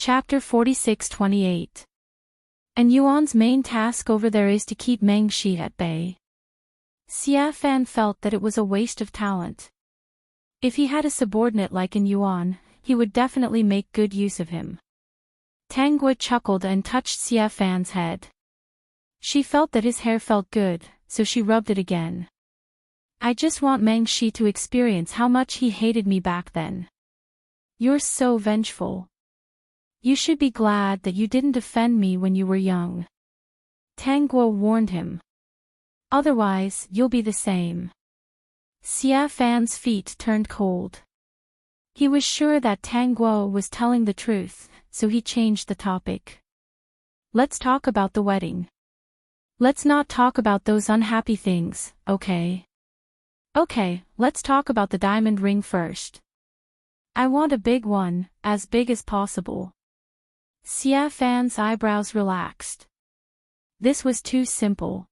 Chapter 46-28. And Yuan's main task over there is to keep Meng Shi at bay. Xia Fan felt that it was a waste of talent. If he had a subordinate like in Yuan, he would definitely make good use of him. Tang Gui chuckled and touched Xia Fan's head. She felt that his hair felt good, so she rubbed it again. I just want Meng Shi to experience how much he hated me back then. You're so vengeful. You should be glad that you didn't defend me when you were young. Tang Guo warned him. Otherwise, you'll be the same. Xia Fan's feet turned cold. He was sure that Tang Guo was telling the truth, so he changed the topic. Let's talk about the wedding. Let's not talk about those unhappy things, okay? Okay, let's talk about the diamond ring first. I want a big one, as big as possible. Xia Fan's eyebrows relaxed. This was too simple.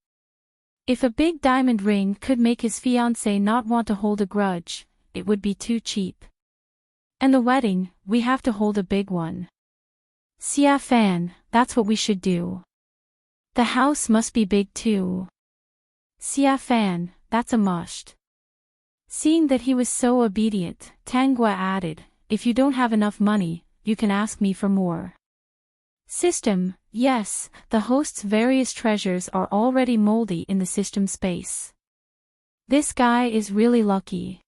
If a big diamond ring could make his fiancée not want to hold a grudge, it would be too cheap. And the wedding, we have to hold a big one. Xia Fan, that's what we should do. The house must be big too. Xia Fan, that's a must. Seeing that he was so obedient, Tang Gui added, if you don't have enough money, you can ask me for more. System, yes, the host's various treasures are already moldy in the system space. This guy is really lucky.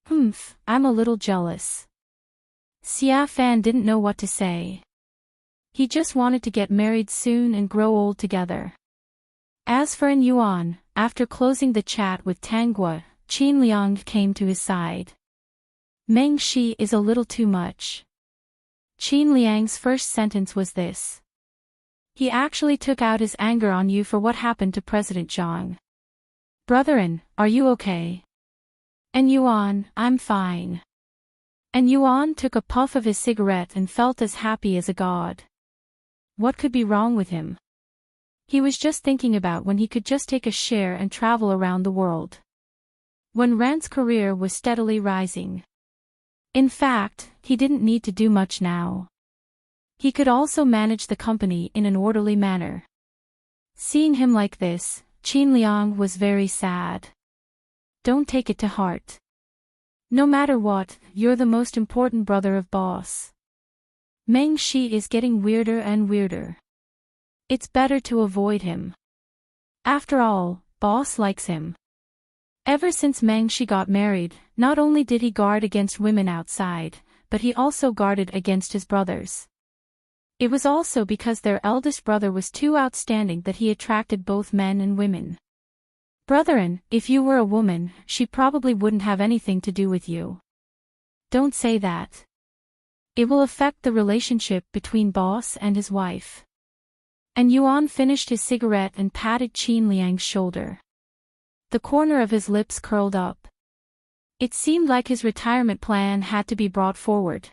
I'm a little jealous. Xia Fan didn't know what to say. He just wanted to get married soon and grow old together. As for Yuan, after closing the chat with Tang Gui, Qin Liang came to his side. Meng Shi is a little too much. Qin Liang's first sentence was this. He actually took out his anger on you for what happened to President Zhang. Brethren, are you okay? And Yuan, I'm fine. And Yuan took a puff of his cigarette and felt as happy as a god. What could be wrong with him? He was just thinking about when he could just take a share and travel around the world. When Ran's career was steadily rising. In fact, he didn't need to do much now. He could also manage the company in an orderly manner. Seeing him like this, Qin Liang was very sad. Don't take it to heart. No matter what, you're the most important brother of Boss. Meng Shi is getting weirder and weirder. It's better to avoid him. After all, Boss likes him. Ever since Meng Shi got married, not only did he guard against women outside, but he also guarded against his brothers. It was also because their eldest brother was too outstanding that he attracted both men and women. Brethren, if you were a woman, she probably wouldn't have anything to do with you. Don't say that. It will affect the relationship between Boss and his wife. And Yuan finished his cigarette and patted Qin Liang's shoulder. The corner of his lips curled up. It seemed like his retirement plan had to be brought forward.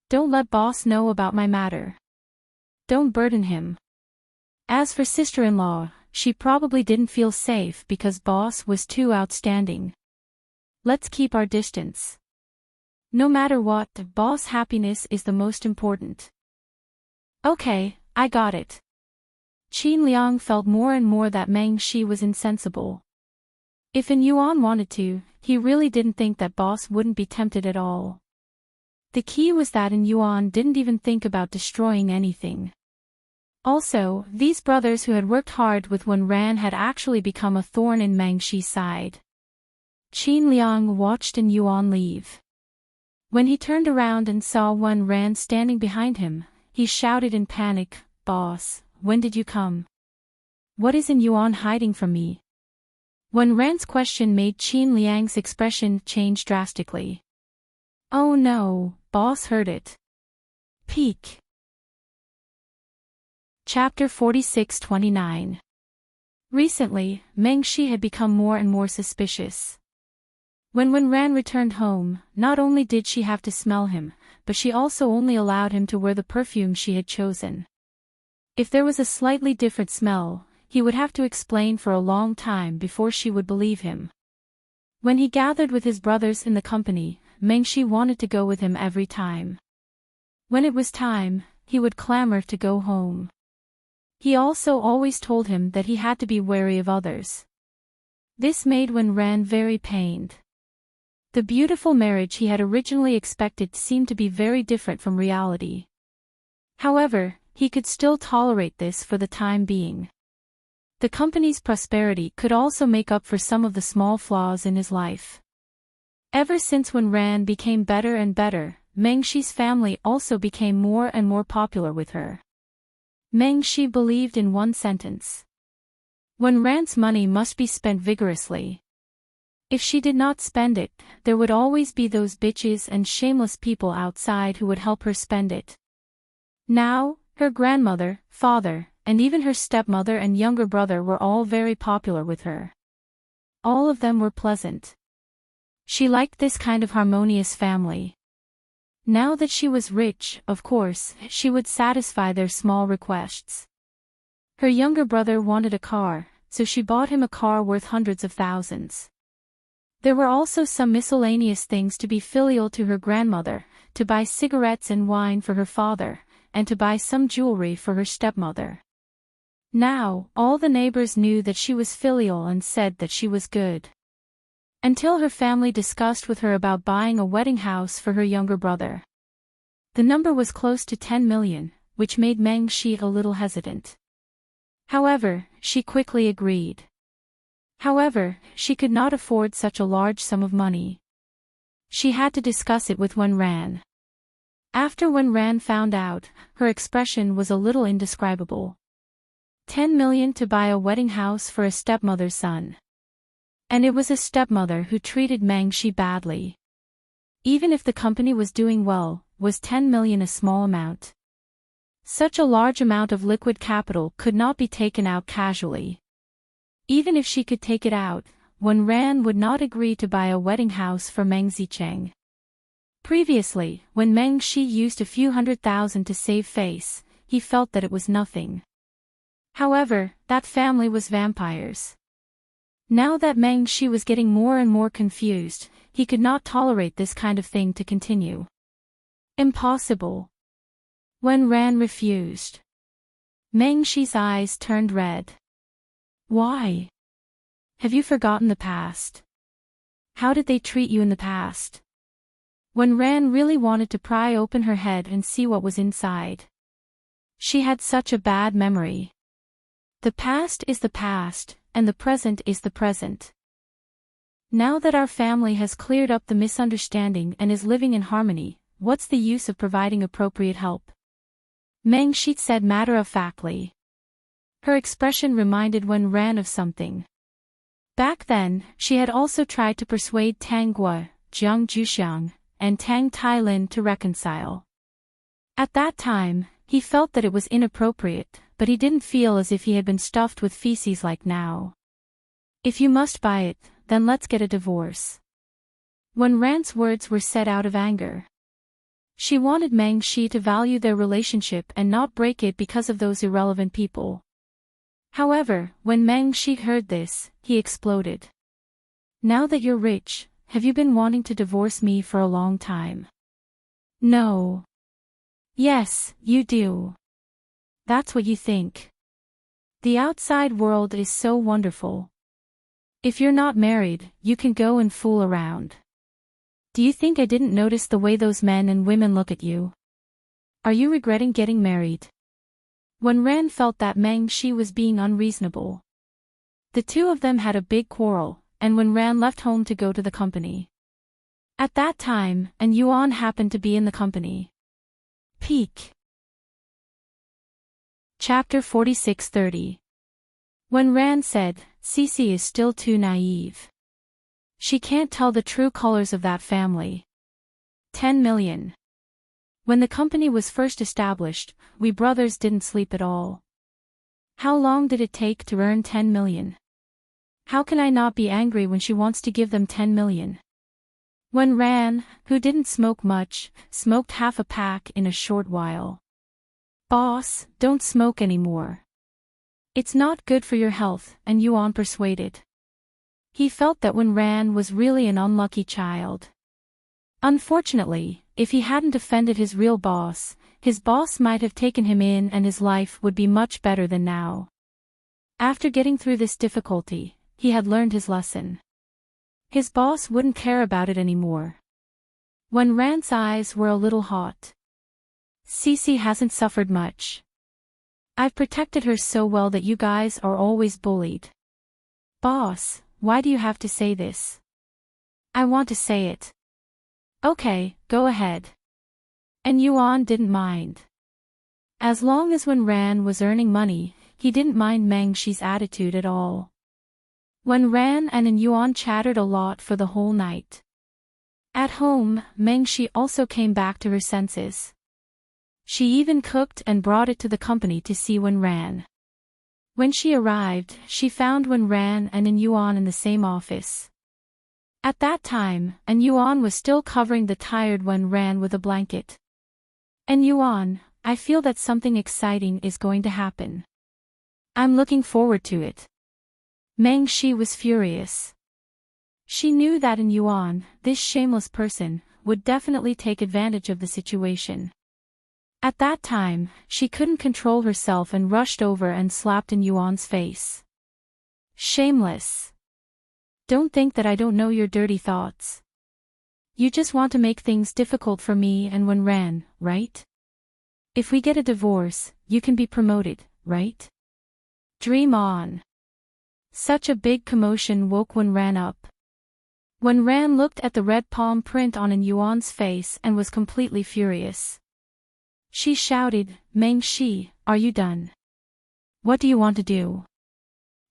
Don't let Boss know about my matter. Don't burden him. As for sister-in-law, she probably didn't feel safe because Boss was too outstanding. Let's keep our distance. No matter what, Boss' happiness is the most important. Okay, I got it. Qin Liang felt more and more that Meng Shi was insensible. If Yuan wanted to, he really didn't think that Boss wouldn't be tempted at all. The key was that Yuan didn't even think about destroying anything. Also, these brothers who had worked hard with Wen Ran had actually become a thorn in Meng Shi's side. Qin Liang watched Yuan leave. When he turned around and saw Wen Ran standing behind him, he shouted in panic, "Boss, when did you come? What is Yuan hiding from me?" Wen Ran's question made Qin Liang's expression change drastically. Oh no, Boss heard it. Peek. Chapter 46-29. Recently, Meng Shi had become more and more suspicious. When Wen Ran returned home, not only did she have to smell him, but she also only allowed him to wear the perfume she had chosen. If there was a slightly different smell, he would have to explain for a long time before she would believe him. When he gathered with his brothers in the company, Meng Shi wanted to go with him every time. When it was time, he would clamor to go home. He also always told him that he had to be wary of others. This made Ran very pained. The beautiful marriage he had originally expected seemed to be very different from reality. However, he could still tolerate this for the time being. The company's prosperity could also make up for some of the small flaws in his life. Ever since Ran became better and better, Mengxi's family also became more and more popular with her. Mengxi believed in one sentence. Ran's money must be spent vigorously. If she did not spend it, there would always be those bitches and shameless people outside who would help her spend it. Now, her grandmother, father, and even her stepmother and younger brother were all very popular with her. All of them were pleasant. She liked this kind of harmonious family. Now that she was rich, of course, she would satisfy their small requests. Her younger brother wanted a car, so she bought him a car worth hundreds of thousands. There were also some miscellaneous things to be filial to her grandmother, to buy cigarettes and wine for her father, and to buy some jewelry for her stepmother. Now, all the neighbors knew that she was filial and said that she was good. Until her family discussed with her about buying a wedding house for her younger brother. The number was close to 10 million, which made Mengxi a little hesitant. However, she quickly agreed. However, she could not afford such a large sum of money. She had to discuss it with Ran. After Ran found out, her expression was a little indescribable. 10 million to buy a wedding house for a stepmother's son. And it was a stepmother who treated Mengxi badly. Even if the company was doing well, was 10 million a small amount? Such a large amount of liquid capital could not be taken out casually. Even if she could take it out, Ran would not agree to buy a wedding house for Meng Zicheng. Previously, when Mengxi used a few $100,000 to save face, he felt that it was nothing. However, that family was vampires. Now that Mengxi was getting more and more confused, he could not tolerate this kind of thing to continue. Impossible. Ran refused. Mengxi's eyes turned red. Why? Have you forgotten the past? How did they treat you in the past? Ran really wanted to pry open her head and see what was inside. She had such a bad memory. The past is the past, and the present is the present. Now that our family has cleared up the misunderstanding and is living in harmony, what's the use of providing appropriate help? Mengxi said matter-of-factly. Her expression reminded Ran of something. Back then, she had also tried to persuade Tang Guo, Jiang Juxiang, and Tang Tailin to reconcile. At that time, he felt that it was inappropriate, but he didn't feel as if he had been stuffed with feces like now. If you must buy it, then let's get a divorce. Ran's words were said out of anger. She wanted Mengxi to value their relationship and not break it because of those irrelevant people. However, when Mengxi heard this, he exploded. Now that you're rich, have you been wanting to divorce me for a long time? No. Yes, you do. That's what you think. The outside world is so wonderful. If you're not married, you can go and fool around. Do you think I didn't notice the way those men and women look at you? Are you regretting getting married? Ran felt that Mengxi was being unreasonable. The two of them had a big quarrel, and Ran left home to go to the company. At that time, and Yuan happened to be in the company. Peak. Chapter 46:30. Ran said, Cici is still too naive. She can't tell the true colors of that family. 10 million. When the company was first established, we brothers didn't sleep at all. How long did it take to earn 10 million? How can I not be angry when she wants to give them 10 million? Ran, who didn't smoke much, smoked half a pack in a short while. Boss, don't smoke anymore. It's not good for your health, and Yuan persuaded. He felt that Ran was really an unlucky child. Unfortunately, if he hadn't offended his real boss, His boss might have taken him in and his life would be much better than now. After getting through this difficulty, he had learned his lesson. His boss wouldn't care about it anymore. When Ran's eyes were a little hot. Cece hasn't suffered much. I've protected her so well that you guys are always bullied. Boss, why do you have to say this? I want to say it. Okay, go ahead. And Yuan didn't mind. As long as when Ran was earning money, he didn't mind Meng Shi's attitude at all. When Ran and Yuan chattered a lot for the whole night. At home, Meng Shi also came back to her senses. She even cooked and brought it to the company to see Wen Ran. When she arrived, she found Wen Ran and Yuan in the same office. At that time, Yuan was still covering the tired Wen Ran with a blanket. Yuan, I feel that something exciting is going to happen. I'm looking forward to it. Meng Shi was furious. She knew that Yuan, this shameless person, would definitely take advantage of the situation. At that time, she couldn't control herself and rushed over and slapped Yuan's face. Shameless. Don't think that I don't know your dirty thoughts. You just want to make things difficult for me and Wen Ran, right? If we get a divorce, you can be promoted, right? Dream on. Such a big commotion woke Wen Ran up. Wen Ran looked at the red palm print on Yuan's face and was completely furious. She shouted, Meng Shi, are you done? What do you want to do?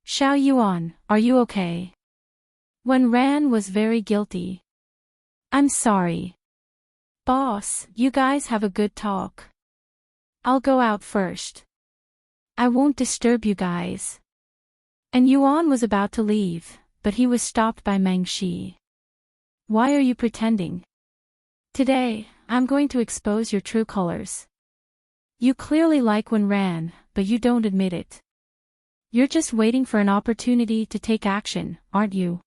Xiao Yuan, are you okay? Wen Ran was very guilty. I'm sorry. Boss, you guys have a good talk. I'll go out first. I won't disturb you guys. Yuan was about to leave, but he was stopped by Meng Shi. Why are you pretending? Today, I'm going to expose your true colors. You clearly like Wen Ran, but you don't admit it. You're just waiting for an opportunity to take action, aren't you?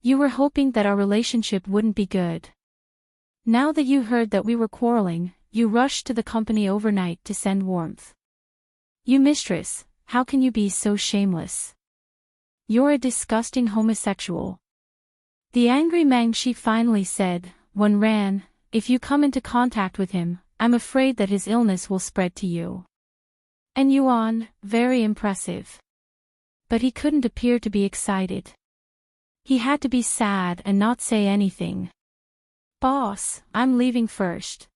You were hoping that our relationship wouldn't be good. Now that you heard that we were quarreling, you rushed to the company overnight to send warmth. You mistress, how can you be so shameless? You're a disgusting homosexual. The angry Meng Shi finally said, Wen Ran, if you come into contact with him, I'm afraid that his illness will spread to you. Yuan, very impressive. But he couldn't appear to be excited. He had to be sad and not say anything. Boss, I'm leaving first.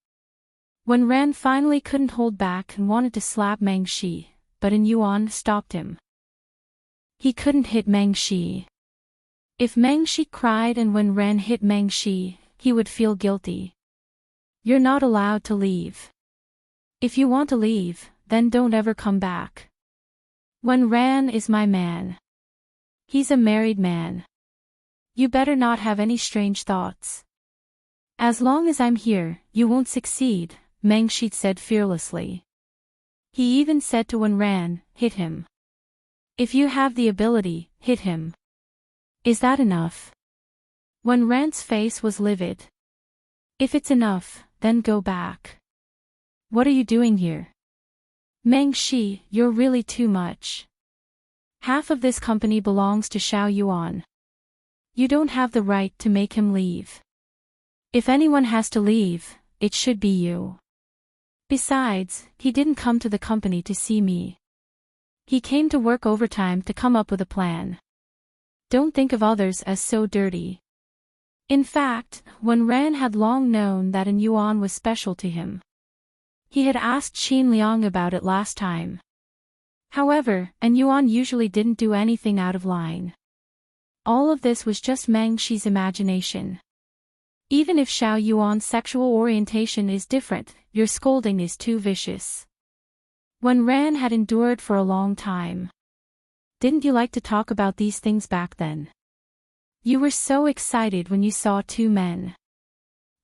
Wen Ran finally couldn't hold back and wanted to slap Meng Shi, but Yuan stopped him. He couldn't hit Meng Shi. If Meng Shi cried and Wen Ran hit Meng Shi, he would feel guilty. You're not allowed to leave. If you want to leave, then don't ever come back. Wen Ran is my man. He's a married man. You better not have any strange thoughts. As long as I'm here, you won't succeed, Meng Shi said fearlessly. He even said to Wen Ran, hit him. If you have the ability, hit him. Is that enough? Wen Ran's face was livid. If it's enough, then go back. What are you doing here? Meng Shi, you're really too much. Half of this company belongs to Xiao Yuan. You don't have the right to make him leave. If anyone has to leave, it should be you. Besides, he didn't come to the company to see me. He came to work overtime to come up with a plan. Don't think of others as so dirty. In fact, Wen Ran had long known that Yuan was special to him. He had asked Qin Liang about it last time. However, Yuan usually didn't do anything out of line. All of this was just Meng Shi's imagination. Even if Xiao Yuan's sexual orientation is different, your scolding is too vicious. Wen Ran had endured for a long time. Didn't you like to talk about these things back then? You were so excited when you saw two men.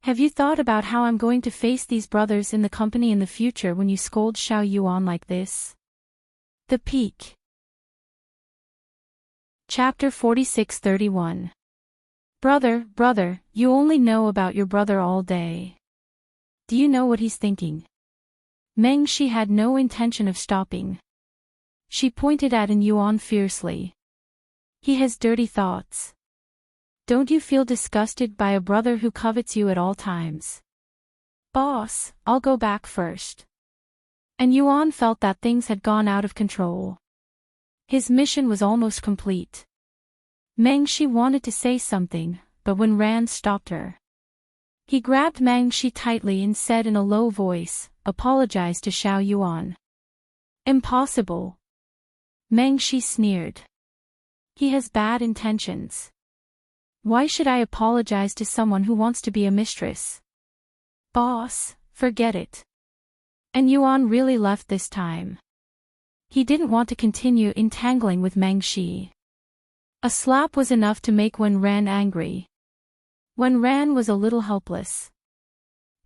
Have you thought about how I'm going to face these brothers in the company in the future when you scold Xiao Yuan like this? The Peak. Chapter 46-31. Brother, you only know about your brother all day. Do you know what he's thinking? Meng Shi had no intention of stopping. She pointed at Yuan fiercely. He has dirty thoughts. Don't you feel disgusted by a brother who covets you at all times? Boss, I'll go back first. And Yuan felt that things had gone out of control. His mission was almost complete. Meng Shi wanted to say something, but when Ran stopped her. He grabbed Meng Shi tightly and said in a low voice, "Apologize to Xiao Yuan." Impossible. Meng Shi sneered. He has bad intentions. Why should I apologize to someone who wants to be a mistress? Boss, forget it. And Yuan really left this time. He didn't want to continue entangling with Meng Shi. A slap was enough to make Wen Ran angry. Wen Ran was a little helpless.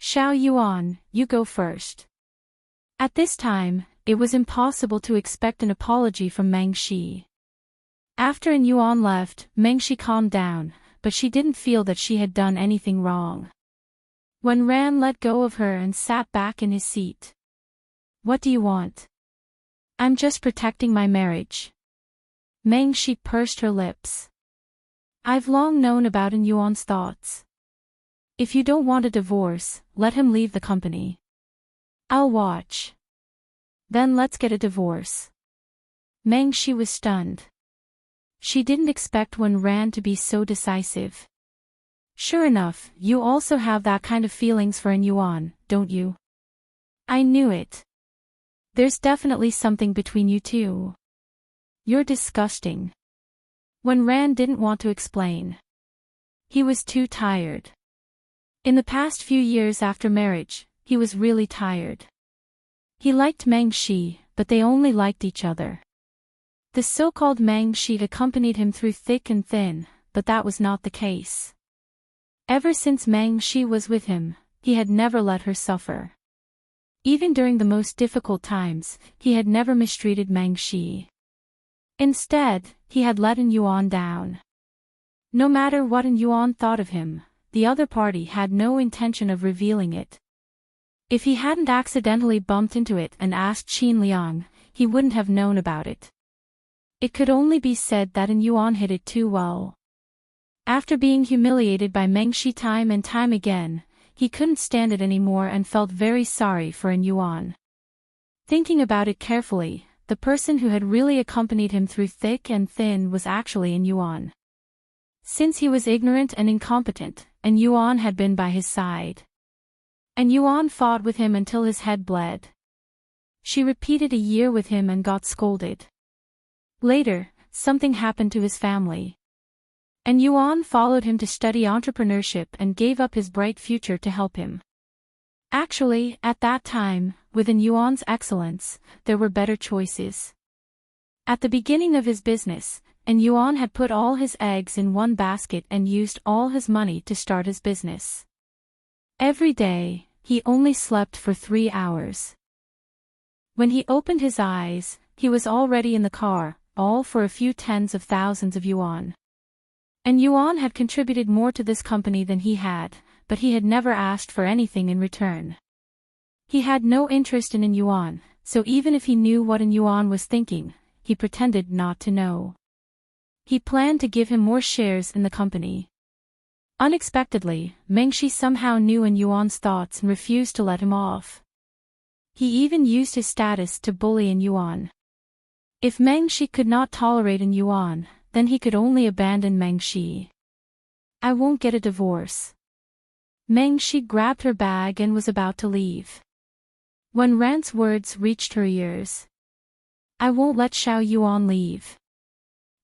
Xiao Yuan, you go first. At this time, it was impossible to expect an apology from Meng Shi. After Yuan left, Meng Shi calmed down, but she didn't feel that she had done anything wrong. Wen Ran let go of her and sat back in his seat. What do you want? I'm just protecting my marriage. Meng Shi pursed her lips. I've long known about Yuan's thoughts. If you don't want a divorce, let him leave the company. I'll watch. Then let's get a divorce. Meng Shi was stunned. She didn't expect Wen Ran to be so decisive. Sure enough, you also have that kind of feelings for Yuan, don't you? I knew it. There's definitely something between you two. You're disgusting. Wen Ran didn't want to explain. He was too tired. In the past few years after marriage, he was really tired. He liked Meng Shi, but they only liked each other. The so-called Meng Shi accompanied him through thick and thin, but that was not the case. Ever since Meng Shi was with him, he had never let her suffer. Even during the most difficult times, he had never mistreated Meng Shi. Instead, he had let Yuan down. No matter what Yuan thought of him, the other party had no intention of revealing it. If he hadn't accidentally bumped into it and asked Qin Liang, he wouldn't have known about it. It could only be said that Yuan hid it too well. After being humiliated by Meng Shi time and time again, he couldn't stand it anymore and felt very sorry for Yuan. Thinking about it carefully, the person who had really accompanied him through thick and thin was actually Yuan. Since he was ignorant and incompetent, Yuan had been by his side. Yuan fought with him until his head bled. She repeated a year with him and got scolded. Later, something happened to his family. Yuan followed him to study entrepreneurship and gave up his bright future to help him. Actually, at that time, with Yuan's excellence, there were better choices. At the beginning of his business, Yuan had put all his eggs in one basket and used all his money to start his business. Every day, he only slept for 3 hours. When he opened his eyes, he was already in the car, all for a few tens of thousands of yuan. Yuan had contributed more to this company than he had, but he had never asked for anything in return. He had no interest in Yuan, so even if he knew what Yuan was thinking, he pretended not to know. He planned to give him more shares in the company. Unexpectedly, Meng Shi somehow knew Yuan's thoughts and refused to let him off. He even used his status to bully Yuan. If Meng Shi could not tolerate Yuan, then he could only abandon Meng Shi. I won't get a divorce. Meng Shi grabbed her bag and was about to leave. When Ran's words reached her ears. I won't let Xiao Yuan leave.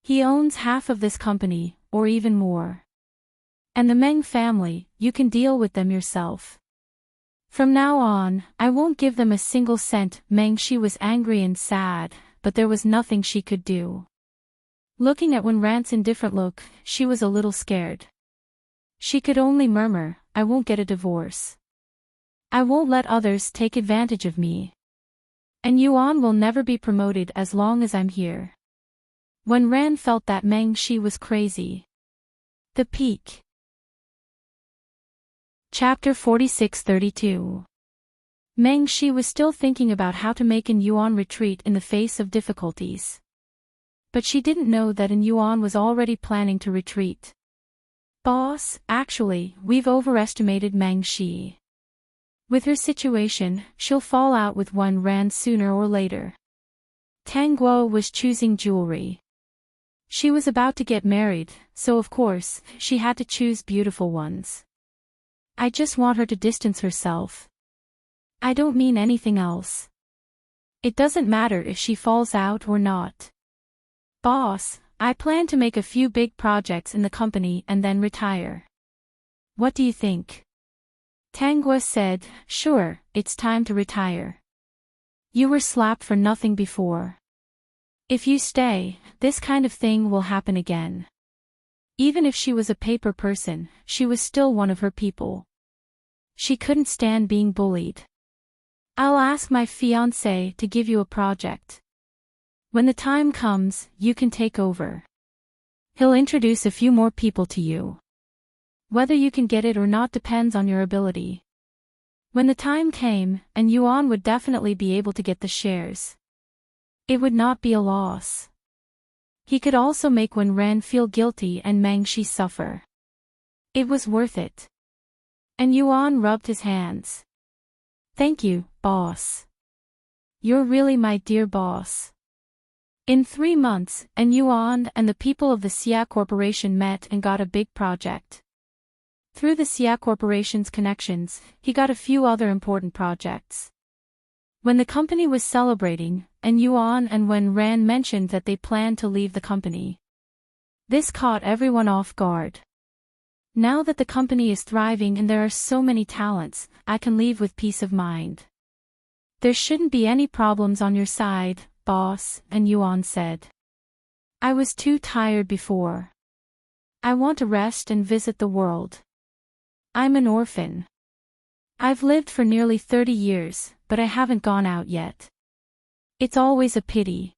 He owns half of this company, or even more. And the Meng family, you can deal with them yourself. From now on, I won't give them a single cent. Meng Shi was angry and sad, but there was nothing she could do. Looking at Wen Ran's indifferent look, she was a little scared. She could only murmur, I won't get a divorce. I won't let others take advantage of me. And Yuan will never be promoted as long as I'm here. Wen Ran felt that Meng Shi was crazy. The Peak. Chapter 46-32. Meng Shi was still thinking about how to make An Yuan retreat in the face of difficulties. But she didn't know that An Yuan was already planning to retreat. Boss, actually, we've overestimated Meng Shi. With her situation, she'll fall out with Wen Ran sooner or later. Tang Guo was choosing jewelry. She was about to get married, so of course, she had to choose beautiful ones. I just want her to distance herself. I don't mean anything else. It doesn't matter if she falls out or not. Boss, I plan to make a few big projects in the company and then retire. What do you think? Tang Guo said, sure, it's time to retire. You were slapped for nothing before. If you stay, this kind of thing will happen again. Even if she was a paper person, she was still one of her people. She couldn't stand being bullied. I'll ask my fiancé to give you a project. When the time comes, you can take over. He'll introduce a few more people to you. Whether you can get it or not depends on your ability. When the time came, An Yuan would definitely be able to get the shares. It would not be a loss. He could also make Wen Ran feel guilty and Meng Shi suffer. It was worth it. An Yuan rubbed his hands. Thank you, boss. You're really my dear boss. In 3 months, An Yuan and the people of the Xia Corporation met and got a big project. Through the Xia Corporation's connections, he got a few other important projects. When the company was celebrating, An Yuan and Wen Ran mentioned that they planned to leave the company. This caught everyone off guard. Now that the company is thriving and there are so many talents, I can leave with peace of mind. There shouldn't be any problems on your side, boss, An Yuan said. I was too tired before. I want to rest and visit the world. I'm an orphan. I've lived for nearly 30 years, but I haven't gone out yet. It's always a pity.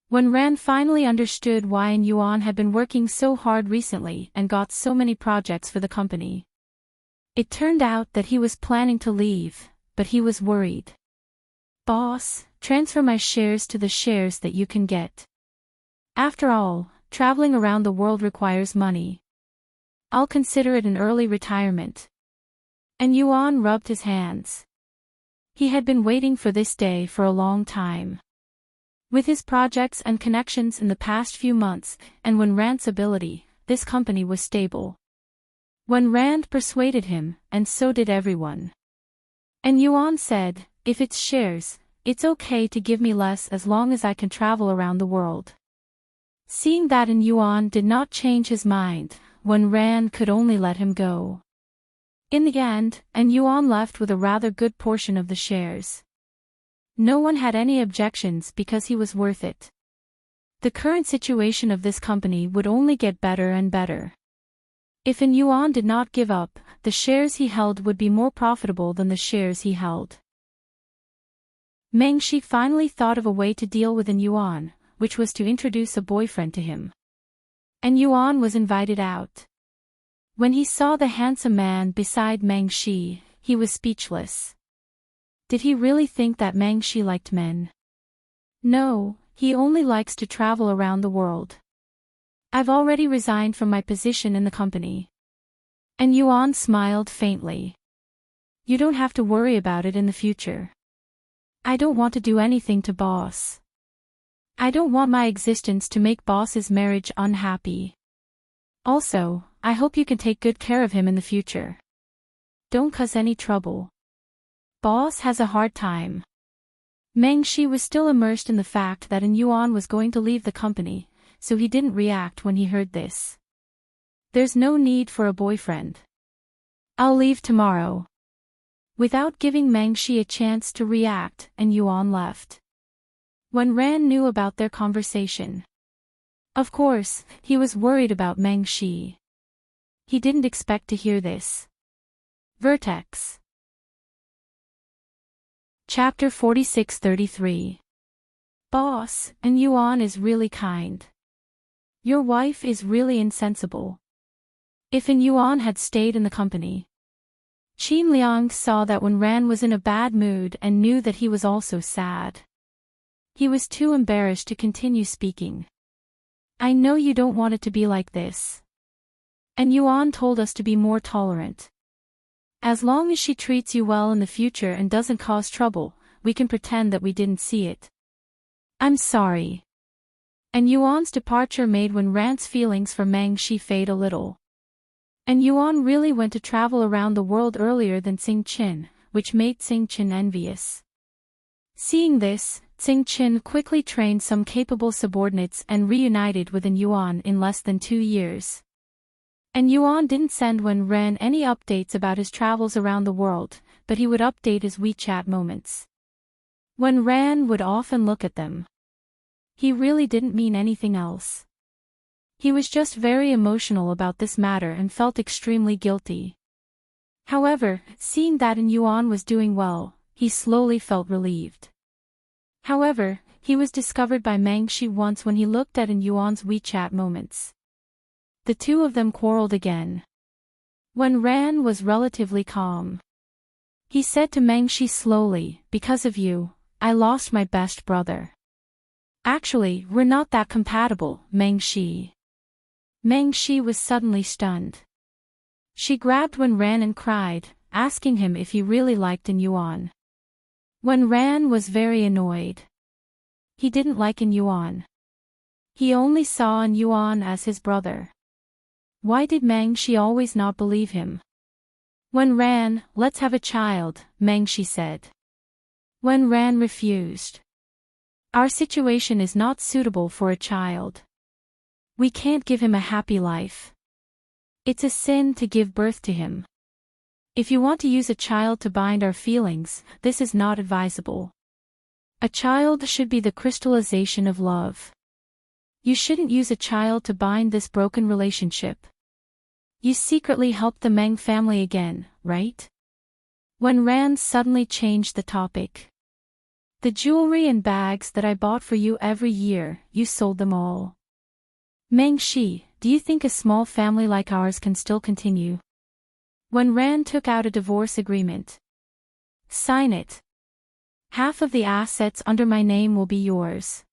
When Ran finally understood why An Yuan had been working so hard recently and got so many projects for the company. It turned out that he was planning to leave, but he was worried. Boss, transfer my shares to the shares that you can get. After all, traveling around the world requires money. I'll consider it an early retirement. An Yuan rubbed his hands. He had been waiting for this day for a long time. With his projects and connections in the past few months, and Wen Ran's ability, this company was stable. Wen Ran persuaded him, and so did everyone. An Yuan said, if it's shares, it's okay to give me less as long as I can travel around the world. Seeing that An Yuan did not change his mind, Wen Ran could only let him go. In the end, An Yuan left with a rather good portion of the shares. No one had any objections because he was worth it. The current situation of this company would only get better and better. If An Yuan did not give up, the shares he held would be more profitable than the shares he held. Meng Shi finally thought of a way to deal with An Yuan, which was to introduce a boyfriend to him. An Yuan was invited out. When he saw the handsome man beside Meng Shi, he was speechless. Did he really think that Meng Shi liked men? No, he only likes to travel around the world. I've already resigned from my position in the company. An Yuan smiled faintly. You don't have to worry about it in the future. I don't want to do anything to boss. I don't want my existence to make boss's marriage unhappy. Also, I hope you can take good care of him in the future. Don't cause any trouble. Boss has a hard time. Meng Shi was still immersed in the fact that An Yuan was going to leave the company, so he didn't react when he heard this. There's no need for a boyfriend. I'll leave tomorrow. Without giving Meng Shi a chance to react, An Yuan left. Wen Ran knew about their conversation. Of course, he was worried about Meng Shi. He didn't expect to hear this. Vertex. Chapter 46-33. Boss, An Yuan is really kind. Your wife is really insensible. If An Yuan had stayed in the company, Qin Liang saw that when Ran was in a bad mood and knew that he was also sad. He was too embarrassed to continue speaking. I know you don't want it to be like this. And Yuan told us to be more tolerant. As long as she treats you well in the future and doesn't cause trouble, we can pretend that we didn't see it. I'm sorry. And Yuan's departure made when Ran's feelings for Meng Shi fade a little. And Yuan really went to travel around the world earlier than Xing Qin, which made Xing Qin envious. Seeing this, Xing Qin quickly trained some capable subordinates and reunited with Yuan in less than 2 years. And Yuan didn't send Wen Ren any updates about his travels around the world, but he would update his WeChat moments. Wen Ren would often look at them. He really didn't mean anything else. He was just very emotional about this matter and felt extremely guilty. However, seeing that Yuan was doing well, he slowly felt relieved. However, he was discovered by Meng Shi once when he looked at Yuan's WeChat moments. The two of them quarreled again. When Ran was relatively calm, he said to Meng Shi slowly, "Because of you, I lost my best brother. Actually, we're not that compatible, Meng Shi." Meng Shi was suddenly stunned. She grabbed Wen Ran and cried, asking him if he really liked Yuan. Wen Ran was very annoyed. He didn't like Yuan. He only saw Yuan as his brother. Why did Meng Shi always not believe him? Wen Ran, let's have a child, Meng Shi said. Wen Ran refused. Our situation is not suitable for a child. We can't give him a happy life. It's a sin to give birth to him. If you want to use a child to bind our feelings, this is not advisable. A child should be the crystallization of love. You shouldn't use a child to bind this broken relationship. You secretly helped the Meng family again, right? When Ran suddenly changed the topic. The jewelry and bags that I bought for you every year, you sold them all. Meng Shi, do you think a small family like ours can still continue? When Ran took out a divorce agreement. Sign it. Half of the assets under my name will be yours.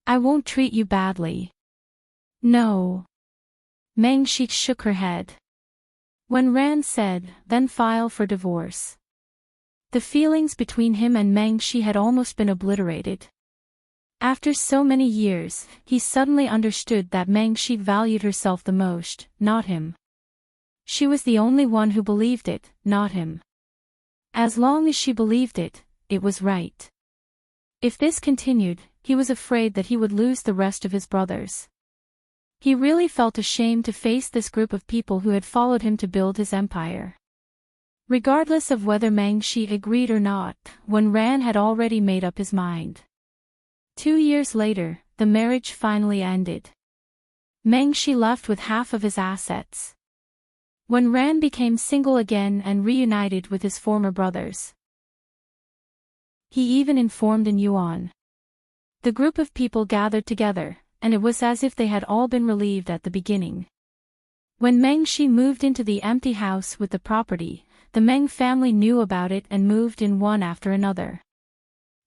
I won't treat you badly. No. Meng Shi shook her head. When Ran said, then file for divorce. The feelings between him and Meng Shi had almost been obliterated. After so many years, he suddenly understood that Meng Shi valued herself the most, not him. She was the only one who believed it, not him. As long as she believed it, it was right. If this continued, he was afraid that he would lose the rest of his brothers. He really felt ashamed to face this group of people who had followed him to build his empire. Regardless of whether Meng Shi agreed or not, Wen Ran had already made up his mind. 2 years later, the marriage finally ended. Meng Shi left with half of his assets. Wen Ran became single again and reunited with his former brothers. He even informed Yuan. The group of people gathered together, and it was as if they had all been relieved at the beginning. When Meng Shi moved into the empty house with the property, the Meng family knew about it and moved in one after another.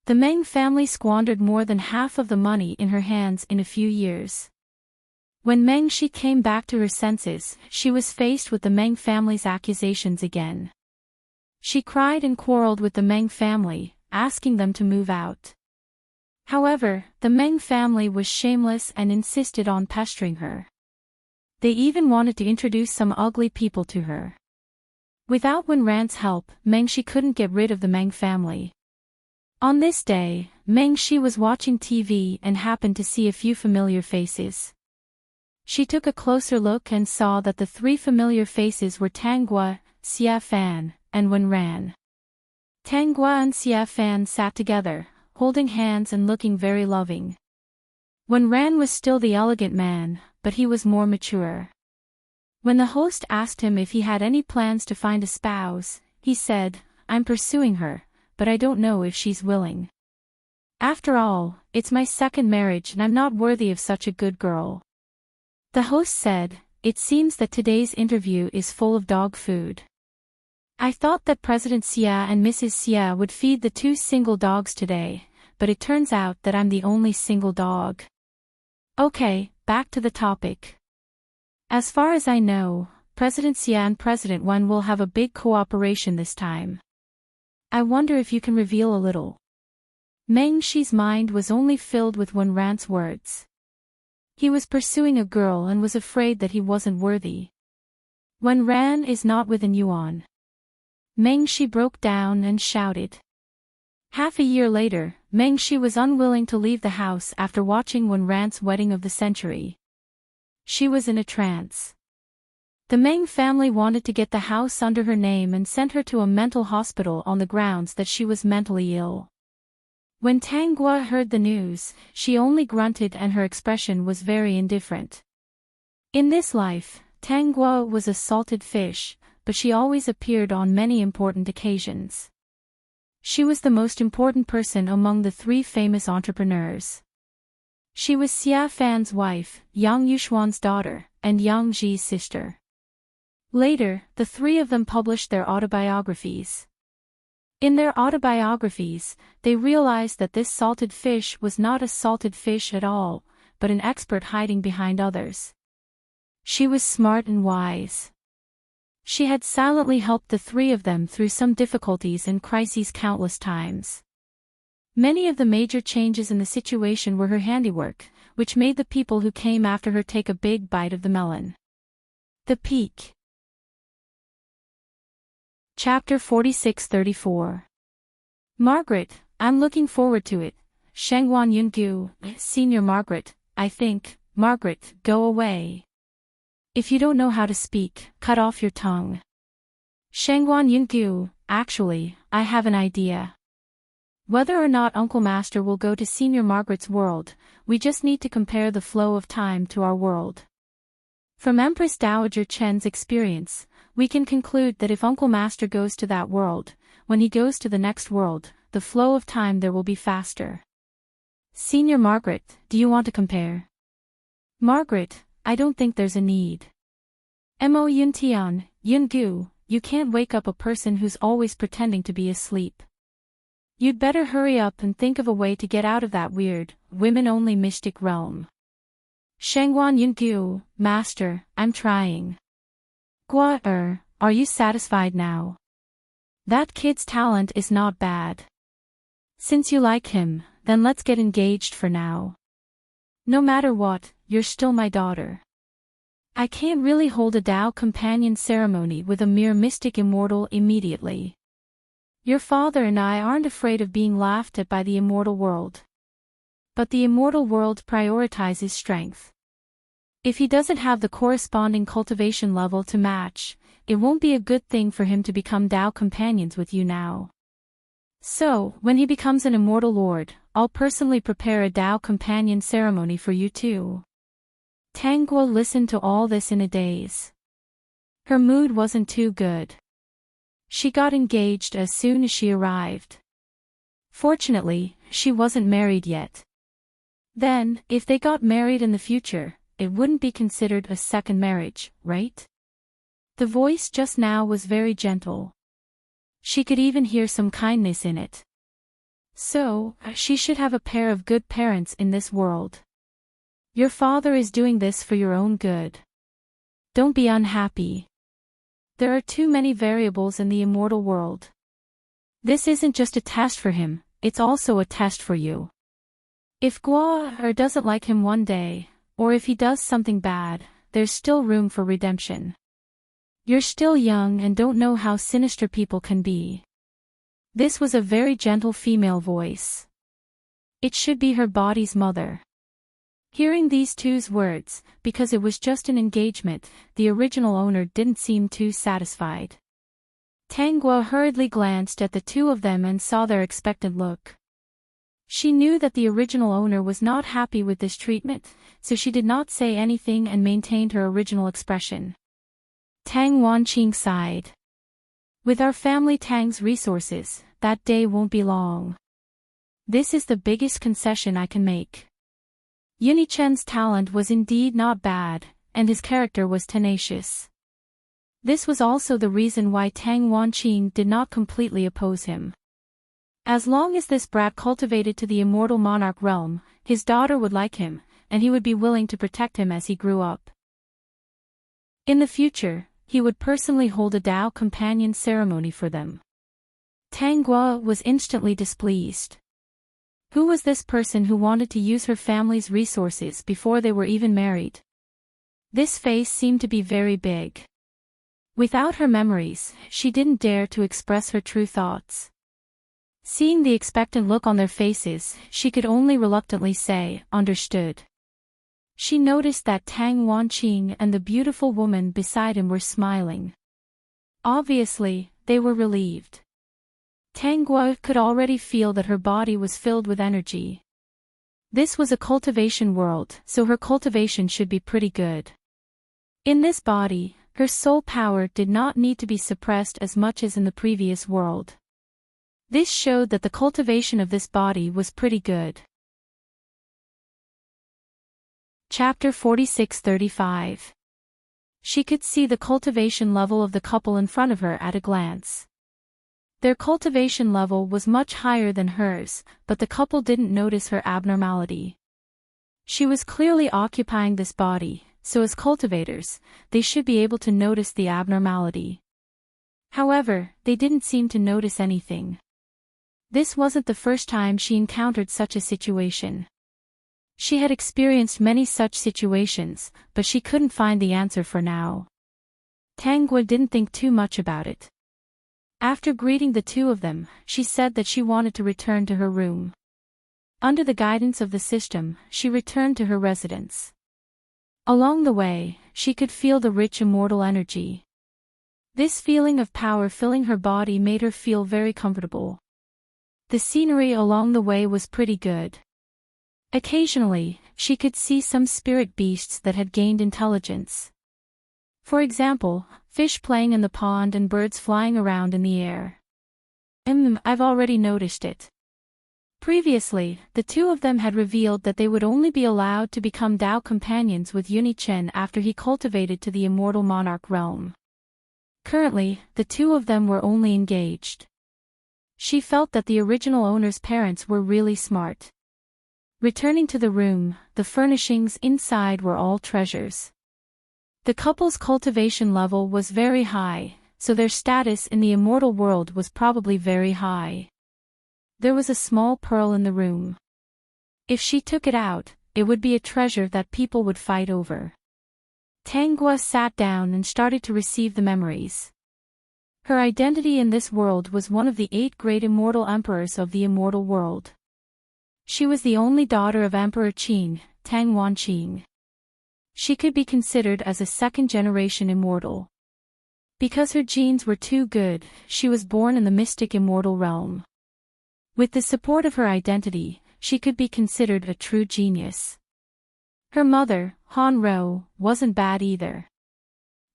The Meng family squandered more than half of the money in her hands in a few years. When Meng Shi came back to her senses, she was faced with the Meng family's accusations again. She cried and quarreled with the Meng family, asking them to move out. However, the Meng family was shameless and insisted on pestering her. They even wanted to introduce some ugly people to her. Without Wen Ran's help, Meng Shi couldn't get rid of the Meng family. On this day, Meng Shi was watching TV and happened to see a few familiar faces. She took a closer look and saw that the 3 familiar faces were Tanggua, Xia Fan, and Wen Ran. Tanggua and Xia Fan sat together, holding hands and looking very loving. Wen Ran was still the elegant man, but he was more mature. When the host asked him if he had any plans to find a spouse, he said, "I'm pursuing her, but I don't know if she's willing. After all, it's my second marriage and I'm not worthy of such a good girl." The host said, "It seems that today's interview is full of dog food. I thought that President Xia and Mrs. Xia would feed the two single dogs today, but it turns out that I'm the only single dog. Okay, back to the topic. As far as I know, President Xia and President Wen will have a big cooperation this time. I wonder if you can reveal a little. Meng Shi's mind was only filled with Wen Ran's words. He was pursuing a girl and was afraid that he wasn't worthy. Wen Ran is not within Yuan. Meng Shi broke down and shouted. Half a year later, Meng Shi was unwilling to leave the house after watching Wen Ran's wedding of the century. She was in a trance. The Meng family wanted to get the house under her name and sent her to a mental hospital on the grounds that she was mentally ill. When Tang Guo heard the news, she only grunted and her expression was very indifferent. In this life, Tang Guo was a salted fish, but she always appeared on many important occasions. She was the most important person among the three famous entrepreneurs. She was Xia Fan's wife, Yang Yushuan's daughter, and Yang Ji's sister. Later, the three of them published their autobiographies. In their autobiographies, they realized that this salted fish was not a salted fish at all, but an expert hiding behind others. She was smart and wise. She had silently helped the three of them through some difficulties and crises countless times. Many of the major changes in the situation were her handiwork, which made the people who came after her take a big bite of the melon. The Peak. Chapter 46-34. Margaret, I'm looking forward to it. Shengwan Yungu, Senior Margaret, I think. Margaret, go away. If you don't know how to speak, cut off your tongue. Shengwan Yungu, actually, I have an idea. Whether or not Uncle Master will go to Senior Margaret's world, we just need to compare the flow of time to our world. From Empress Dowager Chen's experience, we can conclude that if Uncle Master goes to that world, when he goes to the next world, the flow of time there will be faster. Senior Margaret, do you want to compare? Margaret, I don't think there's a need. Mo Yuntian, Yungu, you can't wake up a person who's always pretending to be asleep. You'd better hurry up and think of a way to get out of that weird, women-only mystic realm. Shengwan Yungu, Master, I'm trying. Gua are you satisfied now? That kid's talent is not bad. Since you like him, then let's get engaged for now. No matter what, you're still my daughter. I can't really hold a Tao companion ceremony with a mere mystic immortal immediately. Your father and I aren't afraid of being laughed at by the immortal world. But the immortal world prioritizes strength. If he doesn't have the corresponding cultivation level to match, it won't be a good thing for him to become Tao companions with you now. So, when he becomes an immortal lord, I'll personally prepare a Tao companion ceremony for you too. Tang Guo listened to all this in a daze. Her mood wasn't too good. She got engaged as soon as she arrived. Fortunately, she wasn't married yet. Then, if they got married in the future, it wouldn't be considered a second marriage, right? The voice just now was very gentle. She could even hear some kindness in it. So, she should have a pair of good parents in this world. Your father is doing this for your own good. Don't be unhappy. There are too many variables in the immortal world. This isn't just a test for him, it's also a test for you. If Gua doesn't like him one day, or if he does something bad, there's still room for redemption. You're still young and don't know how sinister people can be. This was a very gentle female voice. It should be her body's mother. Hearing these two's words, because it was just an engagement, the original owner didn't seem too satisfied. Tang Guo hurriedly glanced at the two of them and saw their expectant look. She knew that the original owner was not happy with this treatment, so she did not say anything and maintained her original expression. Tang Wanqing sighed. With our family Tang's resources, that day won't be long. This is the biggest concession I can make. Yunichen's talent was indeed not bad, and his character was tenacious. This was also the reason why Tang Wanqing did not completely oppose him. As long as this brat cultivated to the immortal monarch realm, his daughter would like him, and he would be willing to protect him as he grew up. In the future, he would personally hold a Dao companion ceremony for them. Tang Guo was instantly displeased. Who was this person who wanted to use her family's resources before they were even married? This face seemed to be very big. Without her memories, she didn't dare to express her true thoughts. Seeing the expectant look on their faces, she could only reluctantly say, "Understood." She noticed that Tang Wanqing and the beautiful woman beside him were smiling. Obviously, they were relieved. Tang Guo could already feel that her body was filled with energy. This was a cultivation world, so her cultivation should be pretty good. In this body, her soul power did not need to be suppressed as much as in the previous world. This showed that the cultivation of this body was pretty good. Chapter 46-35. She could see the cultivation level of the couple in front of her at a glance. Their cultivation level was much higher than hers, but the couple didn't notice her abnormality. She was clearly occupying this body, so as cultivators, they should be able to notice the abnormality. However, they didn't seem to notice anything. This wasn't the first time she encountered such a situation. She had experienced many such situations, but she couldn't find the answer for now. Tang Guo didn't think too much about it. After greeting the two of them, she said that she wanted to return to her room. Under the guidance of the system, she returned to her residence. Along the way, she could feel the rich immortal energy. This feeling of power filling her body made her feel very comfortable. The scenery along the way was pretty good. Occasionally, she could see some spirit beasts that had gained intelligence. For example, fish playing in the pond and birds flying around in the air. I've already noticed it. Previously, the two of them had revealed that they would only be allowed to become Dao companions with Chen after he cultivated to the immortal monarch realm. Currently, the two of them were only engaged. She felt that the original owner's parents were really smart. Returning to the room, the furnishings inside were all treasures. The couple's cultivation level was very high, so their status in the immortal world was probably very high. There was a small pearl in the room. If she took it out, it would be a treasure that people would fight over. Tang Guo sat down and started to receive the memories. Her identity in this world was one of the 8 great immortal emperors of the immortal world. She was the only daughter of Emperor Qing, Tang Wanqing. She could be considered as a second-generation immortal. Because her genes were too good, she was born in the mystic immortal realm. With the support of her identity, she could be considered a true genius. Her mother, Han Ro, wasn't bad either.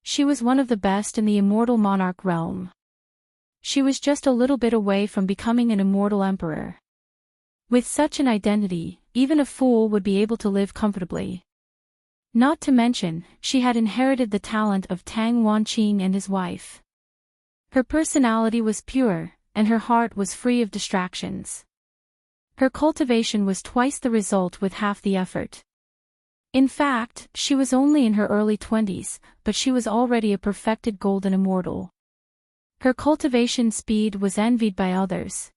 She was one of the best in the immortal monarch realm. She was just a little bit away from becoming an immortal emperor. With such an identity, even a fool would be able to live comfortably. Not to mention, she had inherited the talent of Tang Wanqing and his wife. Her personality was pure, and her heart was free of distractions. Her cultivation was twice the result with half the effort. In fact, she was only in her early 20s, but she was already a perfected golden immortal. Her cultivation speed was envied by others.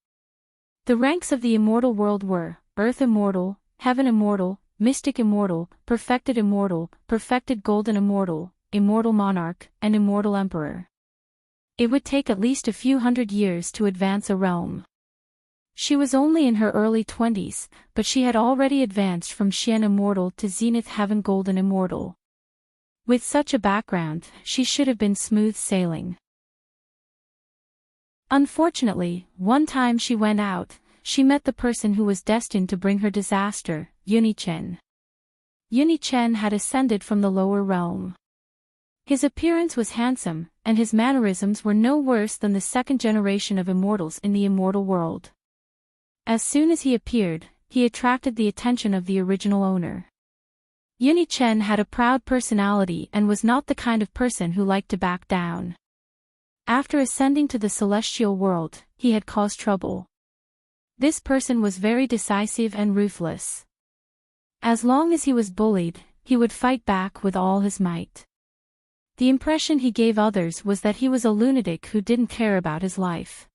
The ranks of the immortal world were Earth Immortal, Heaven Immortal, Mystic Immortal, Perfected Golden Immortal, Immortal Monarch, and Immortal Emperor. It would take at least a few hundred years to advance a realm. She was only in her early 20s, but she had already advanced from Xian Immortal to Zenith Heaven Golden Immortal. With such a background, she should have been smooth sailing. Unfortunately, one time she went out, she met the person who was destined to bring her disaster, Chen. Chen had ascended from the lower realm. His appearance was handsome, and his mannerisms were no worse than the second generation of immortals in the immortal world. As soon as he appeared, he attracted the attention of the original owner. Yuni Chen had a proud personality and was not the kind of person who liked to back down. After ascending to the celestial world, he had caused trouble. This person was very decisive and ruthless. As long as he was bullied, he would fight back with all his might. The impression he gave others was that he was a lunatic who didn't care about his life.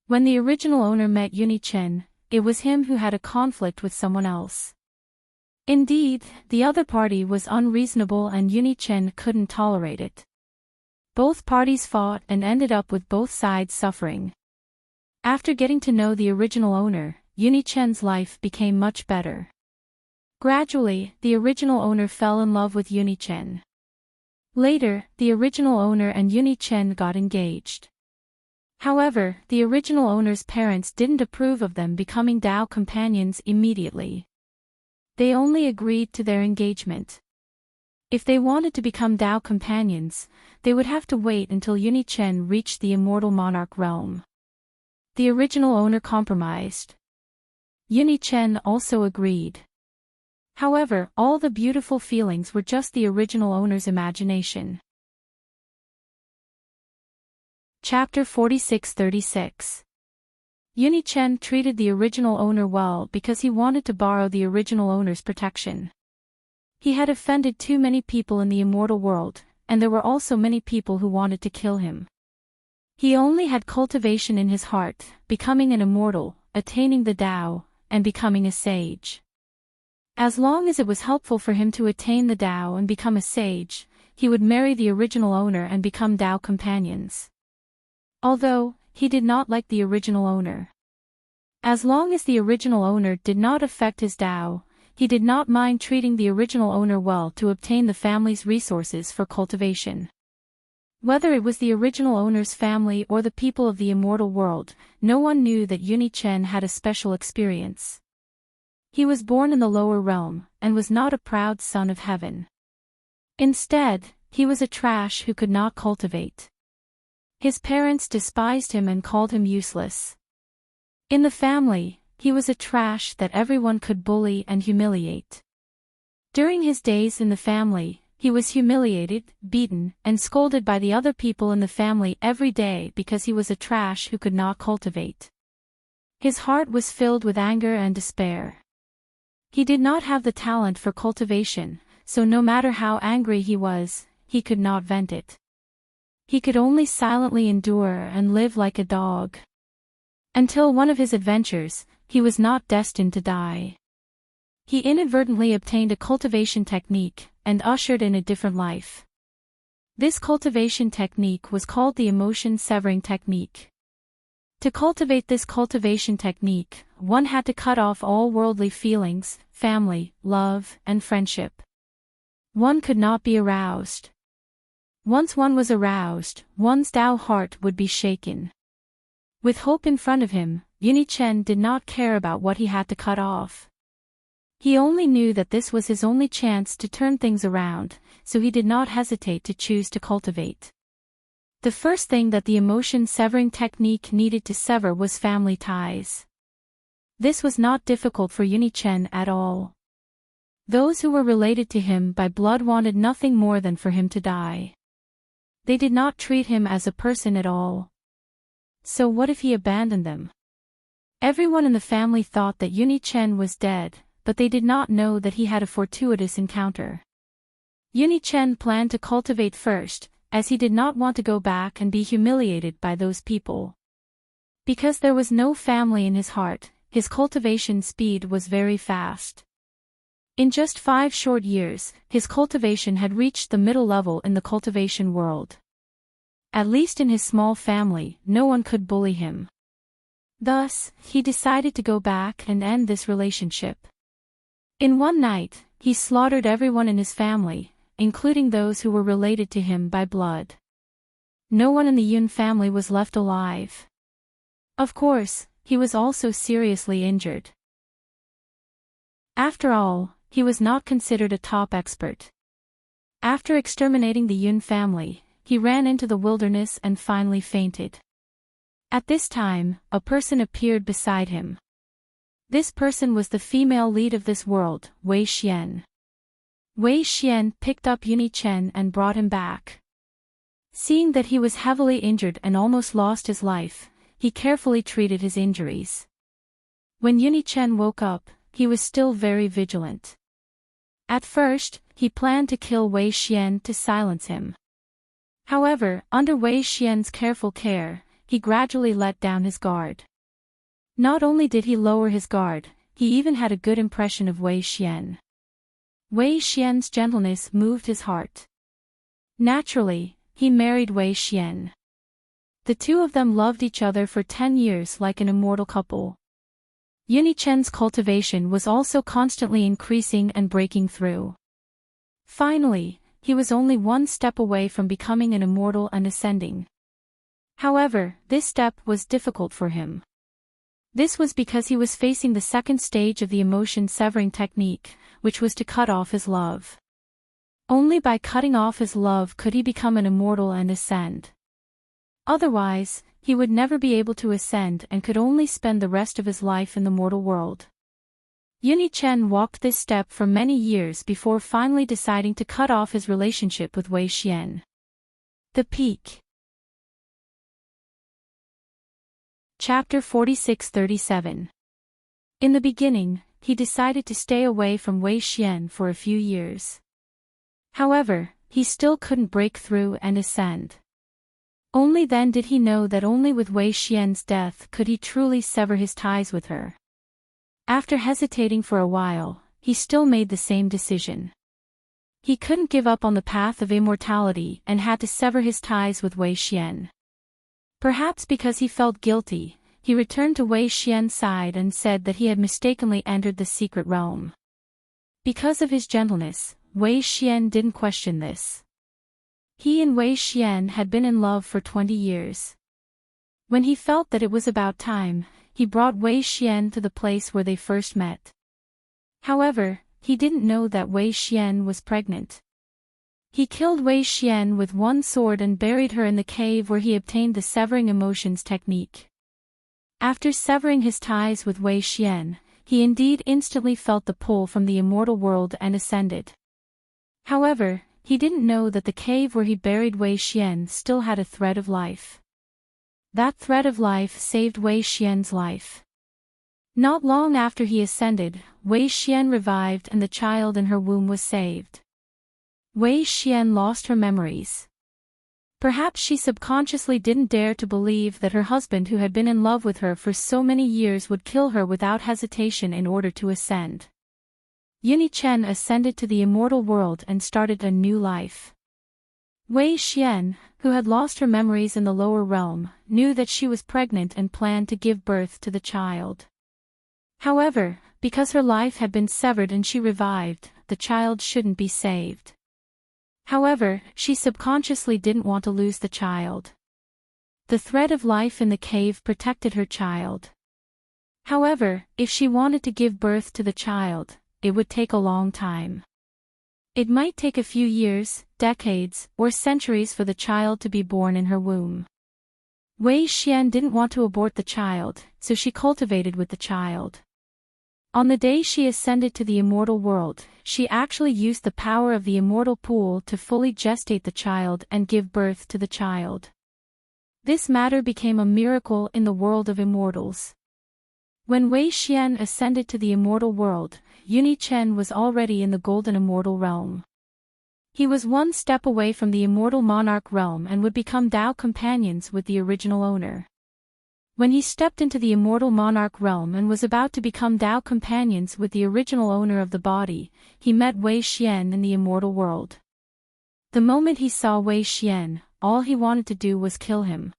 When the original owner met Yuni Chen, it was him who had a conflict with someone else. Indeed, the other party was unreasonable and Yuni Chen couldn't tolerate it. Both parties fought and ended up with both sides suffering. After getting to know the original owner, Yuni Chen's life became much better. Gradually, the original owner fell in love with Yuni Chen. Later, the original owner and Yuni Chen got engaged. However, the original owner's parents didn't approve of them becoming Dao companions immediately. They only agreed to their engagement. If they wanted to become Dao companions, they would have to wait until Yuni Chen reached the immortal monarch realm. The original owner compromised. Yuni Chen also agreed. However, all the beautiful feelings were just the original owner's imagination. Chapter 46-36. Yuni Chen treated the original owner well because he wanted to borrow the original owner's protection. He had offended too many people in the immortal world, and there were also many people who wanted to kill him. He only had cultivation in his heart, becoming an immortal, attaining the Tao, and becoming a sage. As long as it was helpful for him to attain the Tao and become a sage, he would marry the original owner and become Tao companions. Although, he did not like the original owner. As long as the original owner did not affect his Tao, he did not mind treating the original owner well to obtain the family's resources for cultivation. Whether it was the original owner's family or the people of the immortal world, no one knew that Yuni Chen had a special experience. He was born in the lower realm, and was not a proud son of heaven. Instead, he was a trash who could not cultivate. His parents despised him and called him useless. In the family, he was a trash that everyone could bully and humiliate. During his days in the family, he was humiliated, beaten, and scolded by the other people in the family every day because he was a trash who could not cultivate. His heart was filled with anger and despair. He did not have the talent for cultivation, so no matter how angry he was, he could not vent it. He could only silently endure and live like a dog. Until one of his adventures, he was not destined to die. He inadvertently obtained a cultivation technique, and ushered in a different life. This cultivation technique was called the emotion-severing technique. To cultivate this cultivation technique, one had to cut off all worldly feelings, family, love, and friendship. One could not be aroused. Once one was aroused, one's Tao heart would be shaken. With hope in front of him, Yuni Chen did not care about what he had to cut off. He only knew that this was his only chance to turn things around, so he did not hesitate to choose to cultivate. The first thing that the emotion-severing technique needed to sever was family ties. This was not difficult for Yuni Chen at all. Those who were related to him by blood wanted nothing more than for him to die. They did not treat him as a person at all. So what if he abandoned them? Everyone in the family thought that Yuni Chen was dead, but they did not know that he had a fortuitous encounter. Yuni Chen planned to cultivate first, as he did not want to go back and be humiliated by those people. Because there was no family in his heart, his cultivation speed was very fast. In just 5 short years, his cultivation had reached the middle level in the cultivation world. At least in his small family, no one could bully him. Thus, he decided to go back and end this relationship. In one night, he slaughtered everyone in his family, including those who were related to him by blood. No one in the Yun family was left alive. Of course, he was also seriously injured. After all, he was not considered a top expert. After exterminating the Yun family, he ran into the wilderness and finally fainted. At this time, a person appeared beside him. This person was the female lead of this world, Wei Xian. Wei Xian picked up Yuni Chen and brought him back. Seeing that he was heavily injured and almost lost his life, he carefully treated his injuries. When Yuni Chen woke up, he was still very vigilant. At first, he planned to kill Wei Xian to silence him. However, under Wei Xian's careful care, he gradually let down his guard. Not only did he lower his guard, he even had a good impression of Wei Xian. Wei Xian's gentleness moved his heart. Naturally, he married Wei Xian. The two of them loved each other for 10 years like an immortal couple. Yuni Chen's cultivation was also constantly increasing and breaking through. Finally, he was only one step away from becoming an immortal and ascending. However, this step was difficult for him. This was because he was facing the second stage of the emotion-severing technique, which was to cut off his love. Only by cutting off his love could he become an immortal and ascend. Otherwise, he would never be able to ascend and could only spend the rest of his life in the mortal world. Yuni Chen walked this step for many years before finally deciding to cut off his relationship with Wei Xian. The Peak. Chapter 46-37. In the beginning, he decided to stay away from Wei Xian for a few years. However, he still couldn't break through and ascend. Only then did he know that only with Wei Xian's death could he truly sever his ties with her. After hesitating for a while, he still made the same decision. He couldn't give up on the path of immortality and had to sever his ties with Wei Xian. Perhaps because he felt guilty, he returned to Wei Xian's side and said that he had mistakenly entered the secret realm. Because of his gentleness, Wei Xian didn't question this. He and Wei Xian had been in love for 20 years. When he felt that it was about time, he brought Wei Xian to the place where they first met. However, he didn't know that Wei Xian was pregnant. He killed Wei Xian with one sword and buried her in the cave where he obtained the severing emotions technique. After severing his ties with Wei Xian, he indeed instantly felt the pull from the immortal world and ascended. However, he didn't know that the cave where he buried Wei Xian still had a thread of life. That thread of life saved Wei Xian's life. Not long after he ascended, Wei Xian revived and the child in her womb was saved. Wei Xian lost her memories. Perhaps she subconsciously didn't dare to believe that her husband who had been in love with her for so many years would kill her without hesitation in order to ascend. Yuni Chen ascended to the immortal world and started a new life. Wei Xian, who had lost her memories in the lower realm, knew that she was pregnant and planned to give birth to the child. However, because her life had been severed and she revived, the child shouldn't be saved. However, she subconsciously didn't want to lose the child. The thread of life in the cave protected her child. However, if she wanted to give birth to the child, it would take a long time. It might take a few years, decades, or centuries for the child to be born in her womb. Wei Xian didn't want to abort the child, so she cultivated with the child. On the day she ascended to the immortal world, she actually used the power of the immortal pool to fully gestate the child and give birth to the child. This matter became a miracle in the world of immortals. When Wei Xian ascended to the immortal world, Yuni Chen was already in the golden immortal realm. He was one step away from the immortal monarch realm and would become Tao companions with the original owner. When he stepped into the immortal monarch realm and was about to become Tao companions with the original owner of the body, he met Wei Xian in the immortal world. The moment he saw Wei Xian, all he wanted to do was kill him.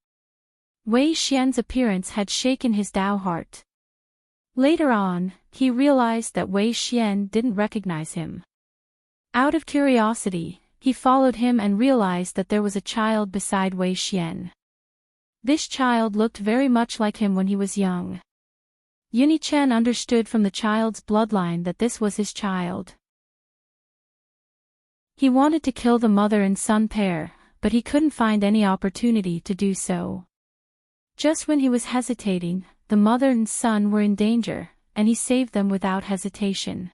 Wei Xian's appearance had shaken his Tao heart. Later on, he realized that Wei Xian didn't recognize him. Out of curiosity, he followed him and realized that there was a child beside Wei Xian. This child looked very much like him when he was young. Yuni Chen understood from the child's bloodline that this was his child. He wanted to kill the mother and son pair, but he couldn't find any opportunity to do so. Just when he was hesitating, the mother and son were in danger, and he saved them without hesitation.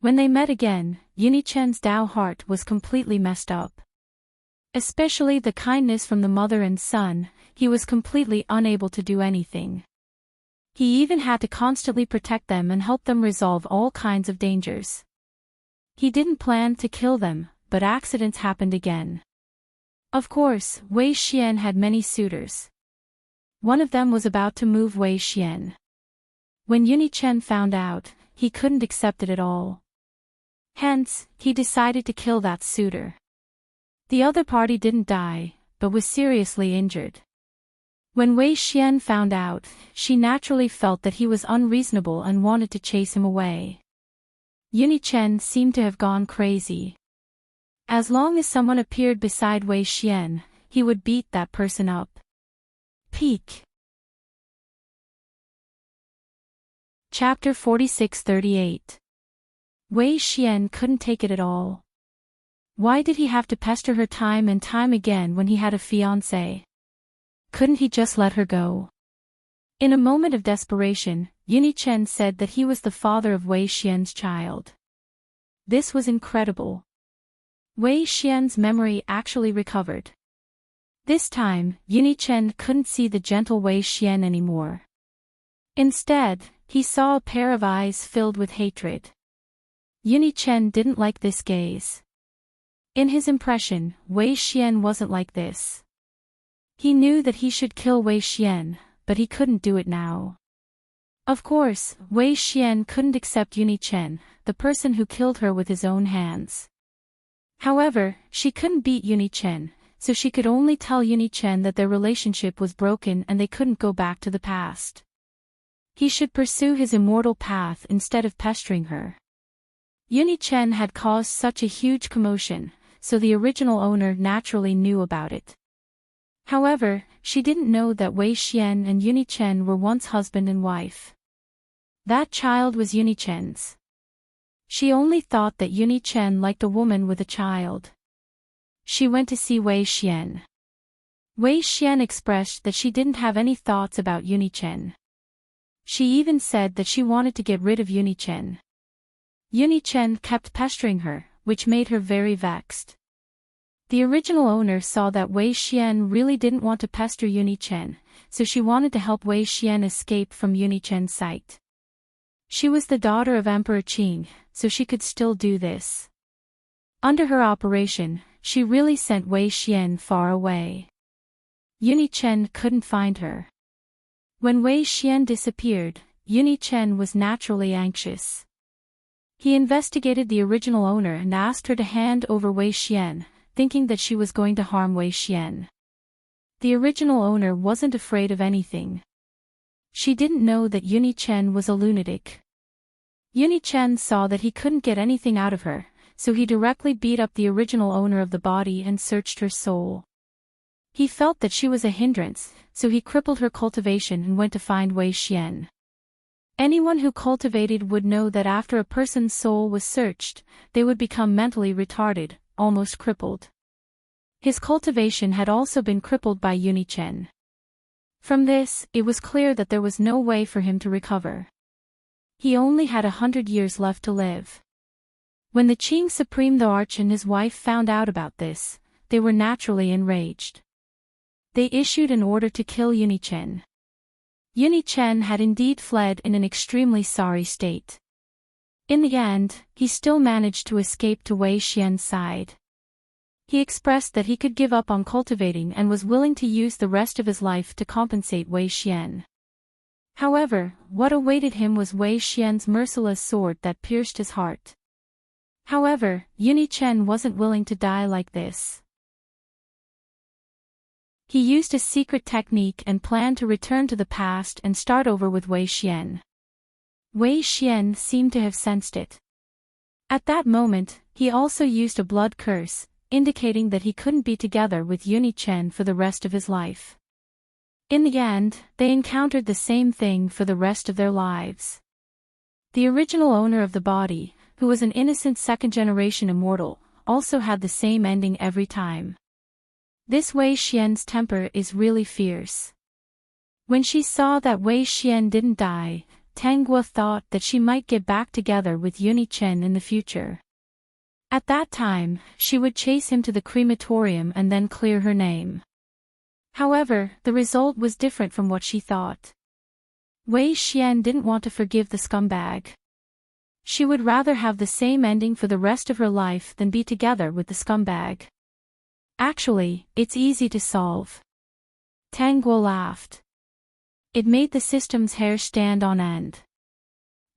When they met again, Yunichen's Dao heart was completely messed up. Especially the kindness from the mother and son, he was completely unable to do anything. He even had to constantly protect them and help them resolve all kinds of dangers. He didn't plan to kill them, but accidents happened again. Of course, Wei Xian had many suitors. One of them was about to move Wei Xian. When Yunichen found out, he couldn't accept it at all. Hence, he decided to kill that suitor. The other party didn't die, but was seriously injured. When Wei Xian found out, she naturally felt that he was unreasonable and wanted to chase him away. Yunichen seemed to have gone crazy. As long as someone appeared beside Wei Xian, he would beat that person up. Peak. Chapter 46-38. Wei Xian couldn't take it at all. Why did he have to pester her time and time again when he had a fiancée? Couldn't he just let her go? In a moment of desperation, Yunichen said that he was the father of Wei Xian's child. This was incredible. Wei Xian's memory actually recovered. This time, Yunichen couldn't see the gentle Wei Xian anymore. Instead, he saw a pair of eyes filled with hatred. Yunichen didn't like this gaze. In his impression, Wei Xian wasn't like this. He knew that he should kill Wei Xian, but he couldn't do it now. Of course, Wei Xian couldn't accept Yunichen, the person who killed her with his own hands. However, she couldn't beat Yunichen, so she could only tell Yunichen that their relationship was broken and they couldn't go back to the past. He should pursue his immortal path instead of pestering her. Yunichen had caused such a huge commotion, so the original owner naturally knew about it. However, she didn't know that Wei Xian and Yunichen were once husband and wife. That child was Yunichen's. She only thought that Yunichen liked a woman with a child. She went to see Wei Xian. Wei Xian expressed that she didn't have any thoughts about Yunichen. She even said that she wanted to get rid of Yunichen. Yunichen kept pestering her, which made her very vexed. The original owner saw that Wei Xian really didn't want to pester Yunichen, so she wanted to help Wei Xian escape from Yunichen's sight. She was the daughter of Emperor Qing, so she could still do this. Under her operation, she really sent Wei Xian far away. Yunichen couldn't find her. When Wei Xian disappeared, Yunichen was naturally anxious. He investigated the original owner and asked her to hand over Wei Xian, thinking that she was going to harm Wei Xian. The original owner wasn't afraid of anything. She didn't know that Yunichen was a lunatic. Yunichen saw that he couldn't get anything out of her, so he directly beat up the original owner of the body and searched her soul. He felt that she was a hindrance, so he crippled her cultivation and went to find Wei Xian. Anyone who cultivated would know that after a person's soul was searched, they would become mentally retarded, almost crippled. His cultivation had also been crippled by Yunichen. From this, it was clear that there was no way for him to recover. He only had 100 years left to live. When the Qing Supreme the Arch and his wife found out about this, they were naturally enraged. They issued an order to kill Yunichen. Yunichen had indeed fled in an extremely sorry state. In the end, he still managed to escape to Wei Xian's side. He expressed that he could give up on cultivating and was willing to use the rest of his life to compensate Wei Xian. However, what awaited him was Wei Xian's merciless sword that pierced his heart. However, Yunichen wasn't willing to die like this. He used a secret technique and planned to return to the past and start over with Wei Xian. Wei Xian seemed to have sensed it. At that moment, he also used a blood curse, indicating that he couldn't be together with Yunichen for the rest of his life. In the end, they encountered the same thing for the rest of their lives. The original owner of the body, who was an innocent second-generation immortal, also had the same ending every time. This Wei Xian's temper is really fierce. When she saw that Wei Xian didn't die, Tang Guo thought that she might get back together with Yuni Chen in the future. At that time, she would chase him to the crematorium and then clear her name. However, the result was different from what she thought. Wei Xian didn't want to forgive the scumbag. She would rather have the same ending for the rest of her life than be together with the scumbag. Actually, it's easy to solve. Tang Guo laughed. It made the system's hair stand on end.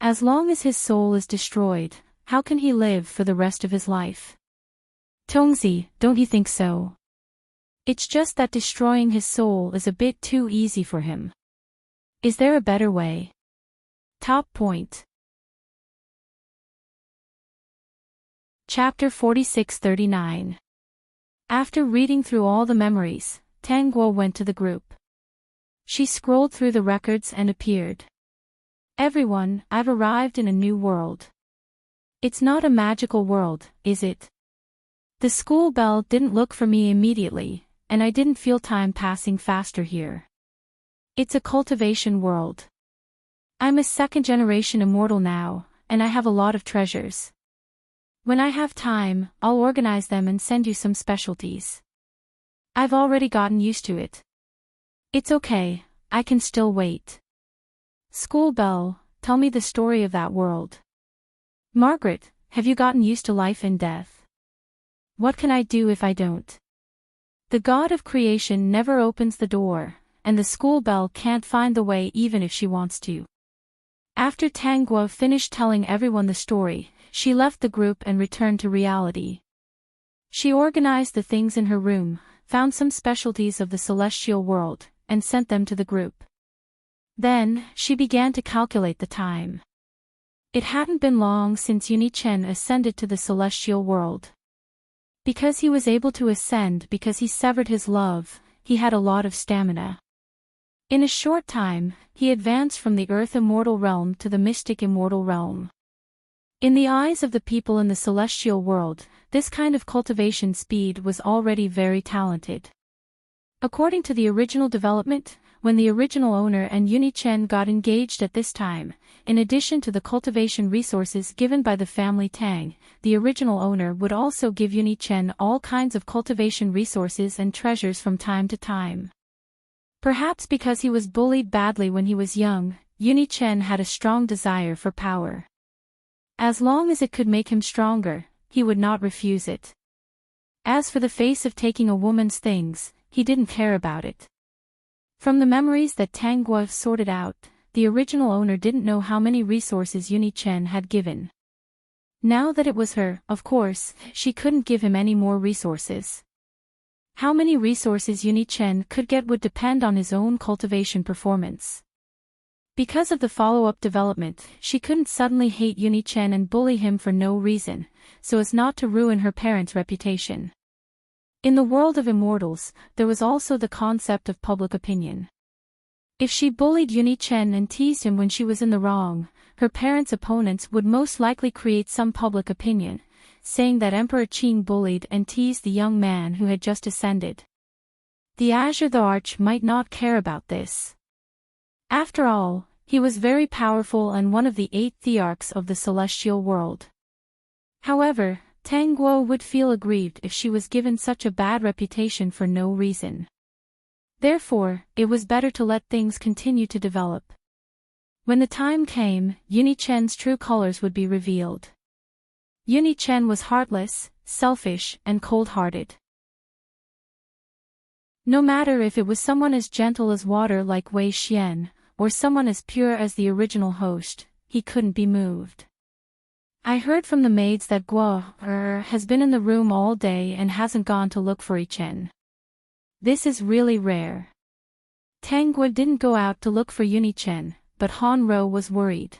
As long as his soul is destroyed, how can he live for the rest of his life? Tongzi, don't you think so? It's just that destroying his soul is a bit too easy for him. Is there a better way? Top point. Chapter 46-39. After reading through all the memories, Tang Guo went to the group. She scrolled through the records and appeared. Everyone, I've arrived in a new world. It's not a magical world, is it? The school bell didn't look for me immediately, and I didn't feel time passing faster here. It's a cultivation world. I'm a second-generation immortal now, and I have a lot of treasures. When I have time, I'll organize them and send you some specialties. I've already gotten used to it. It's okay, I can still wait. School bell, tell me the story of that world. Margaret, have you gotten used to life and death? What can I do if I don't? The god of creation never opens the door, and the school bell can't find the way even if she wants to. After Tang Guo finished telling everyone the story, she left the group and returned to reality. She organized the things in her room, found some specialties of the celestial world, and sent them to the group. Then, she began to calculate the time. It hadn't been long since Yuni Chen ascended to the celestial world. Because he was able to ascend because he severed his love, he had a lot of stamina. In a short time, he advanced from the earth immortal realm to the mystic immortal realm. In the eyes of the people in the celestial world, this kind of cultivation speed was already very talented. According to the original development, when the original owner and Yuni Chen got engaged at this time, in addition to the cultivation resources given by the family Tang, the original owner would also give Yuni Chen all kinds of cultivation resources and treasures from time to time. Perhaps because he was bullied badly when he was young, Yuni Chen had a strong desire for power. As long as it could make him stronger, he would not refuse it. As for the face of taking a woman's things, he didn't care about it. From the memories that Tang Guo sorted out, the original owner didn't know how many resources Yuni Chen had given. Now that it was her, of course, she couldn't give him any more resources. How many resources Yuni Chen could get would depend on his own cultivation performance. Because of the follow-up development, she couldn't suddenly hate Yuni Chen and bully him for no reason, so as not to ruin her parents' reputation. In the world of immortals, there was also the concept of public opinion. If she bullied Yuni Chen and teased him when she was in the wrong, her parents' opponents would most likely create some public opinion, saying that Emperor Qing bullied and teased the young man who had just ascended. The Azure the Arch might not care about this. After all, he was very powerful and one of the 8 thearchs of the celestial world. However, Tang Guo would feel aggrieved if she was given such a bad reputation for no reason. Therefore, it was better to let things continue to develop. When the time came, Yuni Chen's true colors would be revealed. Yuni Chen was heartless, selfish, and cold-hearted. No matter if it was someone as gentle as water like Wei Xian, or someone as pure as the original host, he couldn't be moved. I heard from the maids that Guo has been in the room all day and hasn't gone to look for Yi Chen. This is really rare. Tang Guo didn't go out to look for Yuni Chen, but Han Ro was worried.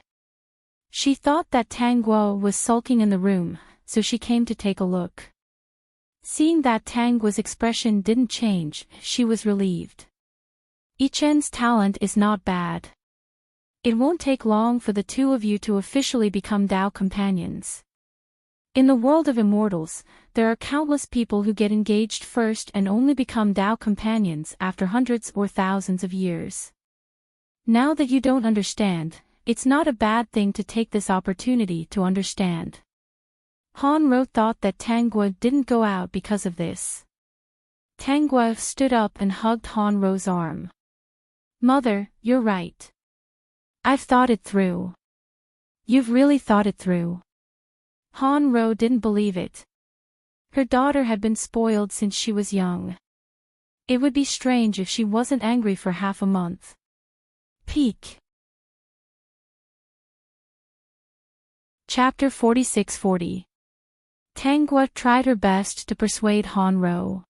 She thought that Tang Guo was sulking in the room, so she came to take a look. Seeing that Tang Guo's expression didn't change, she was relieved. Yi Chen's talent is not bad. It won't take long for the two of you to officially become Dao companions. In the world of immortals, there are countless people who get engaged first and only become Dao companions after hundreds or thousands of years. Now that you don't understand, it's not a bad thing to take this opportunity to understand. Han-ro thought that Tang-gwa didn't go out because of this. Tang-gwa stood up and hugged Han-ro's arm. Mother, you're right. I've thought it through. You've really thought it through. Han-ro didn't believe it. Her daughter had been spoiled since she was young. It would be strange if she wasn't angry for half a month. Peak. Chapter 46-40. Tang-gwa tried her best to persuade Han-ro.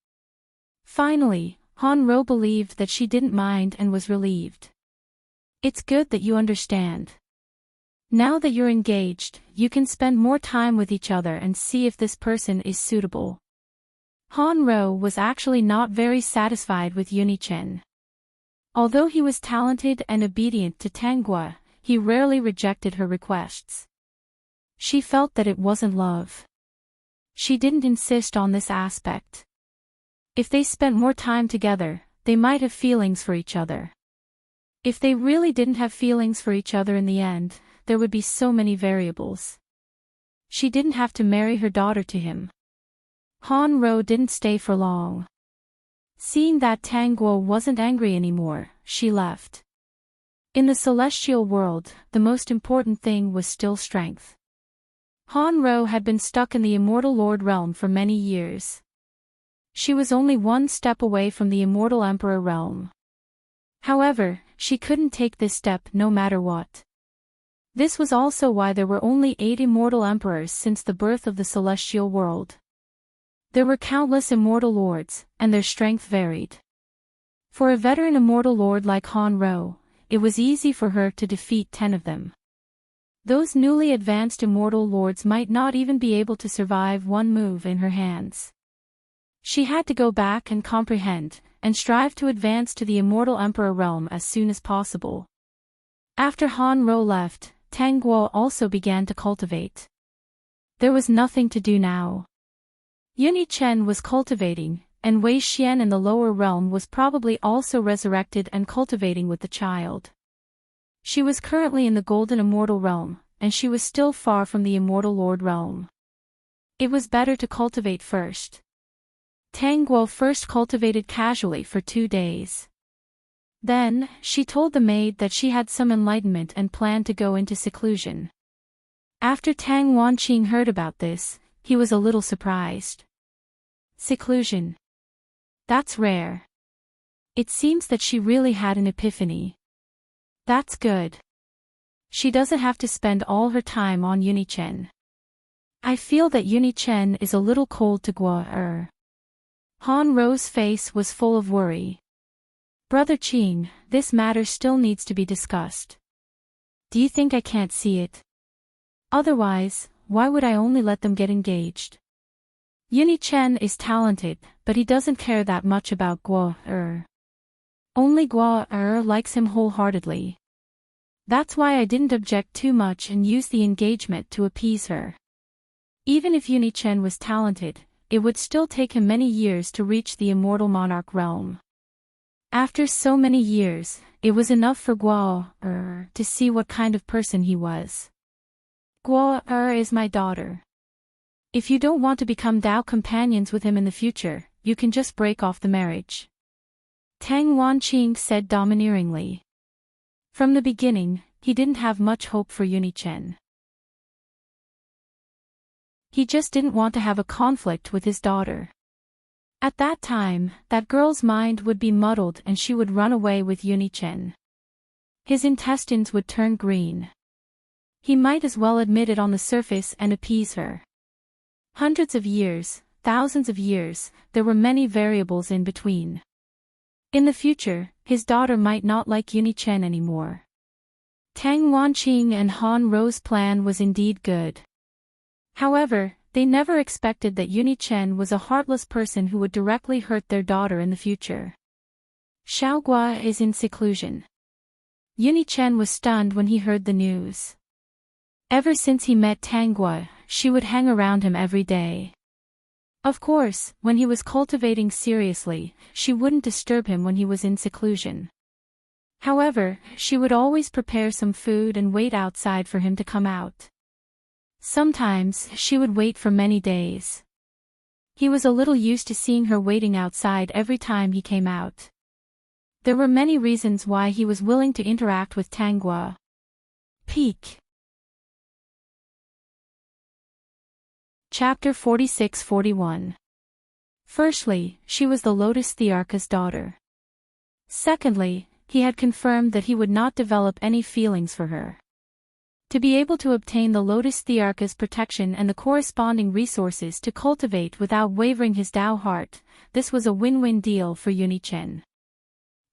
Finally, Han-ro believed that she didn't mind and was relieved. It's good that you understand. Now that you're engaged, you can spend more time with each other and see if this person is suitable. Han-ro was actually not very satisfied with Uni-chen. Although he was talented and obedient to Tang-gwa, he rarely rejected her requests. She felt that it wasn't love. She didn't insist on this aspect. If they spent more time together, they might have feelings for each other. If they really didn't have feelings for each other in the end, there would be so many variables. She didn't have to marry her daughter to him. Han-ro didn't stay for long. Seeing that Tang-gwa wasn't angry anymore, she left. In the celestial world, the most important thing was still strength. Han-ro had been stuck in the Immortal Lord realm for many years. She was only one step away from the Immortal Emperor realm. However, she couldn't take this step no matter what. This was also why there were only 8 Immortal Emperors since the birth of the celestial world. There were countless Immortal Lords, and their strength varied. For a veteran Immortal Lord like Han-ro, it was easy for her to defeat 10 of them. Those newly advanced Immortal Lords might not even be able to survive one move in her hands. She had to go back and comprehend, and strive to advance to the Immortal Emperor realm as soon as possible. After Han-ro left, Tang-gwa also began to cultivate. There was nothing to do now. Uni-chen was cultivating, and Wei Xian in the lower realm was probably also resurrected and cultivating with the child. She was currently in the Golden Immortal realm, and she was still far from the Immortal Lord realm. It was better to cultivate first. Tang-gwa first cultivated casually for 2 days. Then, she told the maid that she had some enlightenment and planned to go into seclusion. After Tang Wanqing heard about this, he was a little surprised. Seclusion. That's rare. It seems that she really had an epiphany. That's good. She doesn't have to spend all her time on Uni-chen. I feel that Uni-chen is a little cold to Gwa. Han-ro's face was full of worry. Brother Qing, this matter still needs to be discussed. Do you think I can't see it? Otherwise, why would I only let them get engaged? Uni-chen is talented, but he doesn't care that much about Gwa. Only Gwa likes him wholeheartedly. That's why I didn't object too much and used the engagement to appease her. Even if Uni-chen was talented, it would still take him many years to reach the Immortal Monarch realm. After so many years, it was enough for Gwa to see what kind of person he was. Gwa is my daughter. If you don't want to become Dao companions with him in the future, you can just break off the marriage. Tang Wanqing said domineeringly. From the beginning, he didn't have much hope for Uni-chen. He just didn't want to have a conflict with his daughter. At that time, that girl's mind would be muddled and she would run away with Uni-chen. His intestines would turn green. He might as well admit it on the surface and appease her. Hundreds of years, thousands of years, there were many variables in between. In the future, his daughter might not like Uni-chen anymore. Tang Wanqing and Han-ro's plan was indeed good. However, they never expected that Uni-chen was a heartless person who would directly hurt their daughter in the future. Xiaogua is in seclusion. Uni-chen was stunned when he heard the news. Ever since he met Tang-gwa, she would hang around him every day. Of course, when he was cultivating seriously, she wouldn't disturb him when he was in seclusion. However, she would always prepare some food and wait outside for him to come out. Sometimes, she would wait for many days. He was a little used to seeing her waiting outside every time he came out. There were many reasons why he was willing to interact with Tangwa. Peak. Chapter 46-41. Firstly, she was the Lotus Thearka's daughter. Secondly, he had confirmed that he would not develop any feelings for her. To be able to obtain the Lotus Thearka's protection and the corresponding resources to cultivate without wavering his Dao heart, this was a win-win deal for Yunichen.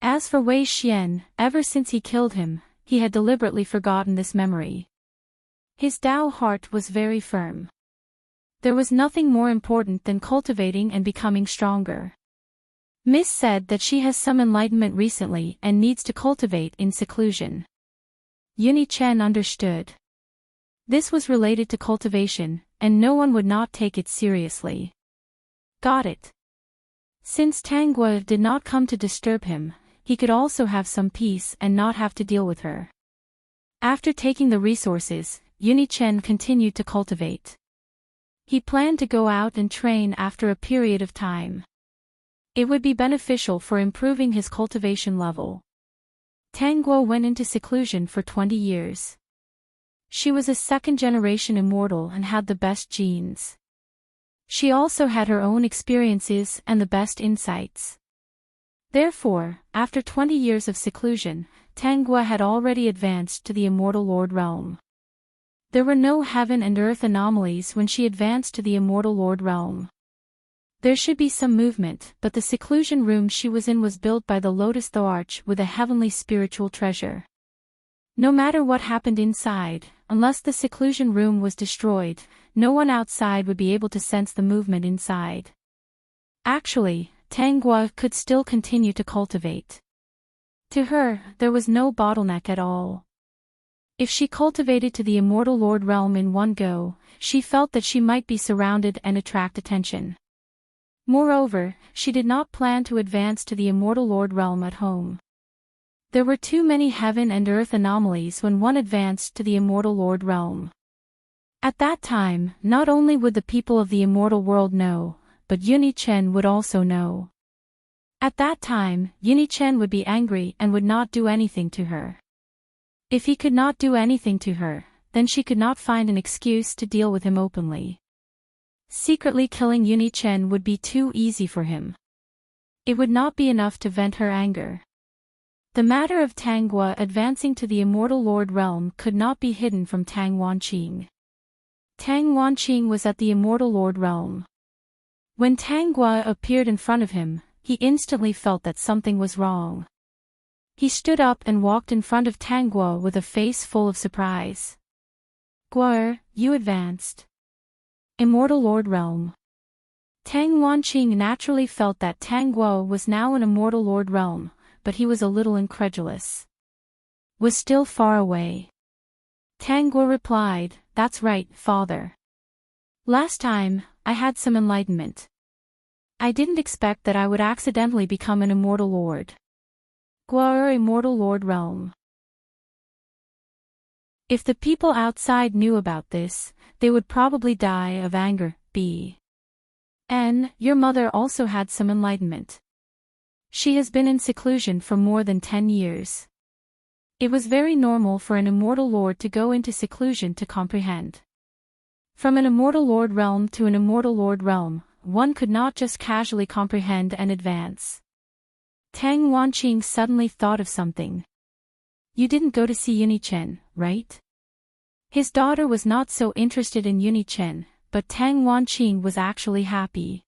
As for Wei Xian, ever since he killed him, he had deliberately forgotten this memory. His Dao heart was very firm. There was nothing more important than cultivating and becoming stronger. Miss said that she has some enlightenment recently and needs to cultivate in seclusion. Yunichen understood. This was related to cultivation, and no one would not take it seriously. Got it. Since Tangwa did not come to disturb him, he could also have some peace and not have to deal with her. After taking the resources, Yunichen continued to cultivate. He planned to go out and train after a period of time. It would be beneficial for improving his cultivation level. Tangguo went into seclusion for 20 years. She was a second-generation immortal and had the best genes. She also had her own experiences and the best insights. Therefore, after 20 years of seclusion, Tangguo had already advanced to the Immortal Lord realm. There were no heaven and earth anomalies when she advanced to the Immortal Lord realm. There should be some movement, but the seclusion room she was in was built by the Lotus Thearch with a heavenly spiritual treasure. No matter what happened inside, unless the seclusion room was destroyed, no one outside would be able to sense the movement inside. Actually, Tangguo could still continue to cultivate. To her, there was no bottleneck at all. If she cultivated to the Immortal Lord realm in one go, she felt that she might be surrounded and attract attention. Moreover, she did not plan to advance to the Immortal Lord realm at home. There were too many heaven and earth anomalies when one advanced to the Immortal Lord realm. At that time, not only would the people of the immortal world know, but Yunichen would also know. At that time, Yunichen would be angry and would not do anything to her. If he could not do anything to her, then she could not find an excuse to deal with him openly. Secretly killing Yunichen would be too easy for him. It would not be enough to vent her anger. The matter of Tangguo advancing to the Immortal Lord realm could not be hidden from Tang Wanqing. Tang Wanqing was at the Immortal Lord realm. When Tangguo appeared in front of him, he instantly felt that something was wrong. He stood up and walked in front of Tangguo with a face full of surprise. Guo, you advanced. Immortal Lord realm. Tang Wanqing naturally felt that Tangguo was now in Immortal Lord realm, but he was a little incredulous. Was still far away. Tangguo replied, "That's right, father. Last time, I had some enlightenment. I didn't expect that I would accidentally become an Immortal Lord. Guo, Immortal Lord realm. If the people outside knew about this, they would probably die of anger. Your mother also had some enlightenment. She has been in seclusion for more than 10 years. It was very normal for an Immortal Lord to go into seclusion to comprehend. From an Immortal Lord realm to an Immortal Lord realm, one could not just casually comprehend and advance." Tang Wanqing suddenly thought of something. "You didn't go to see Yunichen, right?" His daughter was not so interested in Yunichen, but Tang Wanqing was actually happy.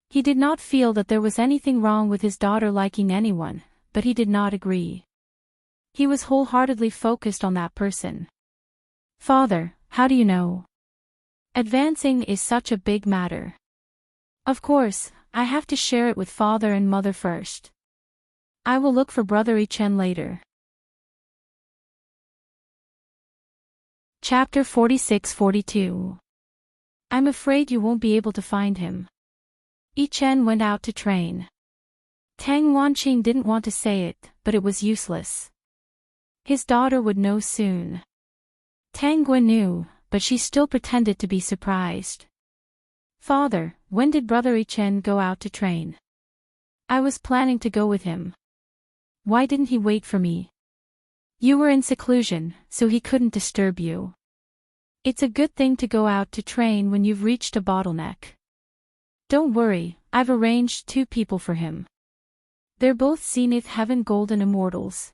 He did not feel that there was anything wrong with his daughter liking anyone, but he did not agree. He was wholeheartedly focused on that person. "Father, how do you know? Advancing is such a big matter. Of course, I have to share it with father and mother first. I will look for Brother Ichen later." Chapter 46-42. I'm afraid you won't be able to find him. Ichen went out to train. Tang Wanqing didn't want to say it, but it was useless. His daughter would know soon. Tang Gua knew, but she still pretended to be surprised. Father, when did Brother Ichen go out to train? I was planning to go with him. Why didn't he wait for me? You were in seclusion, so he couldn't disturb you. It's a good thing to go out to train when you've reached a bottleneck. Don't worry, I've arranged 2 people for him. They're both Zenith Heaven Golden Immortals.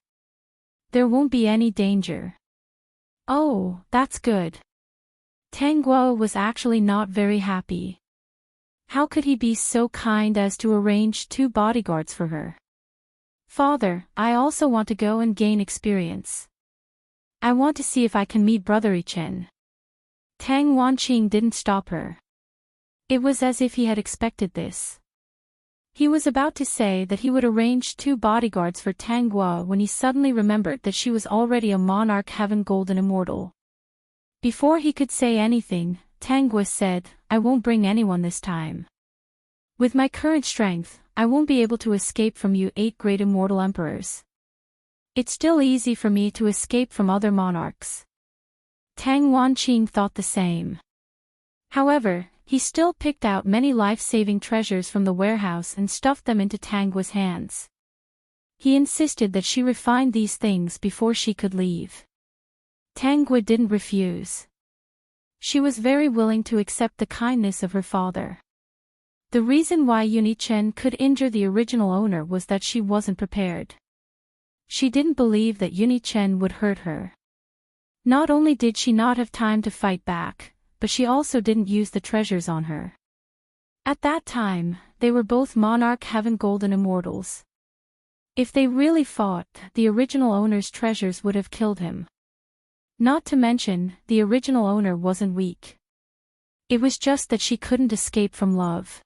There won't be any danger. Oh, that's good. Tang Guo was actually not very happy. How could he be so kind as to arrange 2 bodyguards for her? Father, I also want to go and gain experience. I want to see if I can meet Brother Ichen. Tang Wanqing didn't stop her. It was as if he had expected this. He was about to say that he would arrange 2 bodyguards for Tang Guo when he suddenly remembered that she was already a Monarch Heaven Golden Immortal. Before he could say anything, Tang Guo said, I won't bring anyone this time. With my current strength, I won't be able to escape from you 8 great immortal emperors. It's still easy for me to escape from other monarchs. Tang Wanqing thought the same. However, he still picked out many life-saving treasures from the warehouse and stuffed them into Tang Guo's hands. He insisted that she refine these things before she could leave. Tang Guo didn't refuse. She was very willing to accept the kindness of her father. The reason why Yunichen could injure the original owner was that she wasn't prepared. She didn't believe that Yunichen would hurt her. Not only did she not have time to fight back, but she also didn't use the treasures on her. At that time, they were both Monarch Heaven Golden Immortals. If they really fought, the original owner's treasures would have killed him. Not to mention, the original owner wasn't weak. It was just that she couldn't escape from love.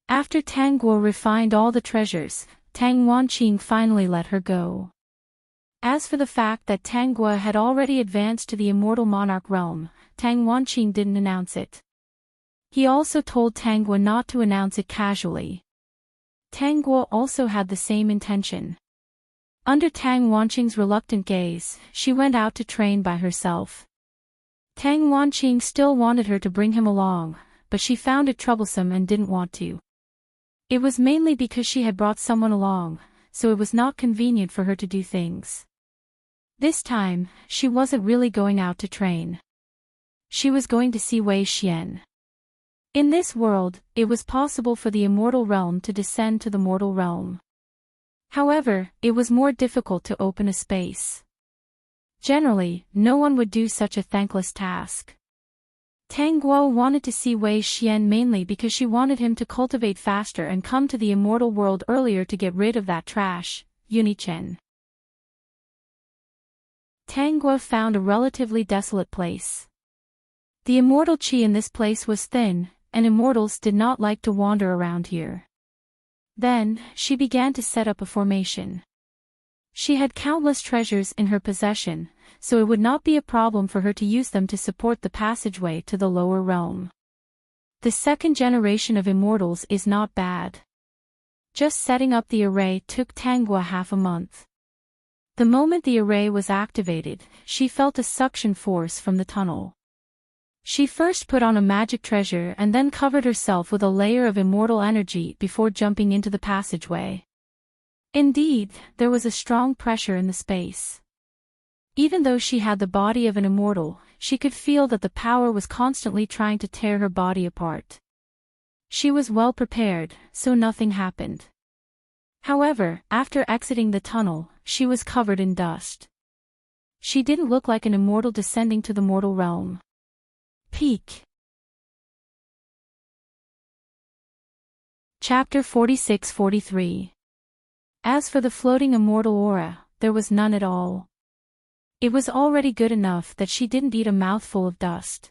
After Tang Guo refined all the treasures, Tang Wanqing finally let her go. As for the fact that Tang Guo had already advanced to the Immortal Monarch realm, Tang Wanqing didn't announce it. He also told Tang Guo not to announce it casually. Tang Guo also had the same intention. Under Tang Wanqing's reluctant gaze, she went out to train by herself. Tang Wanqing still wanted her to bring him along, but she found it troublesome and didn't want to. It was mainly because she had brought someone along, so it was not convenient for her to do things. This time, she wasn't really going out to train. She was going to see Wei Xian. In this world, it was possible for the immortal realm to descend to the mortal realm. However, it was more difficult to open a space. Generally, no one would do such a thankless task. Tang Guo wanted to see Wei Xian mainly because she wanted him to cultivate faster and come to the immortal world earlier to get rid of that trash, Yunichen. Tang Guo found a relatively desolate place. The immortal qi in this place was thin, and immortals did not like to wander around here. Then, she began to set up a formation. She had countless treasures in her possession, so it would not be a problem for her to use them to support the passageway to the lower realm. The 2nd generation of immortals is not bad. Just setting up the array took Tang Guo half a month. The moment the array was activated, she felt a suction force from the tunnel. She first put on a magic treasure and then covered herself with a layer of immortal energy before jumping into the passageway. Indeed, there was a strong pressure in the space. Even though she had the body of an immortal, she could feel that the power was constantly trying to tear her body apart. She was well prepared, so nothing happened. However, after exiting the tunnel, she was covered in dust. She didn't look like an immortal descending to the mortal realm. Peak. Chapter 46-43. As for the floating immortal aura, there was none at all. It was already good enough that she didn't eat a mouthful of dust.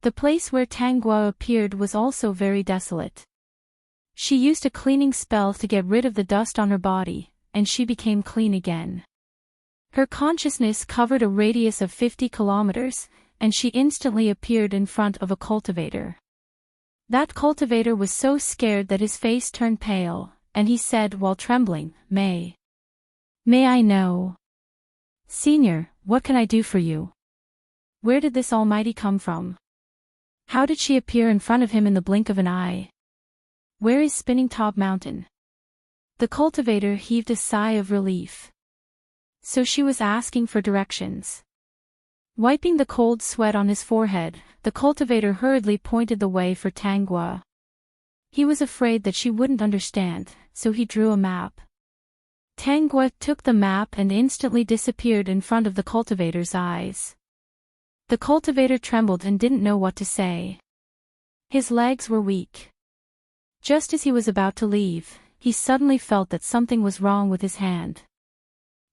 The place where Tang Guo appeared was also very desolate. She used a cleaning spell to get rid of the dust on her body, and she became clean again. Her consciousness covered a radius of 50 kilometers, and she instantly appeared in front of a cultivator. That cultivator was so scared that his face turned pale, and he said while trembling, May I know? Senior, what can I do for you? Where did this almighty come from? How did she appear in front of him in the blink of an eye? Where is Spinning Top Mountain? The cultivator heaved a sigh of relief. So she was asking for directions. Wiping the cold sweat on his forehead, the cultivator hurriedly pointed the way for Tangua. He was afraid that she wouldn't understand, so he drew a map. Tangua took the map and instantly disappeared in front of the cultivator's eyes. The cultivator trembled and didn't know what to say. His legs were weak. Just as he was about to leave, he suddenly felt that something was wrong with his hand.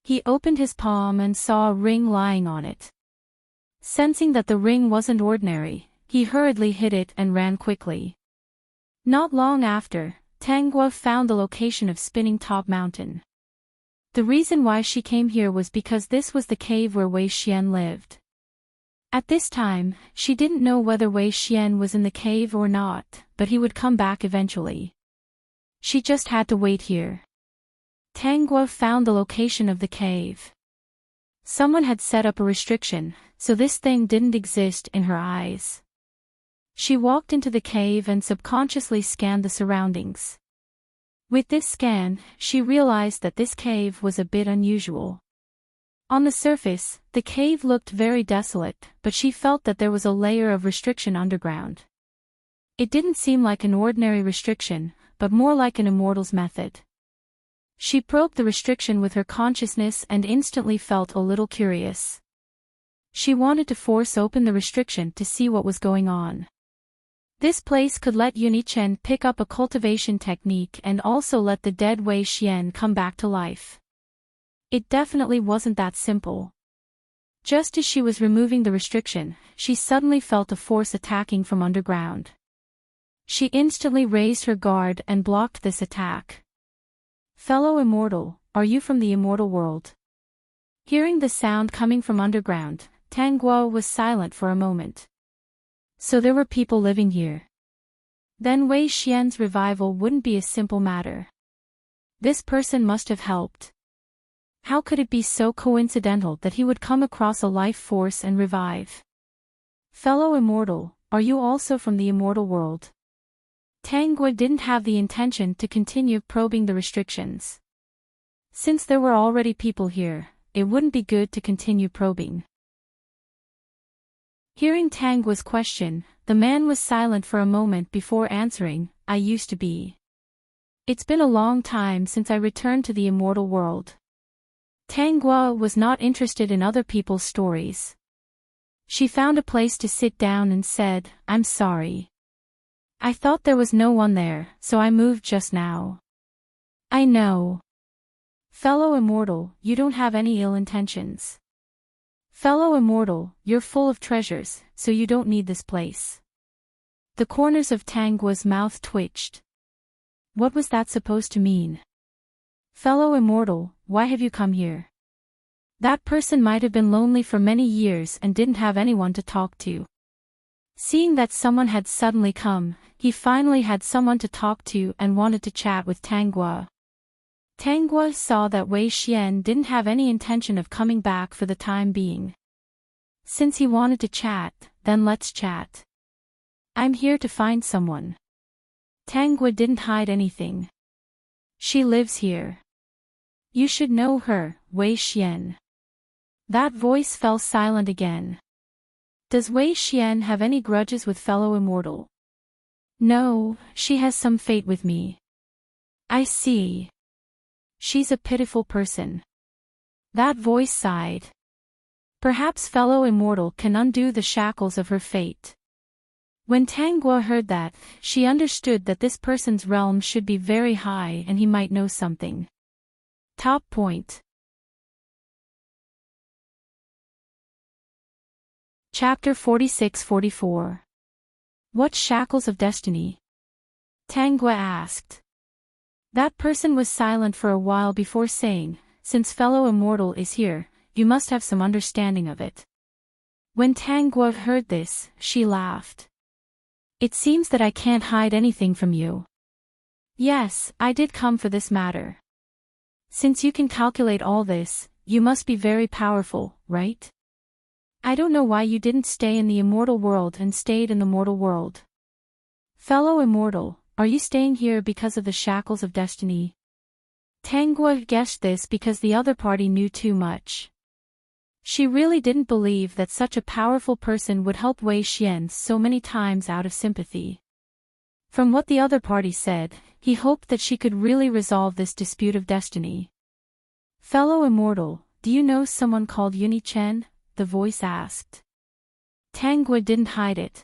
He opened his palm and saw a ring lying on it. Sensing that the ring wasn't ordinary, he hurriedly hid it and ran quickly. Not long after, Tangua found the location of Spinning Top Mountain. The reason why she came here was because this was the cave where Wei Xian lived. At this time, she didn't know whether Wei Xian was in the cave or not, but he would come back eventually. She just had to wait here. Tangua found the location of the cave. Someone had set up a restriction, so this thing didn't exist in her eyes. She walked into the cave and subconsciously scanned the surroundings. With this scan, she realized that this cave was a bit unusual. On the surface, the cave looked very desolate, but she felt that there was a layer of restriction underground. It didn't seem like an ordinary restriction, but more like an immortal's method. She probed the restriction with her consciousness and instantly felt a little curious. She wanted to force open the restriction to see what was going on. This place could let Yunichen pick up a cultivation technique and also let the dead Wei Xian come back to life. It definitely wasn't that simple. Just as she was removing the restriction, she suddenly felt a force attacking from underground. She instantly raised her guard and blocked this attack. Fellow immortal, are you from the immortal world? Hearing the sound coming from underground, Tangua was silent for a moment. So there were people living here. Then Wei Xian's revival wouldn't be a simple matter. This person must have helped. How could it be so coincidental that he would come across a life force and revive? Fellow immortal, are you also from the immortal world? Tangua didn't have the intention to continue probing the restrictions. Since there were already people here, it wouldn't be good to continue probing. Hearing Tangua's question, the man was silent for a moment before answering, I used to be. It's been a long time since I returned to the immortal world. Tangua was not interested in other people's stories. She found a place to sit down and said, I'm sorry. I thought there was no one there, so I moved just now. I know. Fellow immortal, you don't have any ill intentions. Fellow immortal, you're full of treasures, so you don't need this place. The corners of Tangua's mouth twitched. What was that supposed to mean? Fellow immortal, why have you come here? That person might have been lonely for many years and didn't have anyone to talk to. Seeing that someone had suddenly come, he finally had someone to talk to and wanted to chat with Tangua. Tangua saw that Wei Xian didn't have any intention of coming back for the time being. Since he wanted to chat, then let's chat. I'm here to find someone. Tangua didn't hide anything. She lives here. You should know her, Wei Xian. That voice fell silent again. Does Wei Xian have any grudges with fellow immortal? No, she has some fate with me. I see. She's a pitiful person. That voice sighed. Perhaps fellow immortal can undo the shackles of her fate. When Tangua heard that, she understood that this person's realm should be very high and he might know something. Top point. Chapter 46-44. What shackles of destiny? Tangua asked. That person was silent for a while before saying, since fellow immortal is here, you must have some understanding of it. When Tangua heard this, she laughed. It seems that I can't hide anything from you. Yes, I did come for this matter. Since you can calculate all this, you must be very powerful, right? I don't know why you didn't stay in the immortal world and stayed in the mortal world. Fellow immortal, are you staying here because of the shackles of destiny? Tanguo guessed this because the other party knew too much. She really didn't believe that such a powerful person would help Wei Xian so many times out of sympathy. From what the other party said, he hoped that she could really resolve this dispute of destiny. Fellow immortal, do you know someone called Yuni Chen? The voice asked. Tanguo didn't hide it.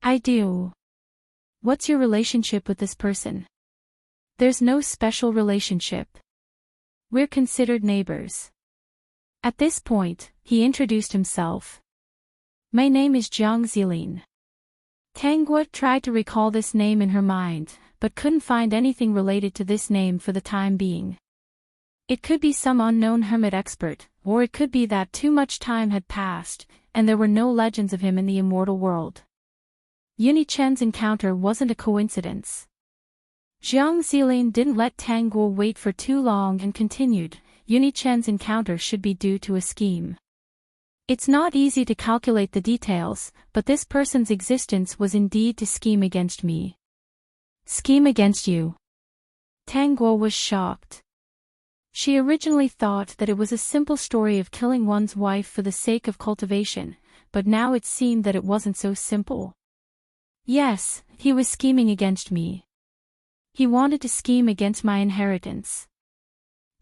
I do. What's your relationship with this person? There's no special relationship. We're considered neighbors. At this point, he introduced himself. My name is Jiang Zilin. Tanguo tried to recall this name in her mind, but couldn't find anything related to this name for the time being. It could be some unknown hermit expert, or it could be that too much time had passed, and there were no legends of him in the immortal world. Yuni Chen's encounter wasn't a coincidence. Jiang Zilin didn't let Tanguo wait for too long and continued, Yuni Chen's encounter should be due to a scheme. It's not easy to calculate the details, but this person's existence was indeed to scheme against me. Scheme against you? Tanguo was shocked. She originally thought that it was a simple story of killing one's wife for the sake of cultivation, but now it seemed that it wasn't so simple. Yes, he was scheming against me. He wanted to scheme against my inheritance.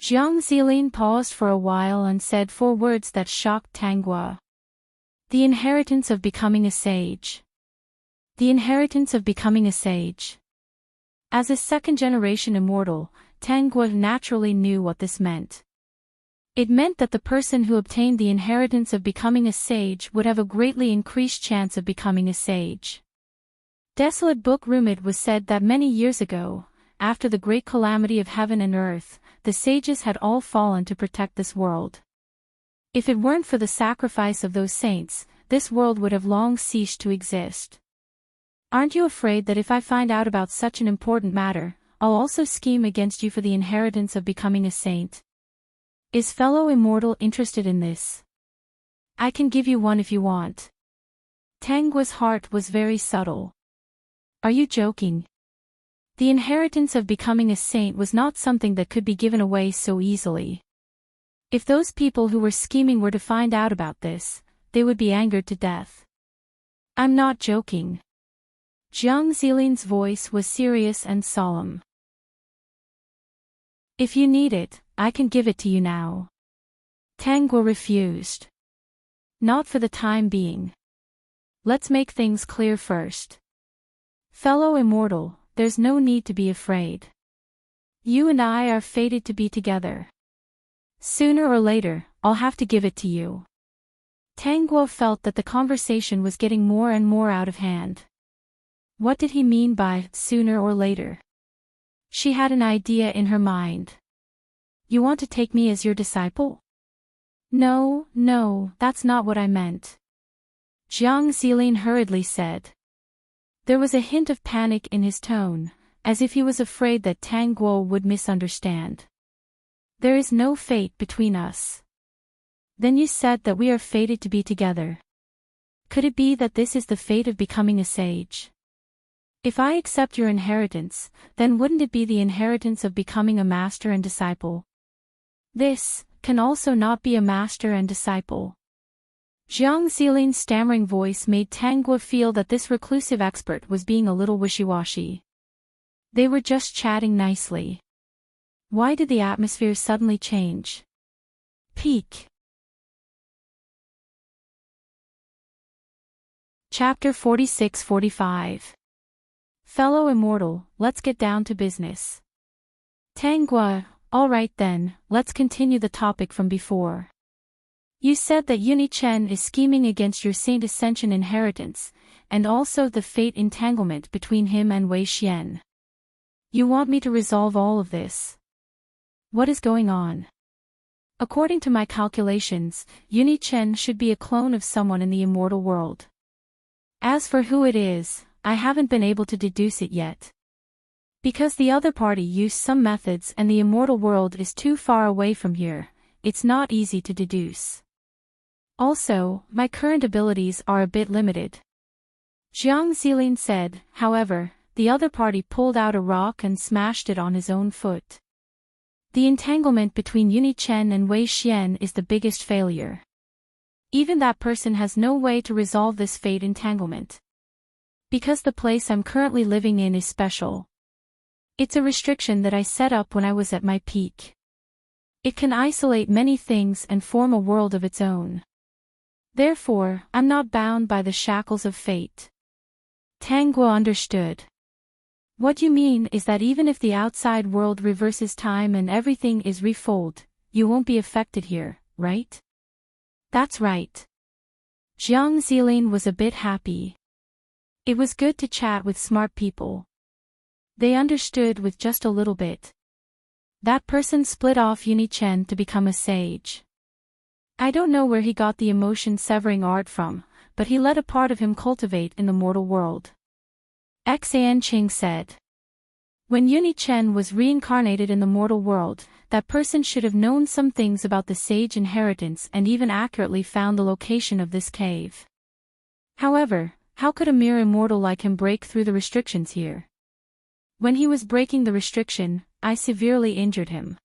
Jiang Zilin paused for a while and said 4 words that shocked Tanguo. The inheritance of becoming a sage. The inheritance of becoming a sage. As a second-generation immortal, Tanguo naturally knew what this meant. It meant that the person who obtained the inheritance of becoming a sage would have a greatly increased chance of becoming a sage. Desolate Book Rumid was said that many years ago, after the great calamity of heaven and earth, the sages had all fallen to protect this world. If it weren't for the sacrifice of those saints, this world would have long ceased to exist. Aren't you afraid that if I find out about such an important matter, I'll also scheme against you for the inheritance of becoming a saint? Is fellow immortal interested in this? I can give you one if you want. Tanguo's heart was very subtle. Are you joking? The inheritance of becoming a saint was not something that could be given away so easily. If those people who were scheming were to find out about this, they would be angered to death. I'm not joking. Jiang Zilin's voice was serious and solemn. If you need it, I can give it to you now. Tanguo refused. Not for the time being. Let's make things clear first. Fellow immortal, there's no need to be afraid. You and I are fated to be together. Sooner or later, I'll have to give it to you. Tanguo felt that the conversation was getting more and more out of hand. What did he mean by sooner or later? She had an idea in her mind. You want to take me as your disciple? No, that's not what I meant. Jiang Zilin hurriedly said. There was a hint of panic in his tone, as if he was afraid that Tanguo would misunderstand. There is no fate between us. Then you said that we are fated to be together. Could it be that this is the fate of becoming a sage? If I accept your inheritance, then wouldn't it be the inheritance of becoming a master and disciple? This can also not be a master and disciple. Jiang Zilin's stammering voice made Tanguo feel that this reclusive expert was being a little wishy-washy. They were just chatting nicely. Why did the atmosphere suddenly change? Peak. Chapter 46-45. Fellow immortal, let's get down to business. Tanguo, all right then, let's continue the topic from before. You said that Yuni Chen is scheming against your Saint Ascension inheritance, and also the fate entanglement between him and Wei Xian. You want me to resolve all of this? What is going on? According to my calculations, Yuni Chen should be a clone of someone in the immortal world. As for who it is, I haven't been able to deduce it yet. Because the other party used some methods and the immortal world is too far away from here, it's not easy to deduce. Also, my current abilities are a bit limited. Jiang Zilin said. However, the other party pulled out a rock and smashed it on his own foot. The entanglement between Yuni-Chen and Wei Xian is the biggest failure. Even that person has no way to resolve this fate entanglement. Because the place I'm currently living in is special. It's a restriction that I set up when I was at my peak. It can isolate many things and form a world of its own. Therefore, I'm not bound by the shackles of fate. Tang Guo understood. What you mean is that even if the outside world reverses time and everything is refold, you won't be affected here, right? That's right. Jiang Zilin was a bit happy. It was good to chat with smart people. They understood with just a little bit. That person split off Yuni-Chen to become a sage. I don't know where he got the emotion-severing art from, but he let a part of him cultivate in the mortal world. Enchanting said. When Yuni-Chen was reincarnated in the mortal world, that person should have known some things about the sage inheritance and even accurately found the location of this cave. However, how could a mere immortal like him break through the restrictions here? When he was breaking the restriction, I severely injured him.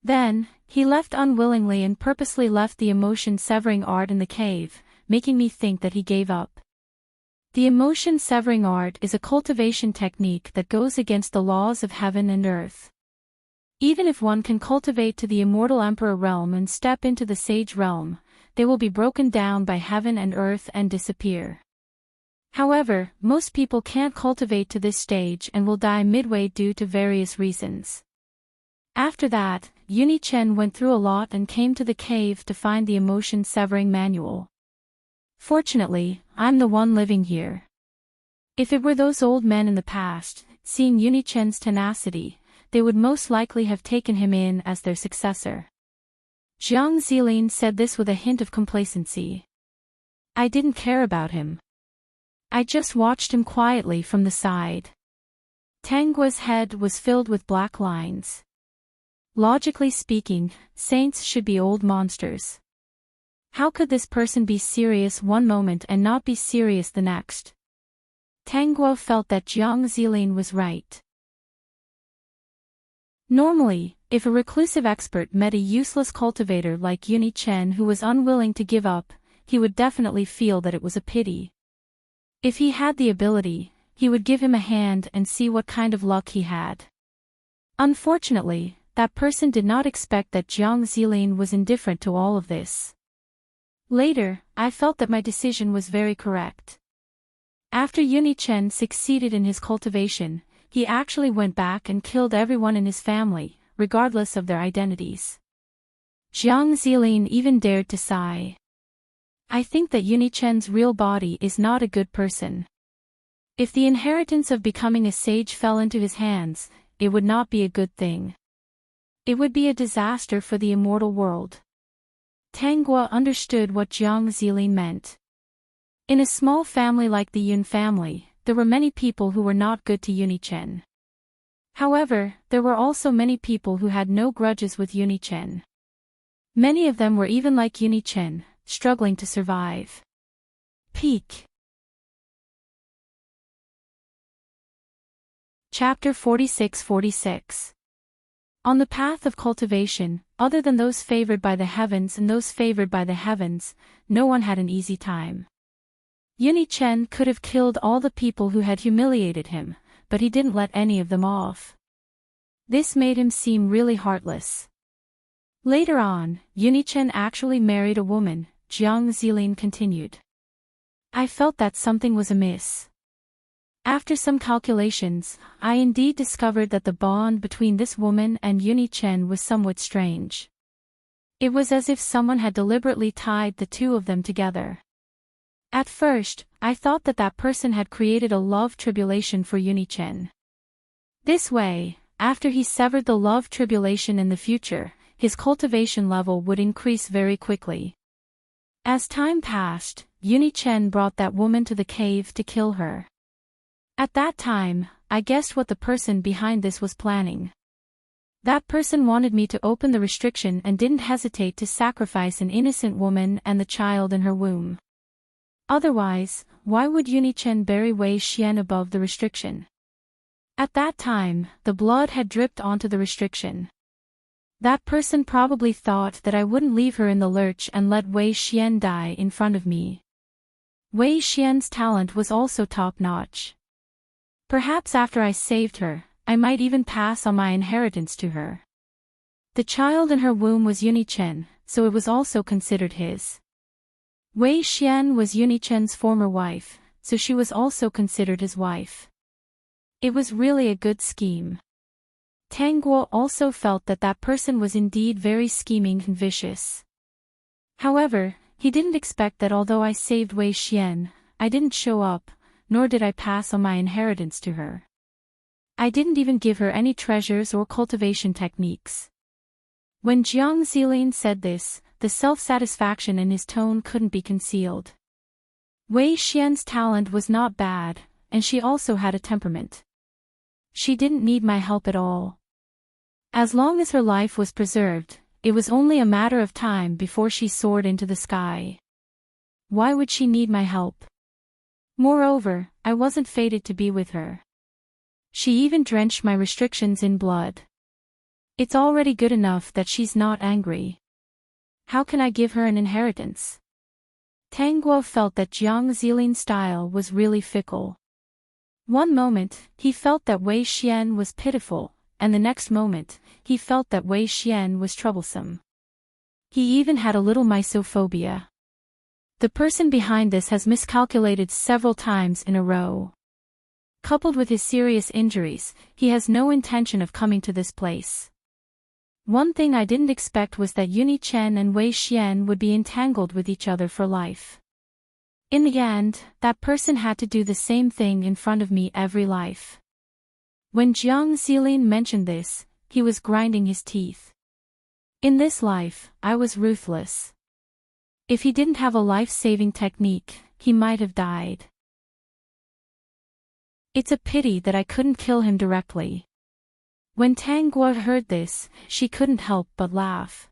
Then, he left unwillingly and purposely left the emotion-severing art in the cave, making me think that he gave up. The emotion-severing art is a cultivation technique that goes against the laws of heaven and earth. Even if one can cultivate to the immortal emperor realm and step into the sage realm, they will be broken down by heaven and earth and disappear. However, most people can't cultivate to this stage and will die midway due to various reasons. After that, Yuni-Chen went through a lot and came to the cave to find the emotion-severing manual. Fortunately, I'm the one living here. If it were those old men in the past, seeing Yuni-Chen's tenacity, they would most likely have taken him in as their successor. Jiang Zilin said this with a hint of complacency. I didn't care about him. I just watched him quietly from the side. Tang Guo's head was filled with black lines. Logically speaking, saints should be old monsters. How could this person be serious one moment and not be serious the next? Tang Guo felt that Jiang Zilin was right. Normally, if a reclusive expert met a useless cultivator like Yuni-Chen who was unwilling to give up, he would definitely feel that it was a pity. If he had the ability, he would give him a hand and see what kind of luck he had. Unfortunately, that person did not expect that Jiang Zilin was indifferent to all of this. Later, I felt that my decision was very correct. After Yuni-Chen succeeded in his cultivation, he actually went back and killed everyone in his family, regardless of their identities. Jiang Zilin even dared to sigh. I think that Yuni-Chen's real body is not a good person. If the inheritance of becoming a sage fell into his hands, it would not be a good thing. It would be a disaster for the immortal world. Tang Guo understood what Jiang Zilin meant. In a small family like the Yun family, there were many people who were not good to Yuni-Chen. However, there were also many people who had no grudges with Yuni-Chen. Many of them were even like Yuni-Chen, struggling to survive. Peak. Chapter 46-46. On the path of cultivation, other than those favored by the heavens and those favored by the heavens, no one had an easy time. Yuni-Chen could have killed all the people who had humiliated him, but he didn't let any of them off. This made him seem really heartless. Later on, Yuni-Chen actually married a woman, Jiang Zilin continued. I felt that something was amiss. After some calculations, I indeed discovered that the bond between this woman and Yuni-Chen was somewhat strange. It was as if someone had deliberately tied the two of them together. At first, I thought that that person had created a love tribulation for Yuni-Chen. This way, after he severed the love tribulation in the future, his cultivation level would increase very quickly. As time passed, Yuni-Chen brought that woman to the cave to kill her. At that time, I guessed what the person behind this was planning. That person wanted me to open the restriction and didn't hesitate to sacrifice an innocent woman and the child in her womb. Otherwise, why would Yuni-chen bury Wei Xian above the restriction? At that time, the blood had dripped onto the restriction. That person probably thought that I wouldn't leave her in the lurch and let Wei Xian die in front of me. Wei Xian's talent was also top-notch. Perhaps after I saved her, I might even pass on my inheritance to her. The child in her womb was Yuni-chen, so it was also considered his. Wei Xian was Yuni-chen's former wife, so she was also considered his wife. It was really a good scheme. Tang Guo also felt that that person was indeed very scheming and vicious. However, he didn't expect that although I saved Wei Xian, I didn't show up, nor did I pass on my inheritance to her. I didn't even give her any treasures or cultivation techniques. When Jiang Zilin said this, the self-satisfaction in his tone couldn't be concealed. Wei Xian's talent was not bad, and she also had a temperament. She didn't need my help at all. As long as her life was preserved, it was only a matter of time before she soared into the sky. Why would she need my help? Moreover, I wasn't fated to be with her. She even drenched my restrictions in blood. It's already good enough that she's not angry. How can I give her an inheritance? Tang Guo felt that Jiang Zilin's style was really fickle. One moment, he felt that Wei Xian was pitiful, and the next moment, he felt that Wei Xian was troublesome. He even had a little misophobia. The person behind this has miscalculated several times in a row. Coupled with his serious injuries, he has no intention of coming to this place. One thing I didn't expect was that Yuni-chen and Wei Xian would be entangled with each other for life. In the end, that person had to do the same thing in front of me every life. When Jiang Zilin mentioned this, he was grinding his teeth. In this life, I was ruthless. If he didn't have a life-saving technique, he might have died. It's a pity that I couldn't kill him directly. When Tang Guo heard this, she couldn't help but laugh.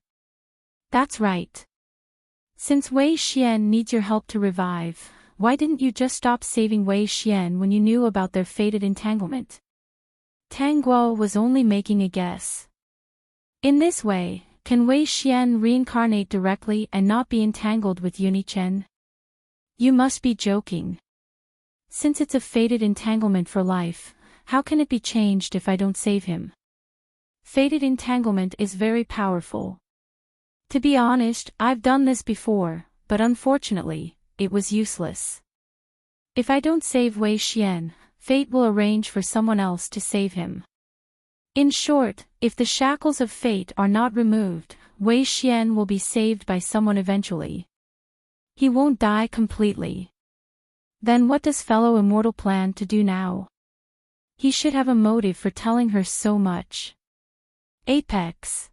That's right. Since Wei Xian needs your help to revive, why didn't you just stop saving Wei Xian when you knew about their fated entanglement? Tang Guo was only making a guess. In this way, can Wei Xian reincarnate directly and not be entangled with Yuni-chen? You must be joking. Since it's a fated entanglement for life, how can it be changed if I don't save him? Fated entanglement is very powerful. To be honest, I've done this before, but unfortunately, it was useless. If I don't save Wei Xian, fate will arrange for someone else to save him. In short, if the shackles of fate are not removed, Wei Xian will be saved by someone eventually. He won't die completely. Then what does fellow immortal plan to do now? He should have a motive for telling her so much. Apex.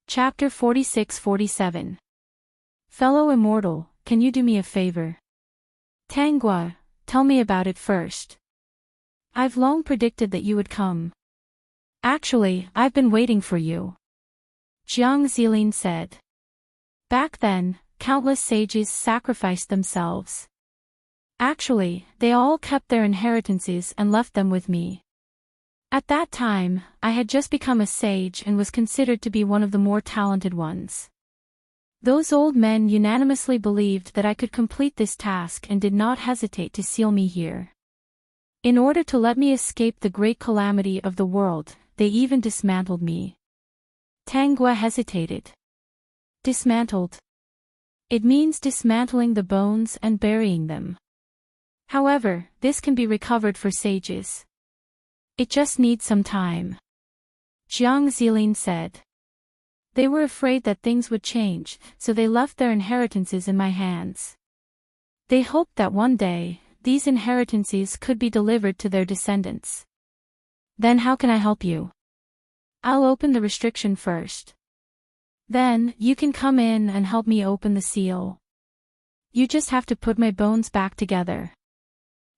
Chapter 46-47. Fellow immortal, can you do me a favor? Tang Guo, tell me about it first. I've long predicted that you would come. Actually, I've been waiting for you. Jiang Zilin said. Back then, countless sages sacrificed themselves. Actually, they all kept their inheritances and left them with me. At that time, I had just become a sage and was considered to be one of the more talented ones. Those old men unanimously believed that I could complete this task and did not hesitate to seal me here. In order to let me escape the great calamity of the world, they even dismantled me. Tang Guo hesitated. Dismantled. It means dismantling the bones and burying them. However, this can be recovered for sages. It just needs some time. Jiang Zilin said. They were afraid that things would change, so they left their inheritances in my hands. They hoped that one day, these inheritances could be delivered to their descendants. Then how can I help you? I'll open the restriction first. Then, you can come in and help me open the seal. You just have to put my bones back together,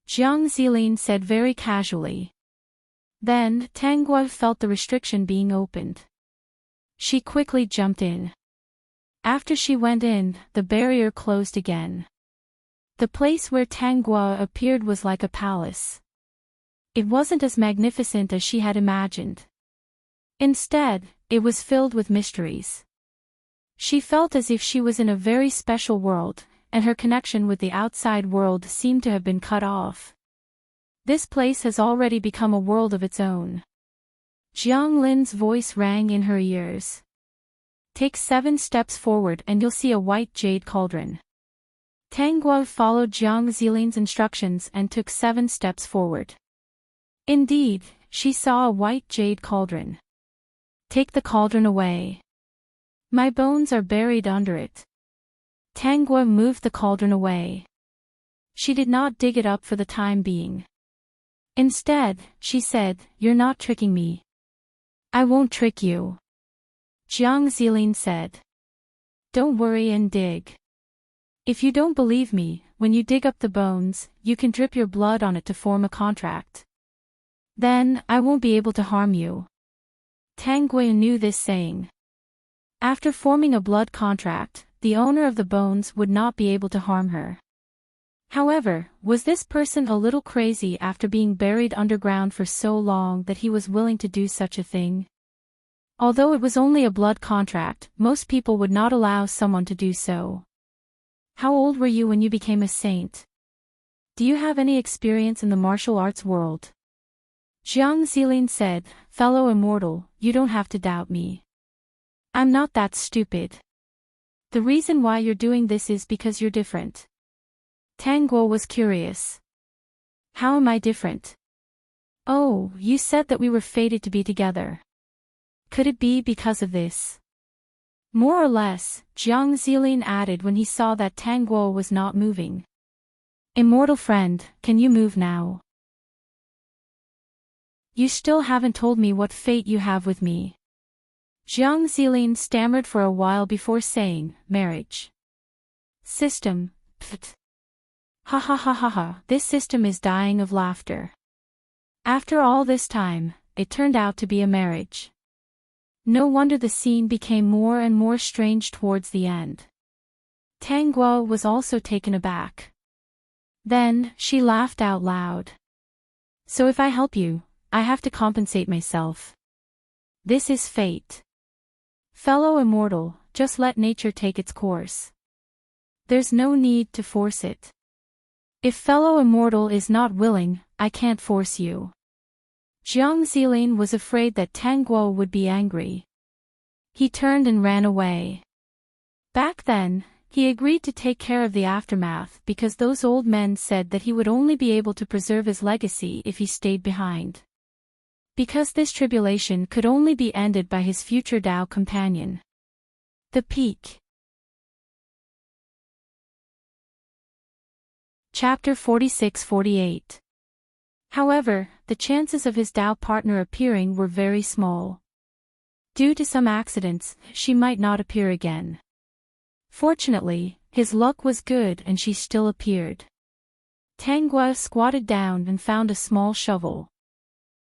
Jiang Zilin said very casually. Then, Tang Guo felt the restriction being opened. She quickly jumped in. After she went in, the barrier closed again. The place where Tang Guo appeared was like a palace. It wasn't as magnificent as she had imagined. Instead, it was filled with mysteries. She felt as if she was in a very special world, and her connection with the outside world seemed to have been cut off. This place has already become a world of its own. Jiang Lin's voice rang in her ears. Take 7 steps forward and you'll see a white jade cauldron. Tang Guo followed Jiang Zilin's instructions and took 7 steps forward. Indeed, she saw a white jade cauldron. Take the cauldron away. My bones are buried under it. Tang Guo moved the cauldron away. She did not dig it up for the time being. Instead, she said, You're not tricking me. I won't trick you. Jiang Zilin said. Don't worry and dig. If you don't believe me, when you dig up the bones, you can drip your blood on it to form a contract. Then, I won't be able to harm you. Tang Guo knew this saying. After forming a blood contract, the owner of the bones would not be able to harm her. However, was this person a little crazy after being buried underground for so long that he was willing to do such a thing? Although it was only a blood contract, most people would not allow someone to do so. How old were you when you became a saint? Do you have any experience in the martial arts world? Jiang Zilin said, Fellow immortal, you don't have to doubt me. I'm not that stupid. The reason why you're doing this is because you're different. Tang Guo was curious. How am I different? Oh, you said that we were fated to be together. Could it be because of this? More or less, Jiang Zilin added when he saw that Tang Guo was not moving. Immortal friend, can you move now? You still haven't told me what fate you have with me. Jiang Zilin stammered for a while before saying, Marriage. System, pft. Ha ha ha ha ha, this system is dying of laughter. After all this time, it turned out to be a marriage. No wonder the scene became more and more strange towards the end. Tang Guo was also taken aback. Then, she laughed out loud. So if I help you, I have to compensate myself. This is fate. Fellow immortal, just let nature take its course. There's no need to force it. If fellow immortal is not willing, I can't force you. Jiang Zilin was afraid that Tang Guo would be angry. He turned and ran away. Back then, he agreed to take care of the aftermath because those old men said that he would only be able to preserve his legacy if he stayed behind. Because this tribulation could only be ended by his future Tao companion. The Peak. Chapter 46-48. However, the chances of his Tao partner appearing were very small. Due to some accidents, she might not appear again. Fortunately, his luck was good and she still appeared. Tang Guo squatted down and found a small shovel.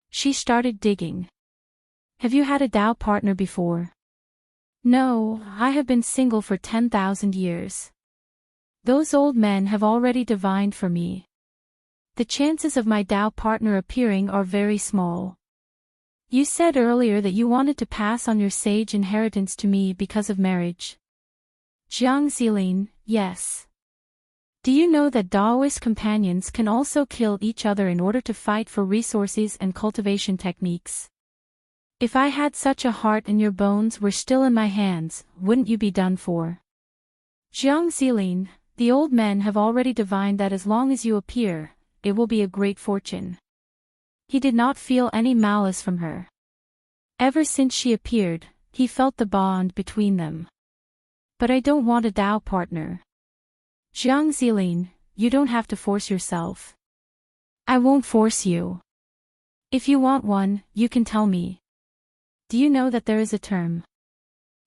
She started digging. Have you had a Tao partner before? No, I have been single for 10,000 years. Those old men have already divined for me. The chances of my Tao partner appearing are very small. You said earlier that you wanted to pass on your sage inheritance to me because of marriage. Jiang Zilin, yes. Do you know that Taoist companions can also kill each other in order to fight for resources and cultivation techniques? If I had such a heart and your bones were still in my hands, wouldn't you be done for? Jiang Zilin, the old men have already divined that as long as you appear, it will be a great fortune. He did not feel any malice from her. Ever since she appeared, he felt the bond between them. But I don't want a Tao partner. Jiang Zilin, you don't have to force yourself. I won't force you. If you want one, you can tell me. Do you know that there is a term?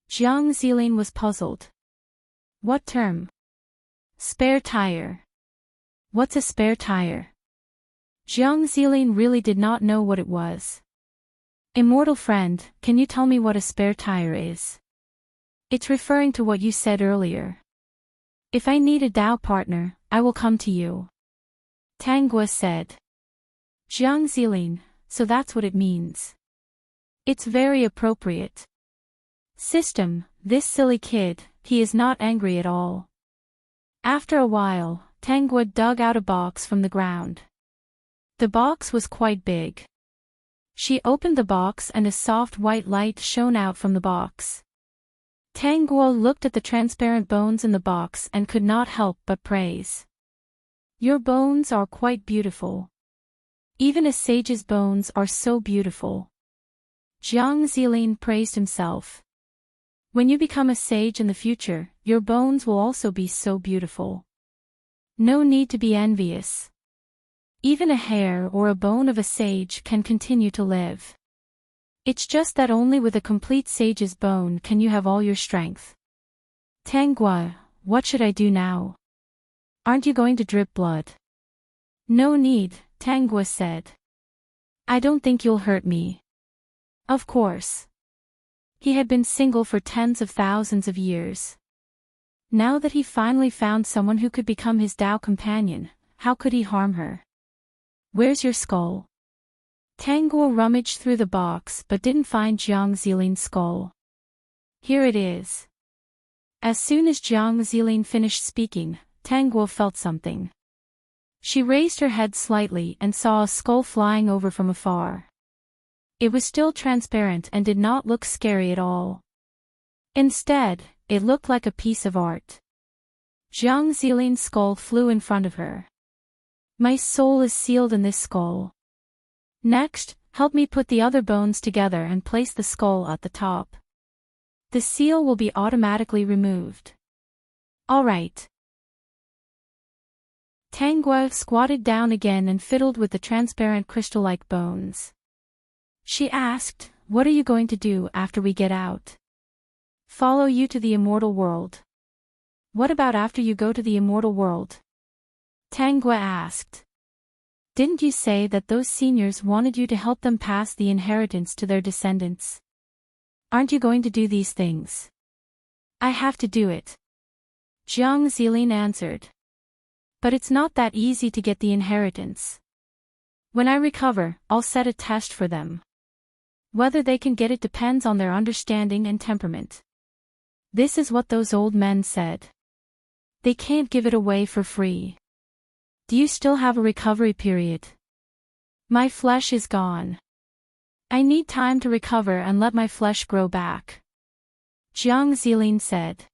Jiang Zilin was puzzled. What term? Spare tire. What's a spare tire? Jiang Zilin really did not know what it was. Immortal friend, can you tell me what a spare tire is? It's referring to what you said earlier. If I need a Dao partner, I will come to you. Tanguo said. Jiang Zilin, so that's what it means. It's very appropriate. System, this silly kid, he is not angry at all. After a while, Tanguo dug out a box from the ground. The box was quite big. She opened the box and a soft white light shone out from the box. Tanguo looked at the transparent bones in the box and could not help but praise. Your bones are quite beautiful. Even a sage's bones are so beautiful. Jiang Zilin praised himself. When you become a sage in the future, your bones will also be so beautiful. No need to be envious. Even a hair or a bone of a sage can continue to live. It's just that only with a complete sage's bone can you have all your strength. Tanguo, what should I do now? Aren't you going to drip blood? No need, Tanguo said. I don't think you'll hurt me. Of course. He had been single for tens of thousands of years. Now that he finally found someone who could become his Dao companion, how could he harm her? Where's your skull? Tanguo rummaged through the box but didn't find Jiang Zilin's skull. Here it is. As soon as Jiang Zilin finished speaking, Tanguo felt something. She raised her head slightly and saw a skull flying over from afar. It was still transparent and did not look scary at all. Instead, it looked like a piece of art. Jiang Zilin's skull flew in front of her. My soul is sealed in this skull. Next, help me put the other bones together and place the skull at the top. The seal will be automatically removed. All right. Tanguo squatted down again and fiddled with the transparent crystal-like bones. She asked, what are you going to do after we get out? Follow you to the immortal world. What about after you go to the immortal world? Tanguo asked. Didn't you say that those seniors wanted you to help them pass the inheritance to their descendants? Aren't you going to do these things? I have to do it. Jiang Zilin answered. But it's not that easy to get the inheritance. When I recover, I'll set a test for them. Whether they can get it depends on their understanding and temperament. This is what those old men said. They can't give it away for free. Do you still have a recovery period? My flesh is gone. I need time to recover and let my flesh grow back. Jiang Zilin said.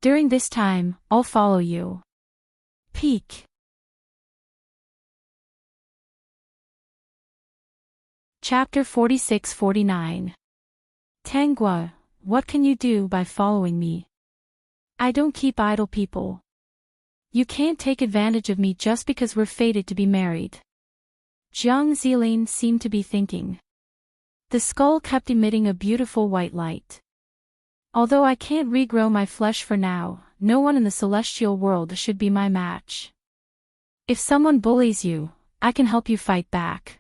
During this time, I'll follow you. Peek. Chapter 46-49. Tanguo, what can you do by following me? I don't keep idle people. You can't take advantage of me just because we're fated to be married. Jiang Zilin seemed to be thinking. The skull kept emitting a beautiful white light. Although I can't regrow my flesh for now, no one in the celestial world should be my match. If someone bullies you, I can help you fight back.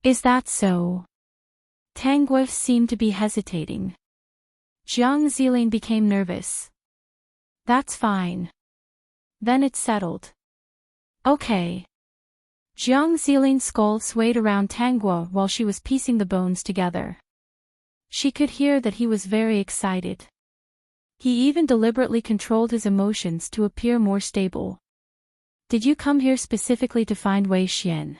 Is that so? Tanguo seemed to be hesitating. Jiang Zilin became nervous. That's fine. Then it's settled. Okay. Jiang Zilin's skull swayed around Tanguo while she was piecing the bones together. She could hear that he was very excited. He even deliberately controlled his emotions to appear more stable. Did you come here specifically to find Wei Xian?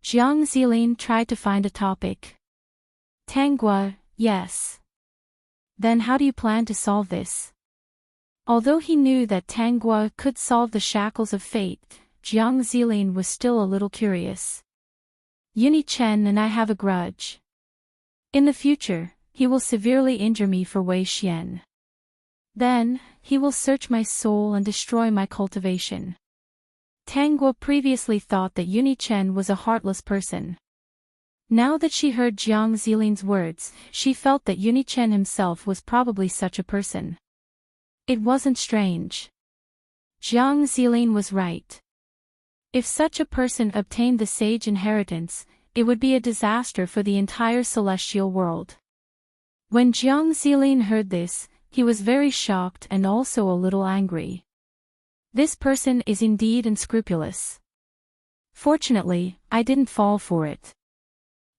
Jiang Zilin tried to find a topic. Tanguo, yes. Then how do you plan to solve this? Although he knew that Tanguo could solve the shackles of fate, Jiang Zilin was still a little curious. Yuni Chen and I have a grudge. In the future, he will severely injure me for Wei Xian. Then, he will search my soul and destroy my cultivation. Tanguo previously thought that Yuni Chen was a heartless person. Now that she heard Jiang Zilin's words, she felt that Yuni Chen himself was probably such a person. It wasn't strange. Jiang Zilin was right. If such a person obtained the sage inheritance, it would be a disaster for the entire celestial world. When Jiang Zilin heard this, he was very shocked and also a little angry. This person is indeed unscrupulous. Fortunately, I didn't fall for it.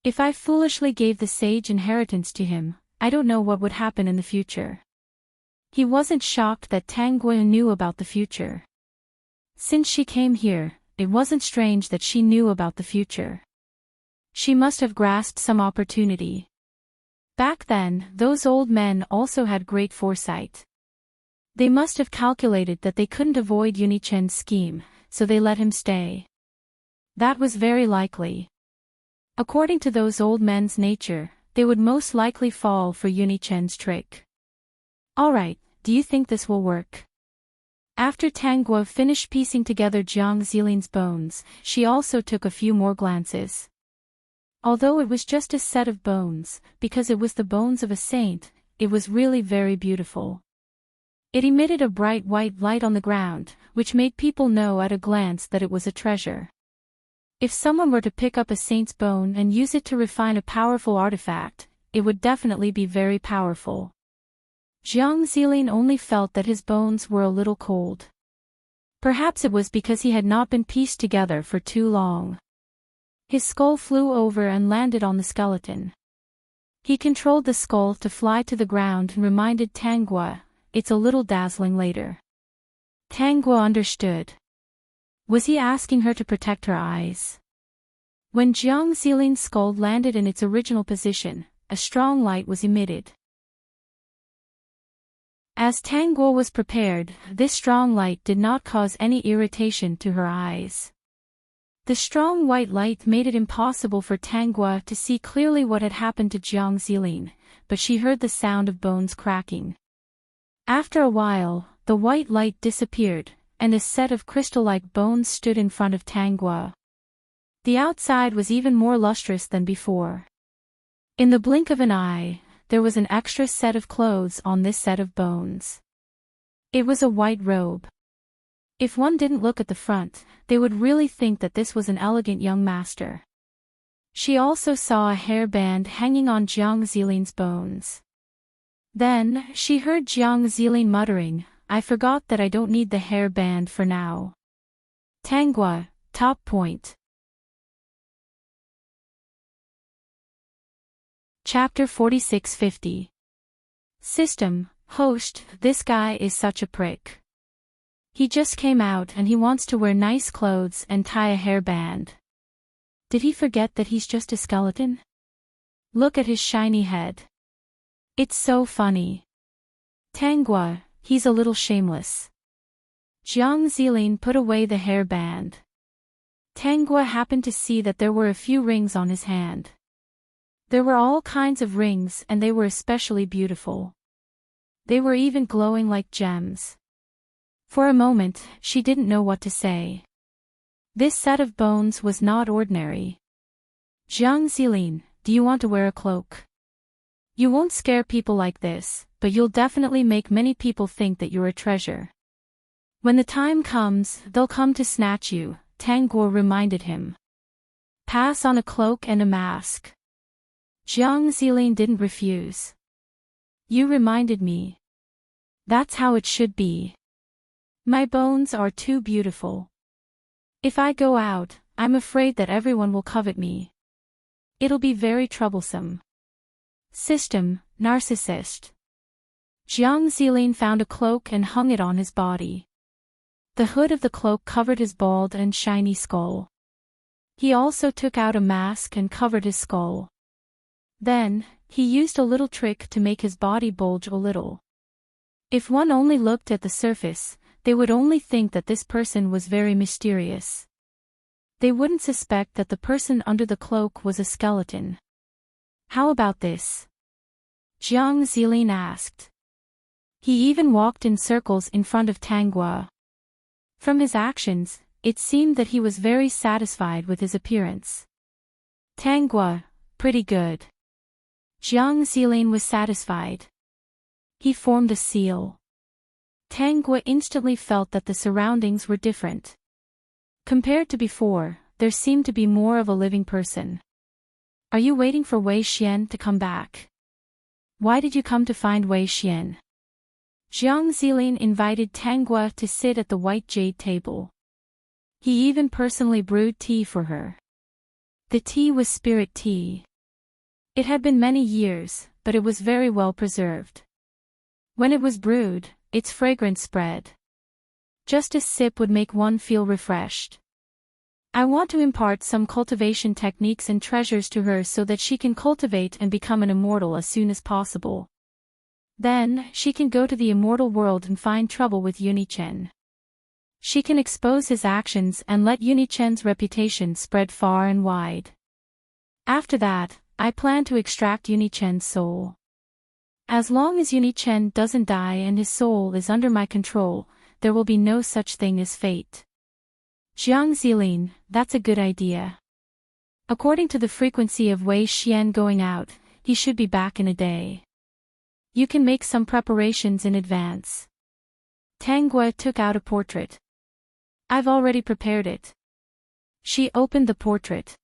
If I foolishly gave the sage inheritance to him, I don't know what would happen in the future. He wasn't shocked that Tang Guo knew about the future. Since she came here, it wasn't strange that she knew about the future. She must have grasped some opportunity. Back then, those old men also had great foresight. They must have calculated that they couldn't avoid Yunichen's scheme, so they let him stay. That was very likely. According to those old men's nature, they would most likely fall for Yunichen's trick. Alright, do you think this will work? After Tang Guo finished piecing together Jiang Zilin's bones, she also took a few more glances. Although it was just a set of bones, because it was the bones of a saint, it was really very beautiful. It emitted a bright white light on the ground, which made people know at a glance that it was a treasure. If someone were to pick up a saint's bone and use it to refine a powerful artifact, it would definitely be very powerful. Jiang Zilin only felt that his bones were a little cold. Perhaps it was because he had not been pieced together for too long. His skull flew over and landed on the skeleton. He controlled the skull to fly to the ground and reminded Tang Guo, "It's a little dazzling later." Tang Guo understood. Was he asking her to protect her eyes? When Jiang Zilin's skull landed in its original position, a strong light was emitted. As Tang Guo was prepared, this strong light did not cause any irritation to her eyes. The strong white light made it impossible for Tang Guo to see clearly what had happened to Jiang Zilin, but she heard the sound of bones cracking. After a while, the white light disappeared, and a set of crystal-like bones stood in front of Tang Guo. The outside was even more lustrous than before. In the blink of an eye, there was an extra set of clothes on this set of bones. It was a white robe. If one didn't look at the front, they would really think that this was an elegant young master. She also saw a hairband hanging on Jiang Zilin's bones. Then, she heard Jiang Zilin muttering, "I forgot that I don't need the hairband for now." Tang Guo, top point. Chapter 4650. System, host, this guy is such a prick. He just came out and he wants to wear nice clothes and tie a hairband. Did he forget that he's just a skeleton? Look at his shiny head. It's so funny. Tang Guo, he's a little shameless. Jiang Zilin put away the hairband. Tang Guo happened to see that there were a few rings on his hand. There were all kinds of rings and they were especially beautiful. They were even glowing like gems. For a moment, she didn't know what to say. This set of bones was not ordinary. Jiang Zilin, do you want to wear a cloak? You won't scare people like this, but you'll definitely make many people think that you're a treasure. When the time comes, they'll come to snatch you, Tang Guo reminded him. Pass on a cloak and a mask. Jiang Zilin didn't refuse. You reminded me. That's how it should be. My bones are too beautiful. If I go out, I'm afraid that everyone will covet me. It'll be very troublesome. System, narcissist. Jiang Zilin found a cloak and hung it on his body. The hood of the cloak covered his bald and shiny skull. He also took out a mask and covered his skull. Then, he used a little trick to make his body bulge a little. If one only looked at the surface, they would only think that this person was very mysterious. They wouldn't suspect that the person under the cloak was a skeleton. How about this? Jiang Zilin asked. He even walked in circles in front of Tang Guo. From his actions, it seemed that he was very satisfied with his appearance. Tang Guo, pretty good. Jiang Zilin was satisfied. He formed a seal. Tang Guo instantly felt that the surroundings were different. Compared to before, there seemed to be more of a living person. Are you waiting for Wei Xian to come back? Why did you come to find Wei Xian? Jiang Zilin invited Tang Guo to sit at the white jade table. He even personally brewed tea for her. The tea was spirit tea. It had been many years, but it was very well preserved. When it was brewed, its fragrance spread. Just a sip would make one feel refreshed. I want to impart some cultivation techniques and treasures to her so that she can cultivate and become an immortal as soon as possible. Then, she can go to the immortal world and find trouble with Unichen. She can expose his actions and let Unichen's reputation spread far and wide. After that, I plan to extract Unichen's soul. As long as Unichen doesn't die and his soul is under my control, there will be no such thing as fate. Jiang Zilin, that's a good idea. According to the frequency of Wei Xian going out, he should be back in a day. You can make some preparations in advance. Tang Guo took out a portrait. I've already prepared it. She opened the portrait.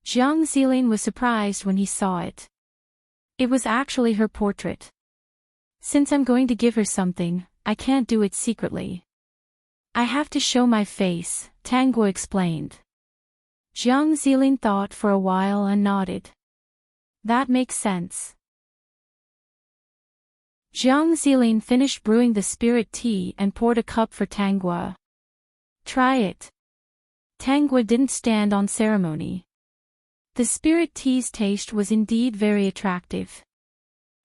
Jiang Zilin was surprised when he saw it. It was actually her portrait. Since I'm going to give her something, I can't do it secretly. I have to show my face, Tang Guo explained. Jiang Zilin thought for a while and nodded. That makes sense. Jiang Zilin finished brewing the spirit tea and poured a cup for Tang Guo. Try it. Tang Guo didn't stand on ceremony. The spirit tea's taste was indeed very attractive.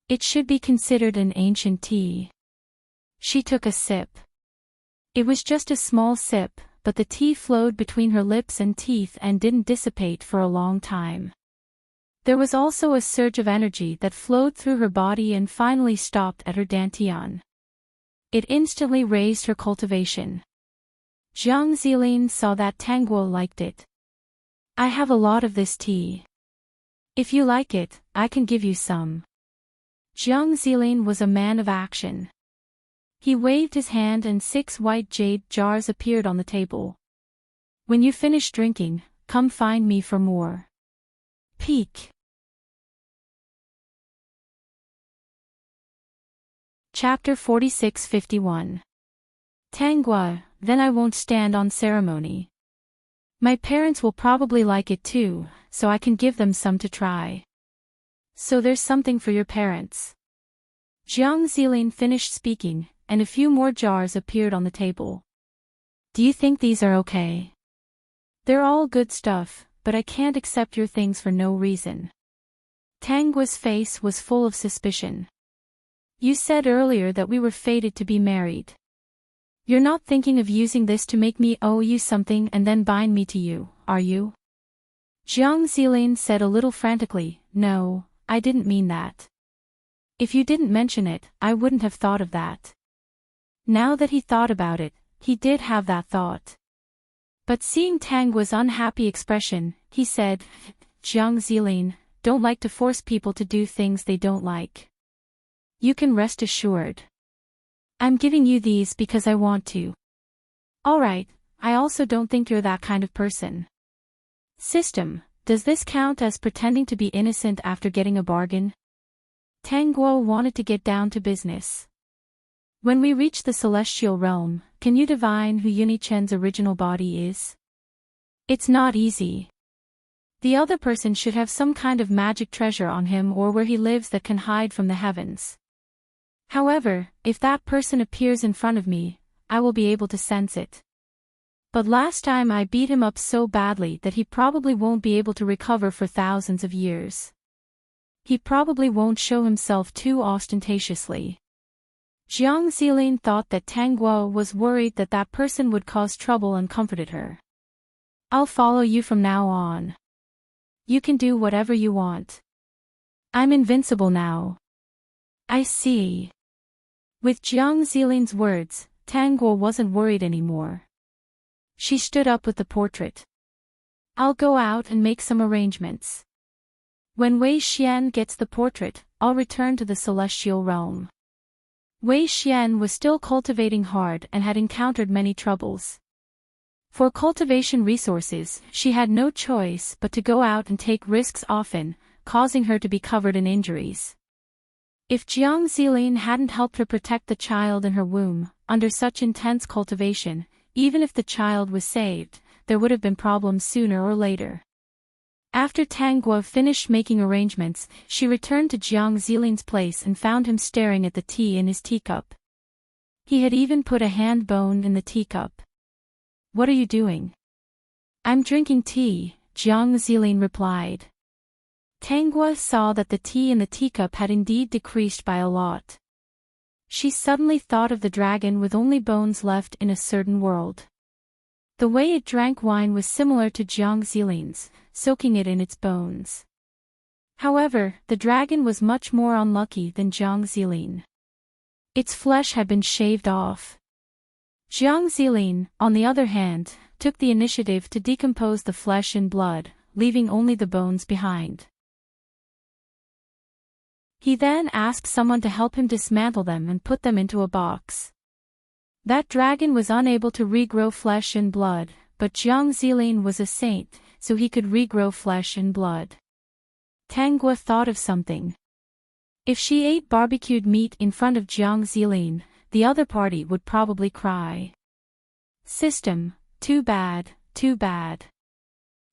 It should be considered an ancient tea. She took a sip. It was just a small sip, but the tea flowed between her lips and teeth and didn't dissipate for a long time. There was also a surge of energy that flowed through her body and finally stopped at her dantian. It instantly raised her cultivation. Jiang Zilin saw that Tang Guo liked it. I have a lot of this tea. If you like it, I can give you some. Jiang Zilin was a man of action. He waved his hand and 6 white jade jars appeared on the table. When you finish drinking, come find me for more. Peak. Chapter 46-51. Tang Guo, then I won't stand on ceremony. My parents will probably like it too, so I can give them some to try. So there's something for your parents. Jiang Zilin finished speaking, and a few more jars appeared on the table. Do you think these are okay? They're all good stuff, but I can't accept your things for no reason. Tang Guo's face was full of suspicion. You said earlier that we were fated to be married. You're not thinking of using this to make me owe you something and then bind me to you, are you? Jiang Zilin said a little frantically, No, I didn't mean that. If you didn't mention it, I wouldn't have thought of that. Now that he thought about it, he did have that thought. But seeing Tang Guo's unhappy expression, he said, Jiang Zilin, don't like to force people to do things they don't like. You can rest assured. I'm giving you these because I want to. Alright, I also don't think you're that kind of person. System, does this count as pretending to be innocent after getting a bargain? Tang Guo wanted to get down to business. When we reach the celestial realm, can you divine who Unichen's original body is? It's not easy. The other person should have some kind of magic treasure on him or where he lives that can hide from the heavens. However, if that person appears in front of me, I will be able to sense it. But last time I beat him up so badly that he probably won't be able to recover for thousands of years. He probably won't show himself too ostentatiously. Jiang Zilin thought that Tang Guo was worried that that person would cause trouble and comforted her. I'll follow you from now on. You can do whatever you want. I'm invincible now. I see. With Jiang Zilin's words, Tang Guo wasn't worried anymore. She stood up with the portrait. I'll go out and make some arrangements. When Wei Xian gets the portrait, I'll return to the celestial realm. Wei Xian was still cultivating hard and had encountered many troubles. For cultivation resources, she had no choice but to go out and take risks often, causing her to be covered in injuries. If Jiang Zilin hadn't helped her protect the child in her womb, under such intense cultivation, even if the child was saved, there would have been problems sooner or later. After Tang Guo finished making arrangements, she returned to Jiang Zilin's place and found him staring at the tea in his teacup. He had even put a hand bone in the teacup. "What are you doing?" "I'm drinking tea," Jiang Zilin replied. Tang Guo saw that the tea in the teacup had indeed decreased by a lot. She suddenly thought of the dragon with only bones left in a certain world. The way it drank wine was similar to Jiang Zilin's, soaking it in its bones. However, the dragon was much more unlucky than Jiang Zilin. Its flesh had been shaved off. Jiang Zilin, on the other hand, took the initiative to decompose the flesh and blood, leaving only the bones behind. He then asked someone to help him dismantle them and put them into a box. That dragon was unable to regrow flesh and blood, but Jiang Zilin was a saint, so he could regrow flesh and blood. Tang Guo thought of something. If she ate barbecued meat in front of Jiang Zilin, the other party would probably cry. System, too bad, too bad.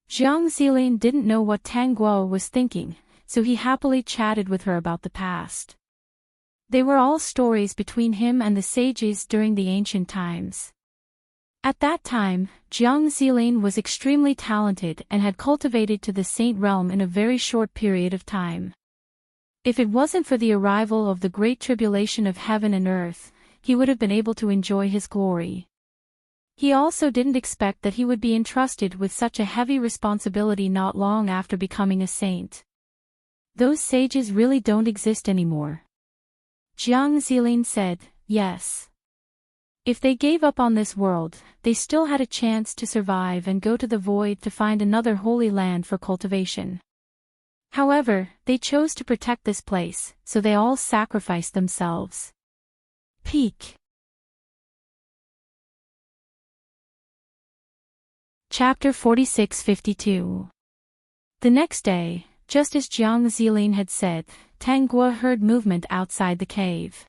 Jiang Zilin didn't know what Tang Guo was thinking, so he happily chatted with her about the past. They were all stories between him and the sages during the ancient times. At that time, Jiang Zilin was extremely talented and had cultivated to the saint realm in a very short period of time. If it wasn't for the arrival of the great tribulation of heaven and earth, he would have been able to enjoy his glory. He also didn't expect that he would be entrusted with such a heavy responsibility not long after becoming a saint. Those sages really don't exist anymore. Jiang Zilin said, yes. If they gave up on this world, they still had a chance to survive and go to the void to find another holy land for cultivation. However, they chose to protect this place, so they all sacrificed themselves. Peak. Chapter 46-52. The next day, just as Jiang Zilin had said, Tang Guo heard movement outside the cave.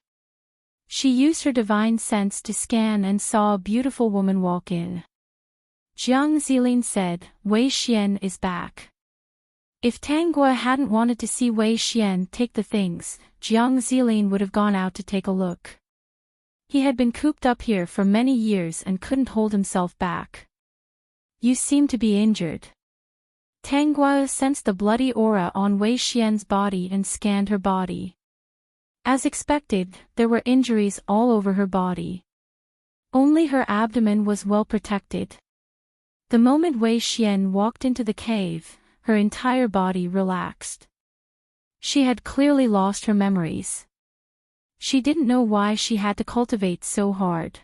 She used her divine sense to scan and saw a beautiful woman walk in. Jiang Zilin said, Wei Xian is back. If Tang Guo hadn't wanted to see Wei Xian take the things, Jiang Zilin would have gone out to take a look. He had been cooped up here for many years and couldn't hold himself back. You seem to be injured. Tang Guo sensed the bloody aura on Wei Xian's body and scanned her body. As expected, there were injuries all over her body. Only her abdomen was well protected. The moment Wei Xian walked into the cave, her entire body relaxed. She had clearly lost her memories. She didn't know why she had to cultivate so hard.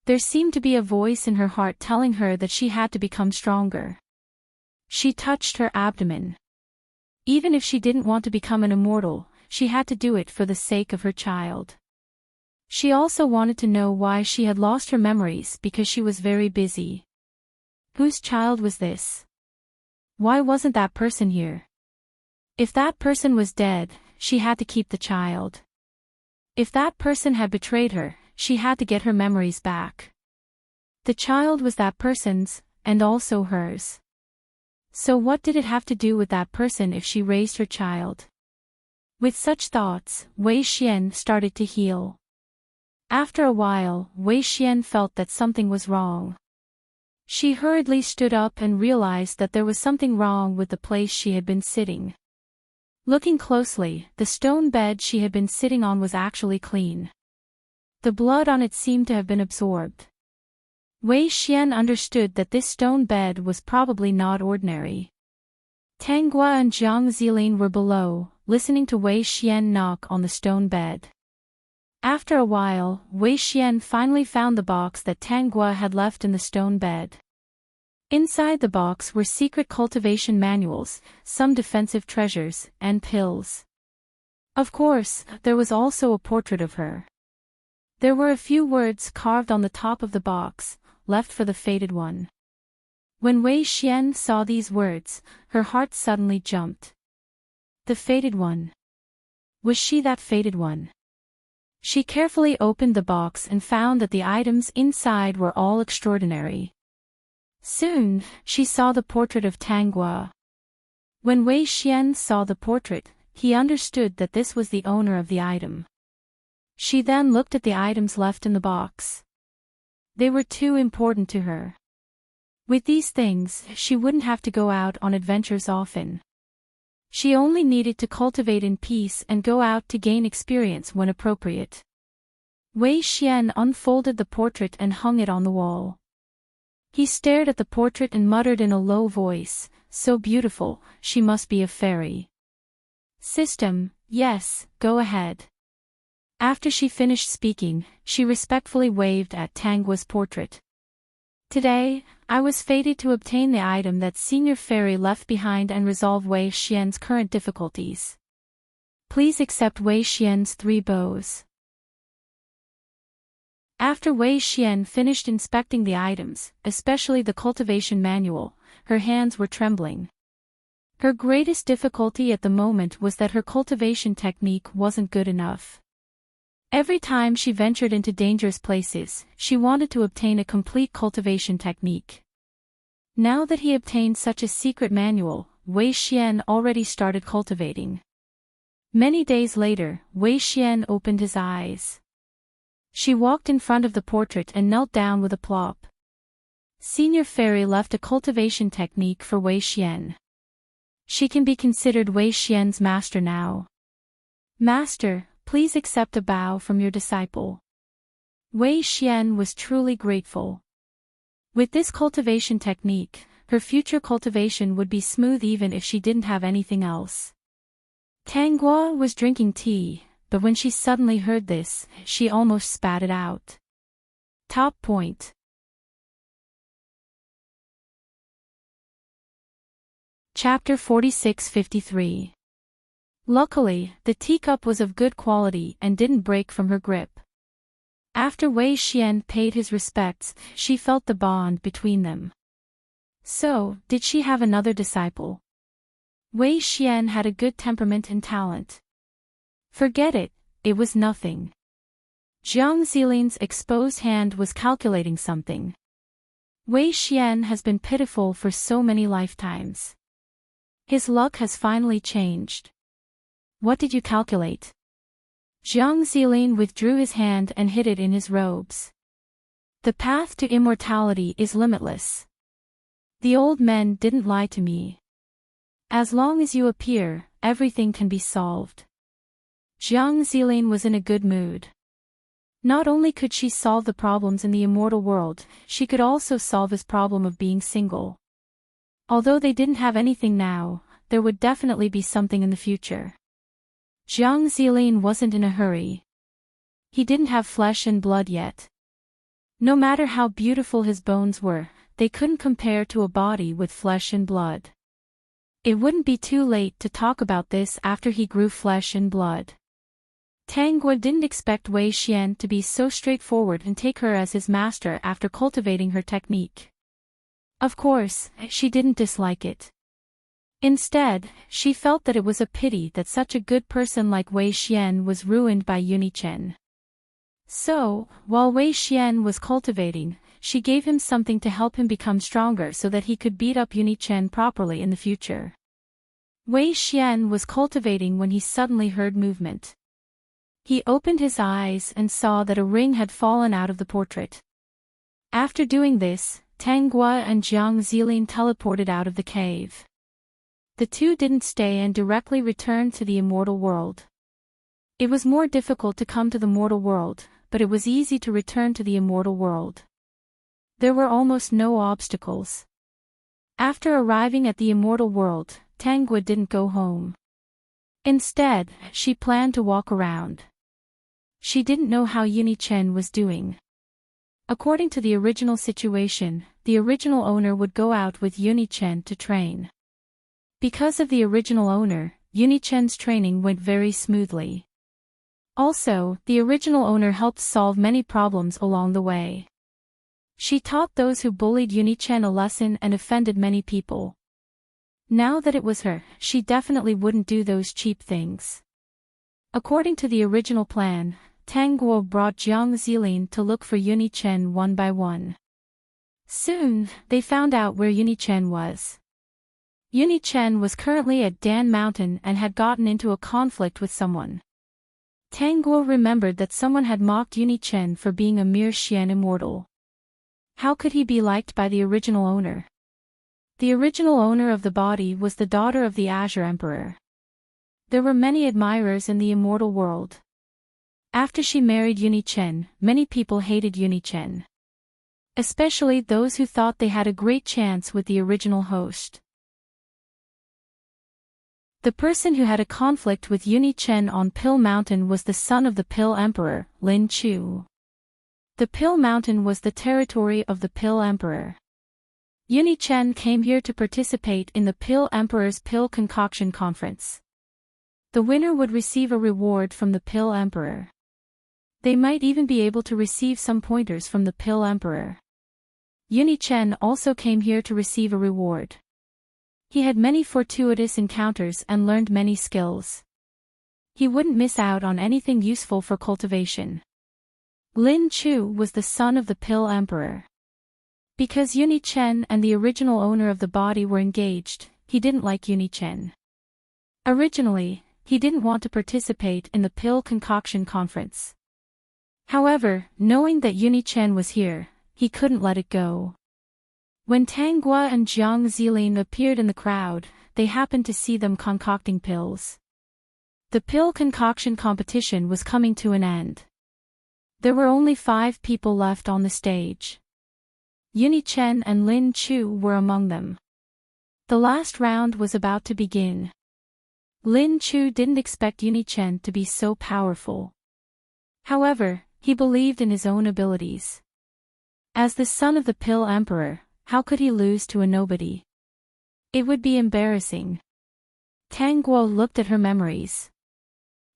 There seemed to be a voice in her heart telling her that she had to become stronger. She touched her abdomen. Even if she didn't want to become an immortal, she had to do it for the sake of her child. She also wanted to know why she had lost her memories because she was very busy. Whose child was this? Why wasn't that person here? If that person was dead, she had to keep the child. If that person had betrayed her, she had to get her memories back. The child was that person's, and also hers. So what did it have to do with that person if she raised her child? With such thoughts, Wei Xian started to heal. After a while, Wei Xian felt that something was wrong. She hurriedly stood up and realized that there was something wrong with the place she had been sitting. Looking closely, the stone bed she had been sitting on was actually clean. The blood on it seemed to have been absorbed. Wei Xian understood that this stone bed was probably not ordinary. Tang Guo and Jiang Zilin were below, listening to Wei Xian knock on the stone bed. After a while, Wei Xian finally found the box that Tang Guo had left in the stone bed. Inside the box were secret cultivation manuals, some defensive treasures, and pills. Of course, there was also a portrait of her. There were a few words carved on the top of the box, left for the fated one. When Wei Xian saw these words, her heart suddenly jumped. The fated one. Was she that fated one? She carefully opened the box and found that the items inside were all extraordinary. Soon, she saw the portrait of Tanguo. When Wei Xian saw the portrait, he understood that this was the owner of the item. She then looked at the items left in the box. They were too important to her. With these things, she wouldn't have to go out on adventures often. She only needed to cultivate in peace and go out to gain experience when appropriate. Wei Xian unfolded the portrait and hung it on the wall. He stared at the portrait and muttered in a low voice, "So beautiful, she must be a fairy." System, yes, go ahead. After she finished speaking, she respectfully waved at Tanguo's portrait. Today, I was fated to obtain the item that Senior Fairy left behind and resolve Wei Xian's current difficulties. Please accept Wei Xian's 3 bows. After Wei Xian finished inspecting the items, especially the cultivation manual, her hands were trembling. Her greatest difficulty at the moment was that her cultivation technique wasn't good enough. Every time she ventured into dangerous places, she wanted to obtain a complete cultivation technique. Now that he obtained such a secret manual, Wei Xian already started cultivating. Many days later, Wei Xian opened his eyes. She walked in front of the portrait and knelt down with a plop. Senior Fairy left a cultivation technique for Wei Xian. She can be considered Wei Xian's master now. Master, please accept a bow from your disciple. Wei Xian was truly grateful. With this cultivation technique, her future cultivation would be smooth even if she didn't have anything else. Tanguo was drinking tea, but when she suddenly heard this, she almost spat it out. Top point. Chapter 46-53. Luckily, the teacup was of good quality and didn't break from her grip. After Wei Xian paid his respects, she felt the bond between them. So, did she have another disciple? Wei Xian had a good temperament and talent. Forget it, it was nothing. Jiang Zilin's exposed hand was calculating something. Wei Xian has been pitiful for so many lifetimes. His luck has finally changed. What did you calculate? Jiang Zilin withdrew his hand and hid it in his robes. The path to immortality is limitless. The old men didn't lie to me. As long as you appear, everything can be solved. Jiang Zilin was in a good mood. Not only could she solve the problems in the immortal world, she could also solve his problem of being single. Although they didn't have anything now, there would definitely be something in the future. Jiang Zilin wasn't in a hurry. He didn't have flesh and blood yet. No matter how beautiful his bones were, they couldn't compare to a body with flesh and blood. It wouldn't be too late to talk about this after he grew flesh and blood. Tanguo didn't expect Wei Xian to be so straightforward and take her as his master after cultivating her technique. Of course, she didn't dislike it. Instead, she felt that it was a pity that such a good person like Wei Xian was ruined by Yunichen. So, while Wei Xian was cultivating, she gave him something to help him become stronger so that he could beat up Yunichen properly in the future. Wei Xian was cultivating when he suddenly heard movement. He opened his eyes and saw that a ring had fallen out of the portrait. After doing this, Tanguo and Jiang Zilin teleported out of the cave. The two didn't stay and directly returned to the immortal world. It was more difficult to come to the mortal world, but it was easy to return to the immortal world. There were almost no obstacles. After arriving at the immortal world, Tanguo didn't go home. Instead, she planned to walk around. She didn't know how Yunichen was doing. According to the original situation, the original owner would go out with Yunichen to train. Because of the original owner, Yunichen's training went very smoothly. Also, the original owner helped solve many problems along the way. She taught those who bullied Uni-Chen a lesson and offended many people. Now that it was her, she definitely wouldn't do those cheap things. According to the original plan, Tang Guo brought Jiang Zilin to look for Uni-Chen one by one. Soon, they found out where Uni-Chen was. Uni-Chen was currently at Dan Mountain and had gotten into a conflict with someone. Tang Guo remembered that someone had mocked Uni-Chen for being a mere Xian immortal. How could he be liked by the original owner? The original owner of the body was the daughter of the Azure Emperor. There were many admirers in the immortal world. After she married Uni-Chen, many people hated Uni-Chen. Especially those who thought they had a great chance with the original host. The person who had a conflict with Uni-Chen on Pill Mountain was the son of the Pill Emperor, Lin Chu. The Pill Mountain was the territory of the Pill Emperor. Uni-Chen came here to participate in the Pill Emperor's Pill Concoction Conference. The winner would receive a reward from the Pill Emperor. They might even be able to receive some pointers from the Pill Emperor. Uni-Chen also came here to receive a reward. He had many fortuitous encounters and learned many skills. He wouldn't miss out on anything useful for cultivation. Lin Chu was the son of the Pill Emperor. Because Uni-Chen and the original owner of the body were engaged, he didn't like Uni-Chen. Originally, he didn't want to participate in the Pill Concoction Conference. However, knowing that Uni-Chen was here, he couldn't let it go. When Tang Guo and Jiang Zilin appeared in the crowd, they happened to see them concocting pills. The pill concoction competition was coming to an end. There were only 5 people left on the stage. Uni-Chen and Lin Chu were among them. The last round was about to begin. Lin Chu didn't expect Uni-Chen to be so powerful. However, he believed in his own abilities. As the son of the Pill Emperor, how could he lose to a nobody? It would be embarrassing. Tang Guo looked at her memories.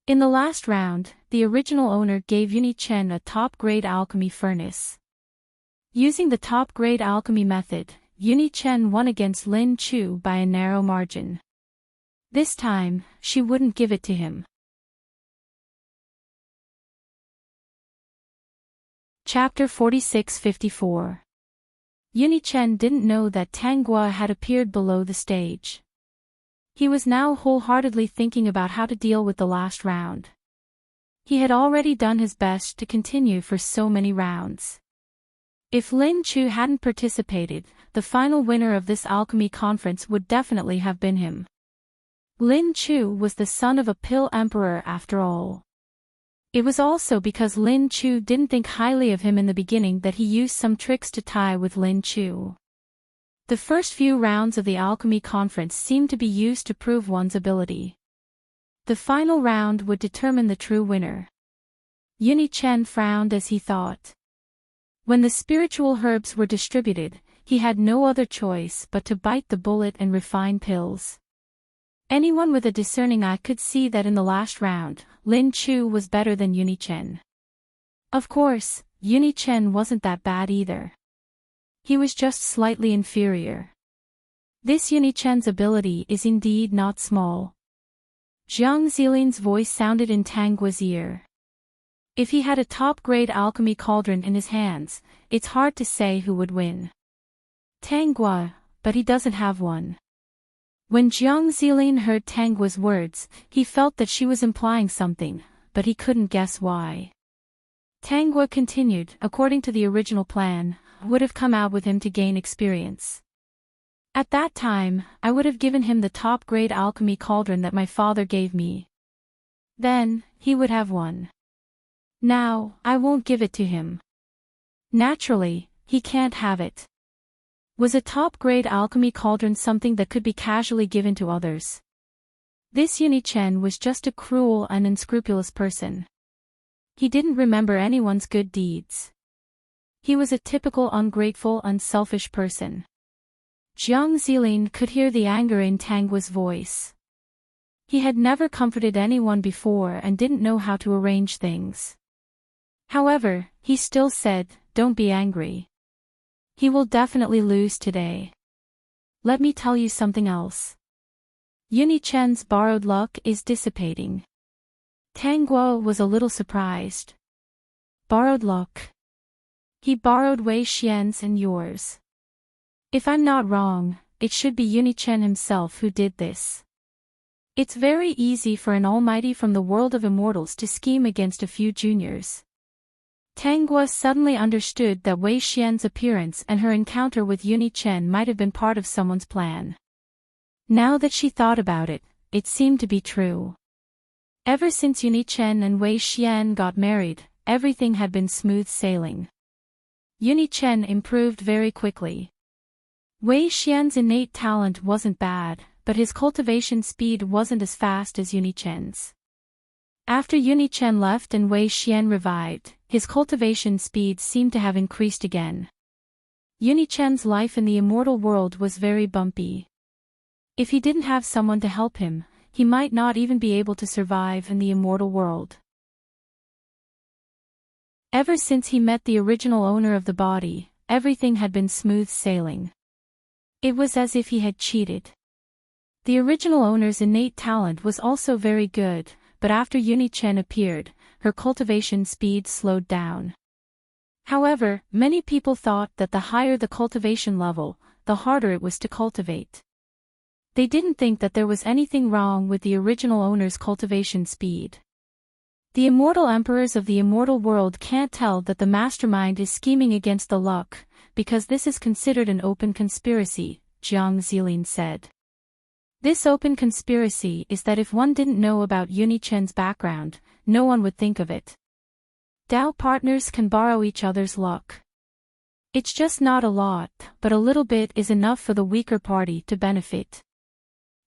In the last round, the original owner gave Uni-Chen a top-grade alchemy furnace. Using the top-grade alchemy method, Uni-Chen won against Lin Chu by a narrow margin. This time, she wouldn't give it to him. Chapter 46-54. Uni-Chen didn't know that Tang Guo had appeared below the stage. He was now wholeheartedly thinking about how to deal with the last round. He had already done his best to continue for so many rounds. If Lin Chu hadn't participated, the final winner of this alchemy conference would definitely have been him. Lin Chu was the son of a Pill Emperor after all. It was also because Lin Chu didn't think highly of him in the beginning that he used some tricks to tie with Lin Chu. The first few rounds of the alchemy conference seemed to be used to prove one's ability. The final round would determine the true winner. Uni-Chen frowned as he thought. When the spiritual herbs were distributed, he had no other choice but to bite the bullet and refine pills. Anyone with a discerning eye could see that in the last round, Lin Chu was better than Uni-Chen. Of course, Uni-Chen wasn't that bad either. He was just slightly inferior. This Uni-Chen's ability is indeed not small. Jiang Zilin's voice sounded in Tang Guo's ear. If he had a top-grade alchemy cauldron in his hands, it's hard to say who would win. Tang Guo, but he doesn't have one. When Jiang Zilin heard Tang Guo's words, he felt that she was implying something, but he couldn't guess why. Tang Guo continued, according to the original plan, would have come out with him to gain experience. At that time, I would have given him the top-grade alchemy cauldron that my father gave me. Then, he would have won. Now, I won't give it to him. Naturally, he can't have it. Was a top-grade alchemy cauldron something that could be casually given to others? This Uni-Chen was just a cruel and unscrupulous person. He didn't remember anyone's good deeds. He was a typical ungrateful and selfish person. Jiang Zilin could hear the anger in Tang Guo's voice. He had never comforted anyone before and didn't know how to arrange things. However, he still said, "Don't be angry. He will definitely lose today. Let me tell you something else. Uni-Chen's borrowed luck is dissipating." Tang Guo was a little surprised. Borrowed luck? He borrowed Wei Xian's and yours. If I'm not wrong, it should be Uni-Chen himself who did this. It's very easy for an almighty from the world of immortals to scheme against a few juniors. Tang Guo suddenly understood that Wei Xian's appearance and her encounter with Uni-Chen might have been part of someone's plan. Now that she thought about it, it seemed to be true. Ever since Uni-Chen and Wei Xian got married, everything had been smooth sailing. Uni-Chen improved very quickly. Wei Xian's innate talent wasn't bad, but his cultivation speed wasn't as fast as Uni-Chen's. After Uni-Chen left and Wei Xian revived, his cultivation speed seemed to have increased again. Uni-Chen's life in the immortal world was very bumpy. If he didn't have someone to help him, he might not even be able to survive in the immortal world. Ever since he met the original owner of the body, everything had been smooth sailing. It was as if he had cheated. The original owner's innate talent was also very good, but after Uni-Chen appeared, her cultivation speed slowed down. However, many people thought that the higher the cultivation level, the harder it was to cultivate. They didn't think that there was anything wrong with the original owner's cultivation speed. The immortal emperors of the immortal world can't tell that the mastermind is scheming against the luck, because this is considered an open conspiracy, Jiang Zilin said. This open conspiracy is that if one didn't know about Uni-Chen's background, no one would think of it. Dao partners can borrow each other's luck. It's just not a lot, but a little bit is enough for the weaker party to benefit.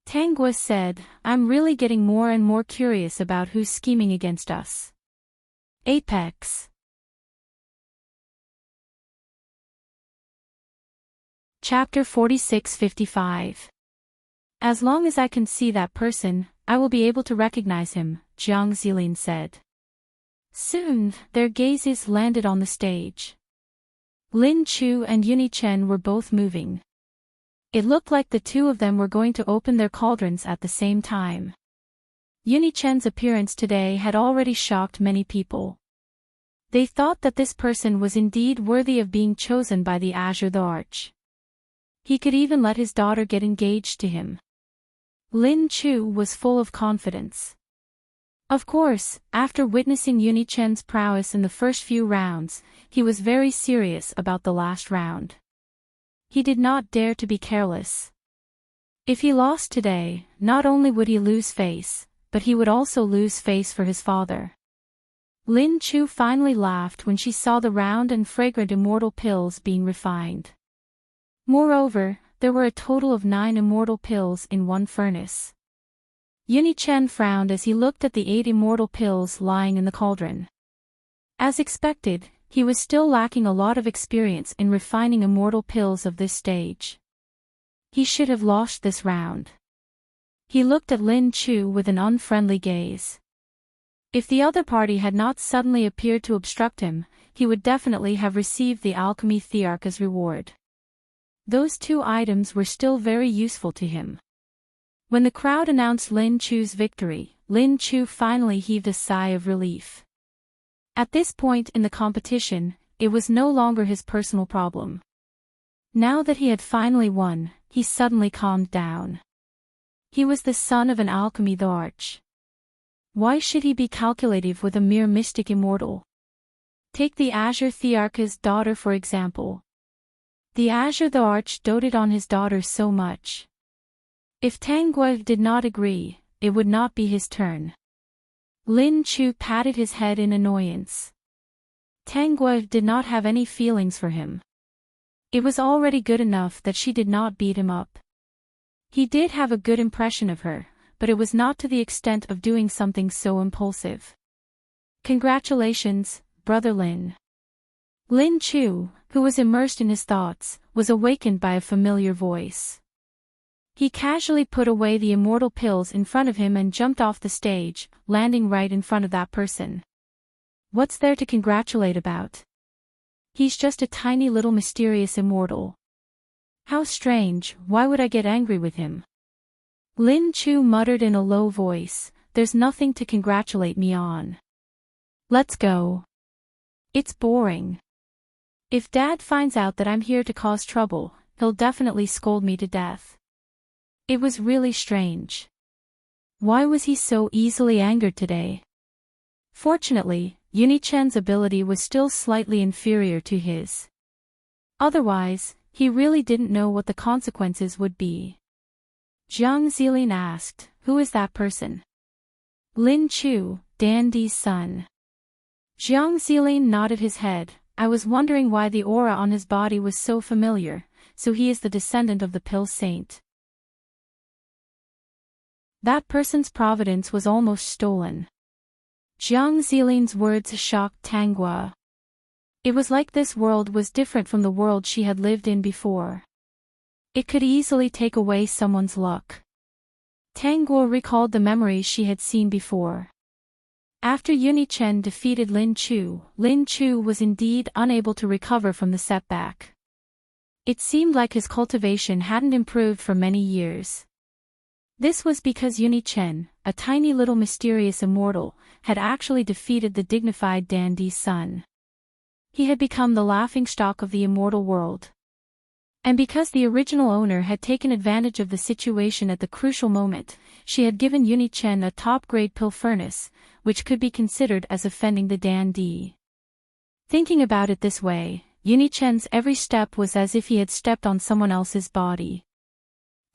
Tang Guo said, "I'm really getting more and more curious about who's scheming against us." Apex. Chapter 46-55. As long as I can see that person, I will be able to recognize him, Jiang Zilin said. Soon, their gazes landed on the stage. Lin Chu and Uni-Chen were both moving. It looked like the two of them were going to open their cauldrons at the same time. Uni-Chen's appearance today had already shocked many people. They thought that this person was indeed worthy of being chosen by the Azure the Arch. He could even let his daughter get engaged to him. Lin Chu was full of confidence. Of course, after witnessing Uni-Chen's prowess in the first few rounds, he was very serious about the last round. He did not dare to be careless. If he lost today, not only would he lose face, but he would also lose face for his father. Lin Chu finally laughed when she saw the round and fragrant immortal pills being refined. Moreover, there were a total of 9 immortal pills in one furnace. Uni-Chen frowned as he looked at the 8 immortal pills lying in the cauldron. As expected, he was still lacking a lot of experience in refining immortal pills of this stage. He should have lost this round. He looked at Lin Chu with an unfriendly gaze. If the other party had not suddenly appeared to obstruct him, he would definitely have received the alchemy thearch as reward. Those 2 items were still very useful to him. When the crowd announced Lin Chu's victory, Lin Chu finally heaved a sigh of relief. At this point in the competition, it was no longer his personal problem. Now that he had finally won, he suddenly calmed down. He was the son of an alchemy thearch. Why should he be calculative with a mere mystic immortal? Take the Azure thearch's daughter for example. The Azure thearch doted on his daughter so much. If Tang Guo did not agree, it would not be his turn. Lin Chu patted his head in annoyance. Tang Guo did not have any feelings for him. It was already good enough that she did not beat him up. He did have a good impression of her, but it was not to the extent of doing something so impulsive. Congratulations, Brother Lin. Lin Chu, who was immersed in his thoughts, was awakened by a familiar voice. He casually put away the immortal pills in front of him and jumped off the stage, landing right in front of that person. What's there to congratulate about? He's just a tiny little mysterious immortal. How strange, why would I get angry with him? Lin Chu muttered in a low voice, there's nothing to congratulate me on. Let's go. It's boring. If Dad finds out that I'm here to cause trouble, he'll definitely scold me to death. It was really strange. Why was he so easily angered today? Fortunately, Yunichen's ability was still slightly inferior to his. Otherwise, he really didn't know what the consequences would be. Jiang Zilin asked, who is that person? Lin Chu, Dandy's son. Jiang Zilin nodded his head. I was wondering why the aura on his body was so familiar, so he is the descendant of the Pill Saint. That person's providence was almost stolen. Jiang Zilin's words shocked Tanghua. It was like this world was different from the world she had lived in before. It could easily take away someone's luck. Tanghua recalled the memories she had seen before. After Yunichen defeated Lin Chu was indeed unable to recover from the setback. It seemed like his cultivation hadn't improved for many years. This was because Yunichen, a tiny little mysterious immortal, had actually defeated the dignified Dandy's son. He had become the laughingstock of the immortal world. And because the original owner had taken advantage of the situation at the crucial moment, she had given Yunichen a top-grade pill furnace, which could be considered as offending the Dandy. Thinking about it this way, Yunichen's every step was as if he had stepped on someone else's body.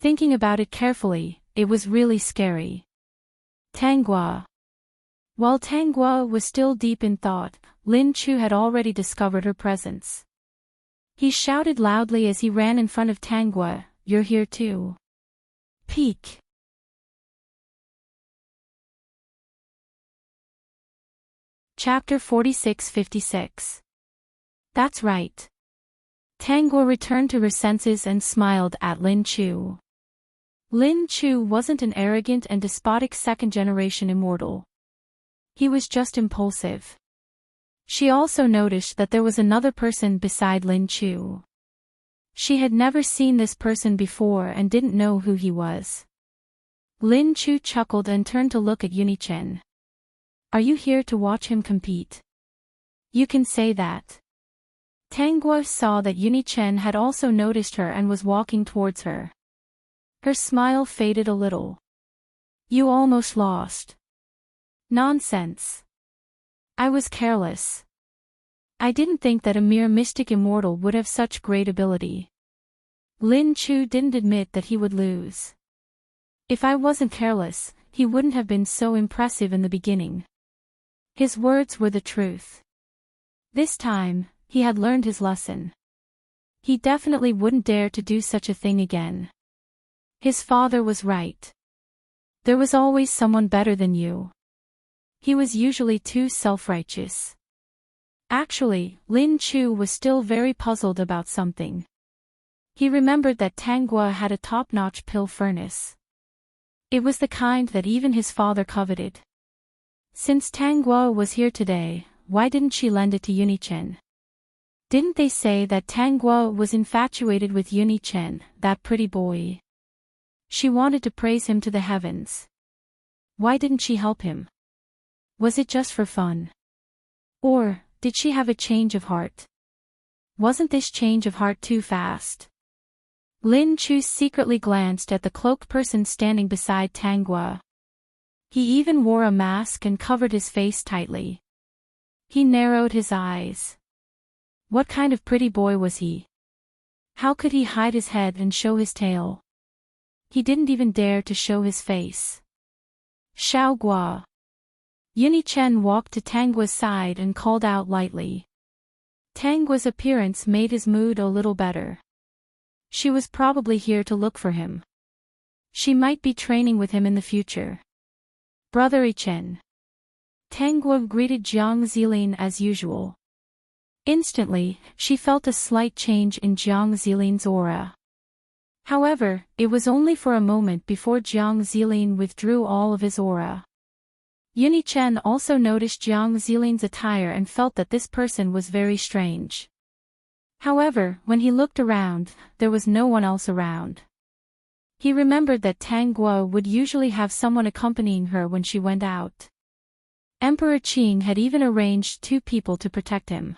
Thinking about it carefully, it was really scary. Tanghua. While Tanghua was still deep in thought, Lin Chu had already discovered her presence. He shouted loudly as he ran in front of Tanghua, "You're here too." Peek. Chapter 46-56. That's right. Tanghua returned to her senses and smiled at Lin Chu. Lin Chu wasn't an arrogant and despotic second-generation immortal. He was just impulsive. She also noticed that there was another person beside Lin Chu. She had never seen this person before and didn't know who he was. Lin Chu chuckled and turned to look at Yunichen. Are you here to watch him compete? You can say that. Tanghua saw that Yunichen had also noticed her and was walking towards her. Her smile faded a little. You almost lost. Nonsense. I was careless. I didn't think that a mere mystic immortal would have such great ability. Lin Chu didn't admit that he would lose. If I wasn't careless, he wouldn't have been so impressive in the beginning. His words were the truth. This time, he had learned his lesson. He definitely wouldn't dare to do such a thing again. His father was right. There was always someone better than you. He was usually too self-righteous. Actually, Lin Chu was still very puzzled about something. He remembered that Tanghua had a top-notch pill furnace. It was the kind that even his father coveted. Since Tanghua was here today, why didn't she lend it to Yunichen? Didn't they say that Tanghua was infatuated with Yunichen, that pretty boy? She wanted to praise him to the heavens. Why didn't she help him? Was it just for fun? Or, did she have a change of heart? Wasn't this change of heart too fast? Lin Chu secretly glanced at the cloaked person standing beside Tanghua. He even wore a mask and covered his face tightly. He narrowed his eyes. What kind of pretty boy was he? How could he hide his head and show his tail? He didn't even dare to show his face. Xiaogua. Yunichen walked to Tanghua's side and called out lightly. Tanghua's appearance made his mood a little better. She was probably here to look for him. She might be training with him in the future. Brother Ichen. Tanghua greeted Jiang Zilin as usual. Instantly, she felt a slight change in Jiang Zilin's aura. However, it was only for a moment before Jiang Zilin withdrew all of his aura. Yuni Chen also noticed Jiang Zilin's attire and felt that this person was very strange. However, when he looked around, there was no one else around. He remembered that Tang Guo would usually have someone accompanying her when she went out. Emperor Qing had even arranged 2 people to protect him.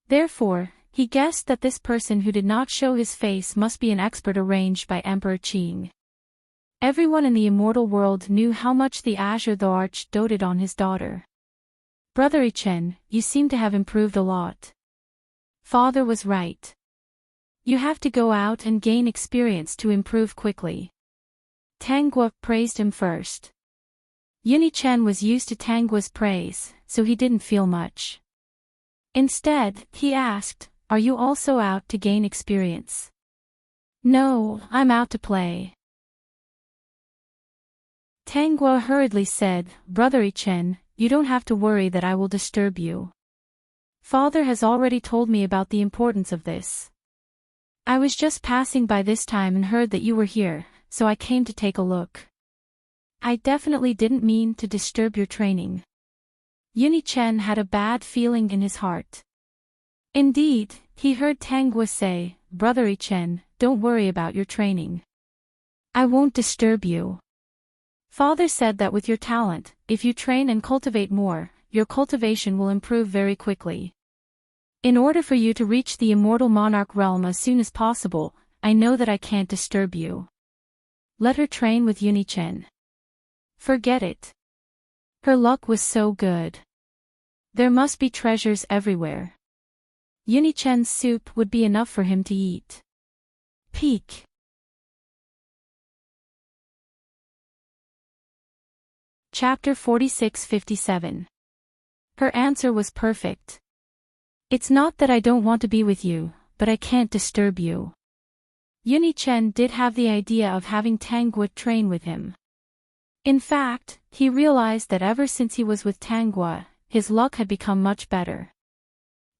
Therefore, he guessed that this person who did not show his face must be an expert arranged by Emperor Qing. Everyone in the immortal world knew how much the Azure the Arch doted on his daughter. Brother Chen, you seem to have improved a lot. Father was right. You have to go out and gain experience to improve quickly. Tang Guo praised him first. Yuni Chen was used to Tang Guo's praise, so he didn't feel much. Instead, he asked, "Are you also out to gain experience?" "No, I'm out to play." Tang Guo hurriedly said, "Brother Chen, you don't have to worry that I will disturb you. Father has already told me about the importance of this. I was just passing by this time and heard that you were here, so I came to take a look. I definitely didn't mean to disturb your training." Yuni Chen had a bad feeling in his heart. Indeed, he heard Tang Guo say, "Brother Chen, don't worry about your training. I won't disturb you. Father said that with your talent, if you train and cultivate more, your cultivation will improve very quickly. In order for you to reach the immortal monarch realm as soon as possible, I know that I can't disturb you. Let her train with Yuni Chen. Forget it. Her luck was so good. There must be treasures everywhere. Yuni Chen's soup would be enough for him to eat." Peak. Chapter 46-57. Her answer was perfect. "It's not that I don't want to be with you, but I can't disturb you." Yuni Chen did have the idea of having Tang Guo train with him. In fact, he realized that ever since he was with Tang Guo, his luck had become much better.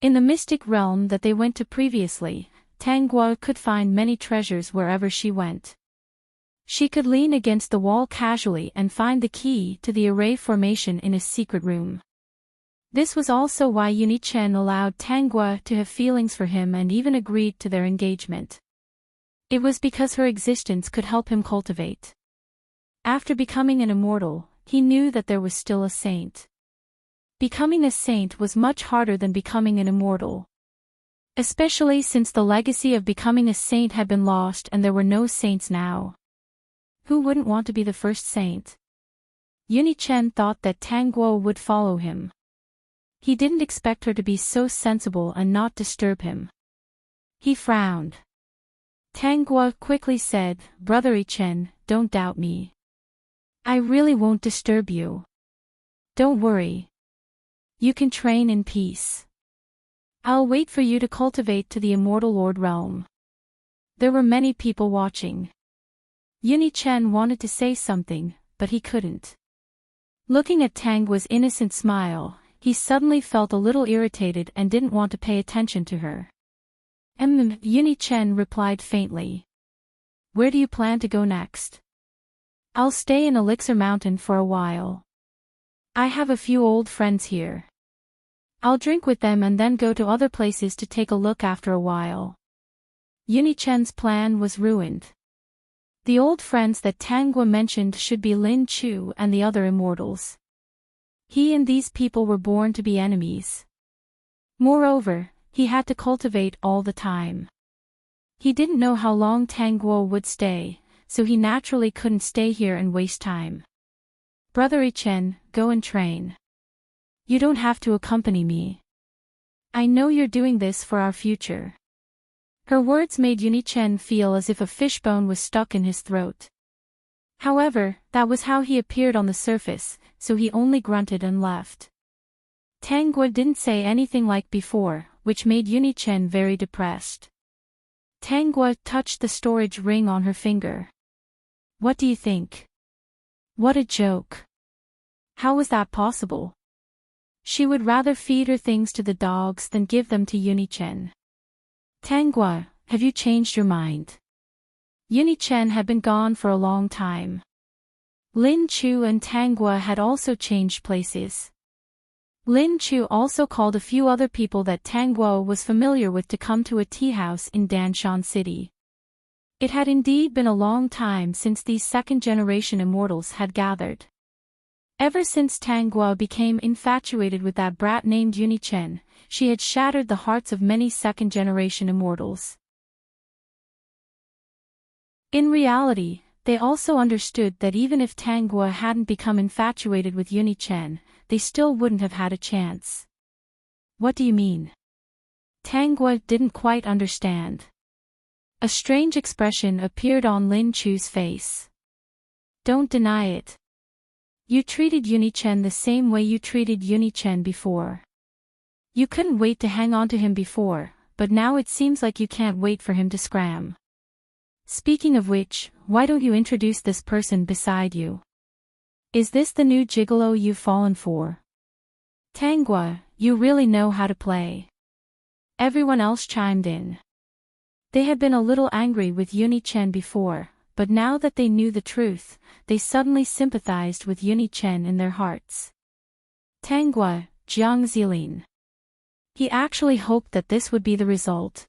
In the mystic realm that they went to previously, Tang Guo could find many treasures wherever she went. She could lean against the wall casually and find the key to the array formation in a secret room. This was also why Yuni Chen allowed Tang Guo to have feelings for him and even agreed to their engagement. It was because her existence could help him cultivate. After becoming an immortal, he knew that there was still a saint. Becoming a saint was much harder than becoming an immortal. Especially since the legacy of becoming a saint had been lost and there were no saints now. Who wouldn't want to be the first saint? Yuni Chen thought that Tang Guo would follow him. He didn't expect her to be so sensible and not disturb him. He frowned. Tang Guo quickly said, "Brother Chen, don't doubt me. I really won't disturb you. Don't worry. You can train in peace. I'll wait for you to cultivate to the immortal Lord realm." There were many people watching. Yuni Chen wanted to say something, but he couldn't. Looking at Tang Guo's innocent smile, he suddenly felt a little irritated and didn't want to pay attention to her. Yuni Chen replied faintly. "Where do you plan to go next?" "I'll stay in Elixir Mountain for a while. I have a few old friends here. I'll drink with them and then go to other places to take a look after a while." Yuni Chen's plan was ruined. The old friends that Tang Guo mentioned should be Lin Chu and the other immortals. He and these people were born to be enemies. Moreover, he had to cultivate all the time. He didn't know how long Tang Guo would stay, so he naturally couldn't stay here and waste time. "Brother Chen, go and train. You don't have to accompany me. I know you're doing this for our future." Her words made Yuni Chen feel as if a fishbone was stuck in his throat. However, that was how he appeared on the surface, so he only grunted and left. Tang Guo didn't say anything like before, which made Yuni Chen very depressed. Tang Guo touched the storage ring on her finger. "What do you think? What a joke. How was that possible?" She would rather feed her things to the dogs than give them to Yuni Chen. "Tang Guo, have you changed your mind?" Chen had been gone for a long time. Lin Chu and Tanghua had also changed places. Lin Chu also called a few other people that Tanghua was familiar with to come to a tea house in Danshan City. It had indeed been a long time since these second-generation immortals had gathered. Ever since Tanghua became infatuated with that brat named Chen, she had shattered the hearts of many second-generation immortals. In reality, they also understood that even if Tanghua hadn't become infatuated with Chen, they still wouldn't have had a chance. What do you mean? Tanghua didn't quite understand. A strange expression appeared on Lin Chu's face. Don't deny it. You treated Chen the same way you treated Chen before. You couldn't wait to hang on to him before, but now it seems like you can't wait for him to scram. Speaking of which, why don't you introduce this person beside you? Is this the new gigolo you've fallen for? Tanghua, you really know how to play. Everyone else chimed in. They had been a little angry with Chen before, but now that they knew the truth, they suddenly sympathized with Chen in their hearts. Tanghua, Jiang Zilin. He actually hoped that this would be the result.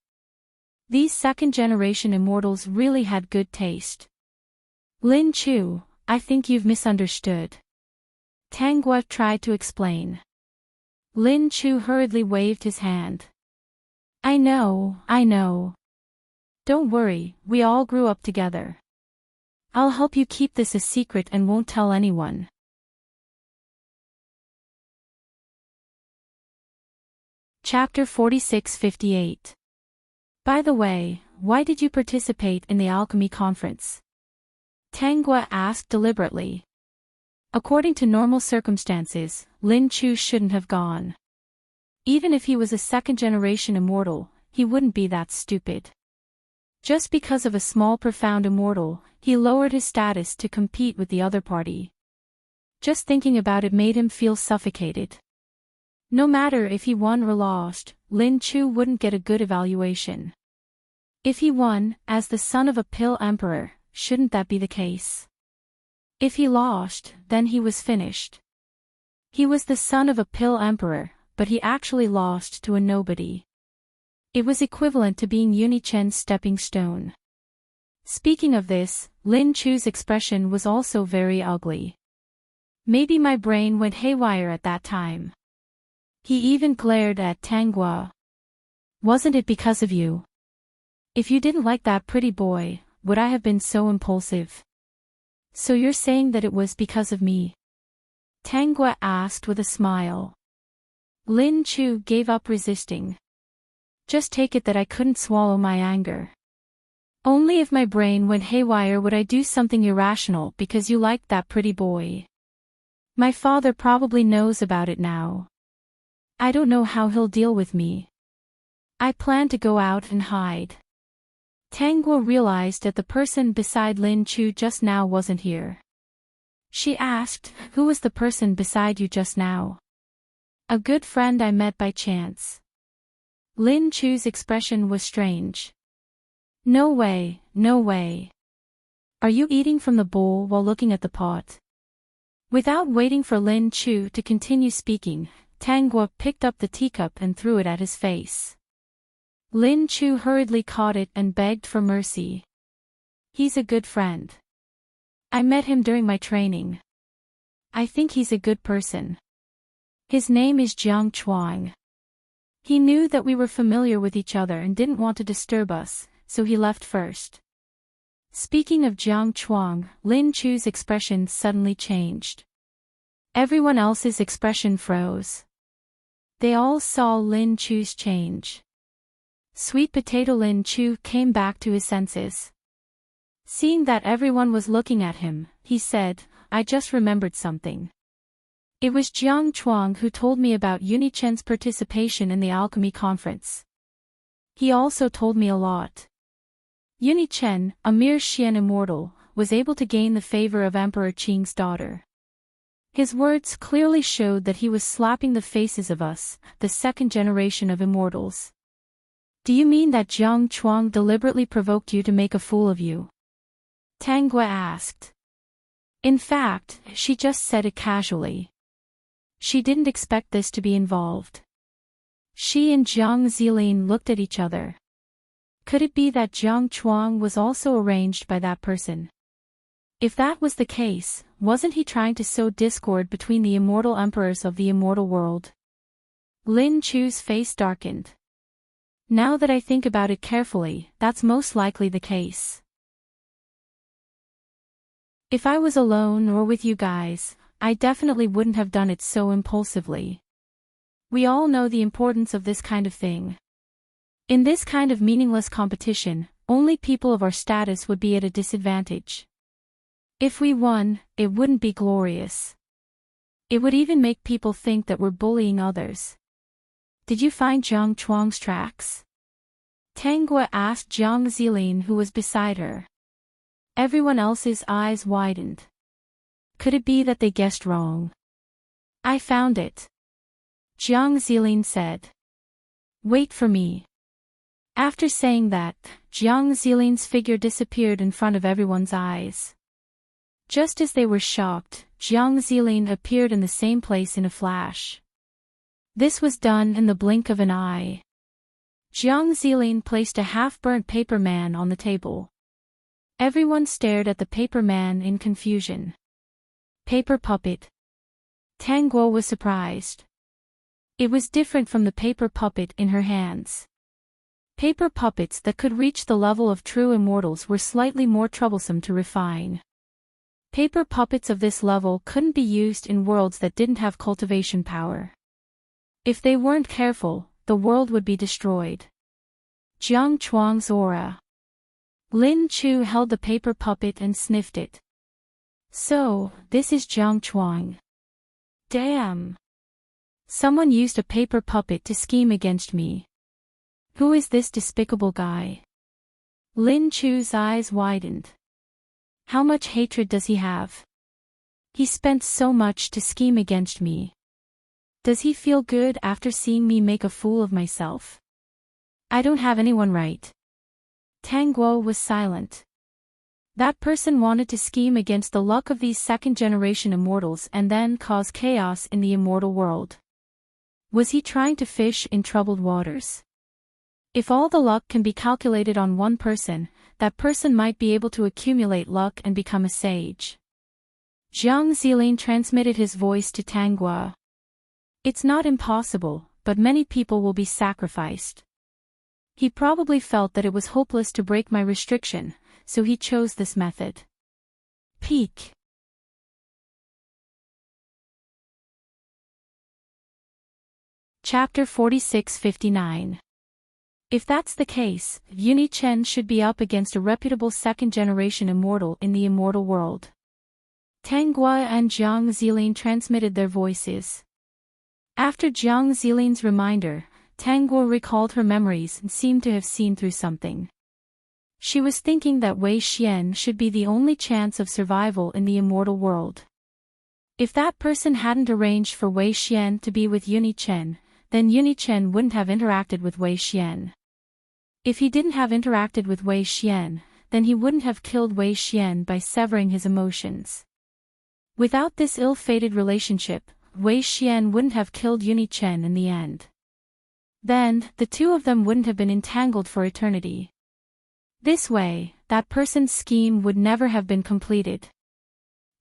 These second-generation immortals really had good taste. Lin Chu, I think you've misunderstood. Tanghua tried to explain. Lin Chu hurriedly waved his hand. I know. Don't worry, we all grew up together. I'll help you keep this a secret and won't tell anyone. Chapter 46-58. By the way, why did you participate in the alchemy conference? Tanghua asked deliberately. According to normal circumstances, Lin Chu shouldn't have gone. Even if he was a second-generation immortal, he wouldn't be that stupid. Just because of a small profound immortal, he lowered his status to compete with the other party. Just thinking about it made him feel suffocated. No matter if he won or lost, Lin Chu wouldn't get a good evaluation. If he won, as the son of a pill emperor, shouldn't that be the case? If he lost, then he was finished. He was the son of a pill emperor, but he actually lost to a nobody. It was equivalent to being Chen's stepping stone. Speaking of this, Lin Chu's expression was also very ugly. Maybe my brain went haywire at that time. He even glared at Tanghua. Wasn't it because of you? If you didn't like that pretty boy, would I have been so impulsive? So you're saying that it was because of me? Tanghua asked with a smile. Lin Chu gave up resisting. Just take it that I couldn't swallow my anger. Only if my brain went haywire would I do something irrational because you liked that pretty boy. My father probably knows about it now. I don't know how he'll deal with me. I plan to go out and hide. Tanghua realized that the person beside Lin Chu just now wasn't here. She asked, who was the person beside you just now? A good friend I met by chance. Lin Chu's expression was strange. No way. Are you eating from the bowl while looking at the pot? Without waiting for Lin Chu to continue speaking, Tanghua picked up the teacup and threw it at his face. Lin Chu hurriedly caught it and begged for mercy. He's a good friend. I met him during my training. I think he's a good person. His name is Jiang Chuang. He knew that we were familiar with each other and didn't want to disturb us, so he left first. Speaking of Jiang Chuang, Lin Chu's expression suddenly changed. Everyone else's expression froze. They all saw Lin Chu's change. Sweet potato Lin Chu came back to his senses. Seeing that everyone was looking at him, he said, I just remembered something. It was Jiang Chuang who told me about Chen's participation in the alchemy conference. He also told me a lot. Chen, a mere Xian immortal, was able to gain the favor of Emperor Qing's daughter. His words clearly showed that he was slapping the faces of us, the second generation of immortals. Do you mean that Jiang Chuang deliberately provoked you to make a fool of you? Tangua asked. In fact, she just said it casually. She didn't expect this to be involved. She and Jiang Zilin looked at each other. Could it be that Jiang Chuang was also arranged by that person? If that was the case, wasn't he trying to sow discord between the immortal emperors of the immortal world? Lin Chu's face darkened. Now that I think about it carefully, that's most likely the case. If I was alone or with you guys, I definitely wouldn't have done it so impulsively. We all know the importance of this kind of thing. In this kind of meaningless competition, only people of our status would be at a disadvantage. If we won, it wouldn't be glorious. It would even make people think that we're bullying others. Did you find Jiang Chuang's tracks? Tangua asked Jiang Zilin, who was beside her. Everyone else's eyes widened. Could it be that they guessed wrong? I found it. Jiang Zilin said. Wait for me. After saying that, Jiang Zilin's figure disappeared in front of everyone's eyes. Just as they were shocked, Jiang Zilin appeared in the same place in a flash. This was done in the blink of an eye. Jiang Zilin placed a half-burnt paper man on the table. Everyone stared at the paper man in confusion. Paper puppet. Tangguo was surprised. It was different from the paper puppet in her hands. Paper puppets that could reach the level of true immortals were slightly more troublesome to refine. Paper puppets of this level couldn't be used in worlds that didn't have cultivation power. If they weren't careful, the world would be destroyed. Jiang Chuang's aura. Lin Chu held the paper puppet and sniffed it. So, this is Jiang Chuang. Damn. Someone used a paper puppet to scheme against me. Who is this despicable guy? Lin Chu's eyes widened. How much hatred does he have? He spent so much to scheme against me. Does he feel good after seeing me make a fool of myself? I don't have anyone right. Tangguo was silent. That person wanted to scheme against the luck of these second-generation immortals and then cause chaos in the immortal world. Was he trying to fish in troubled waters? If all the luck can be calculated on one person, that person might be able to accumulate luck and become a sage. Jiang Zilin transmitted his voice to Tangguo. It's not impossible, but many people will be sacrificed. He probably felt that it was hopeless to break my restriction, so he chose this method. Peak. Chapter 46-59. If that's the case, Yuni Chen should be up against a reputable second-generation immortal in the immortal world. Tangguo and Jiang Zilin transmitted their voices. After Jiang Zilin's reminder, Tangguo recalled her memories and seemed to have seen through something. She was thinking that Wei Xian should be the only chance of survival in the immortal world. If that person hadn't arranged for Wei Xian to be with Yuni Chen, then Yuni Chen wouldn't have interacted with Wei Xian. If he didn't have interacted with Wei Xian, then he wouldn't have killed Wei Xian by severing his emotions. Without this ill-fated relationship, Wei Xian wouldn't have killed Yuni Chen in the end. Then, the two of them wouldn't have been entangled for eternity. This way, that person's scheme would never have been completed.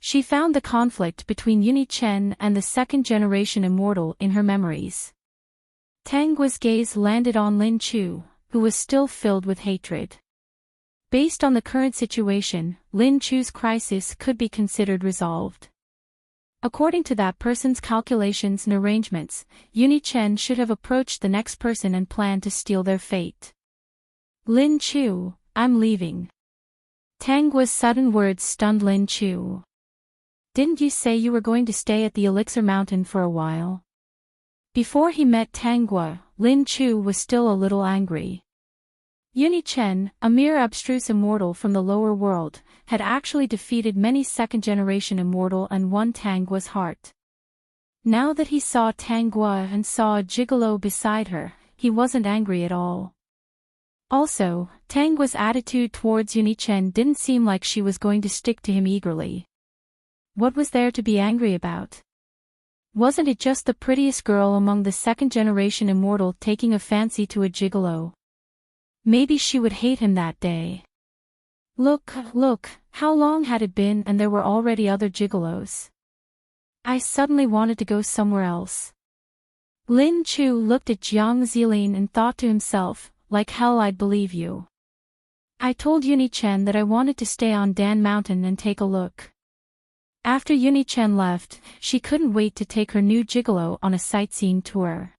She found the conflict between Yuni Chen and the second-generation immortal in her memories. Tangguo's gaze landed on Lin Chu, who was still filled with hatred. Based on the current situation, Lin Chu's crisis could be considered resolved. According to that person's calculations and arrangements, Yuni Chen should have approached the next person and planned to steal their fate. Lin Chu, I'm leaving. Tangguo's sudden words stunned Lin Chu. Didn't you say you were going to stay at the Elixir Mountain for a while? Before he met Tangguo, Lin Chu was still a little angry. Yuni Chen, a mere abstruse immortal from the lower world, had actually defeated many second-generation immortal and won Tangguo's heart. Now that he saw Tangguo and saw a gigolo beside her, he wasn't angry at all. Also, Tangua's attitude towards Yuni-chen didn't seem like she was going to stick to him eagerly. What was there to be angry about? Wasn't it just the prettiest girl among the second-generation immortal taking a fancy to a gigolo? Maybe she would hate him that day. Look, how long had it been and there were already other gigolos? I suddenly wanted to go somewhere else. Lin Chu looked at Jiang Zilin and thought to himself, like hell I'd believe you. I told Yuni-chen that I wanted to stay on Dan Mountain and take a look. After Yuni-chen left, she couldn't wait to take her new gigolo on a sightseeing tour.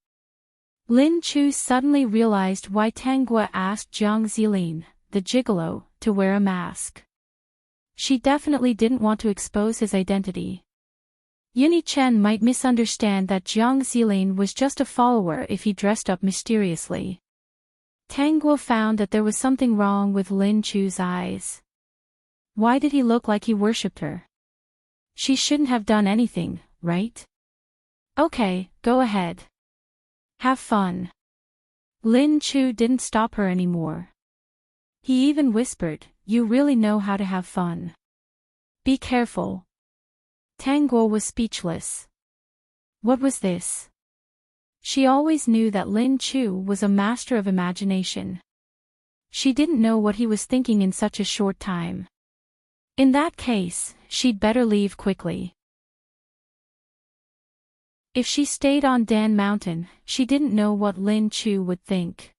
Lin Chu suddenly realized why Tangua asked Jiang Zilin, the gigolo, to wear a mask. She definitely didn't want to expose his identity. Yuni-chen might misunderstand that Jiang Zilin was just a follower if he dressed up mysteriously. Tangua found that there was something wrong with Lin Chu's eyes. Why did he look like he worshipped her? She shouldn't have done anything, right? Okay, go ahead. Have fun. Lin Chu didn't stop her anymore. He even whispered, you really know how to have fun. Be careful. Tangua was speechless. What was this? She always knew that Lin Chu was a master of imagination. She didn't know what he was thinking in such a short time. In that case, she'd better leave quickly. If she stayed on Dan Mountain, she didn't know what Lin Chu would think.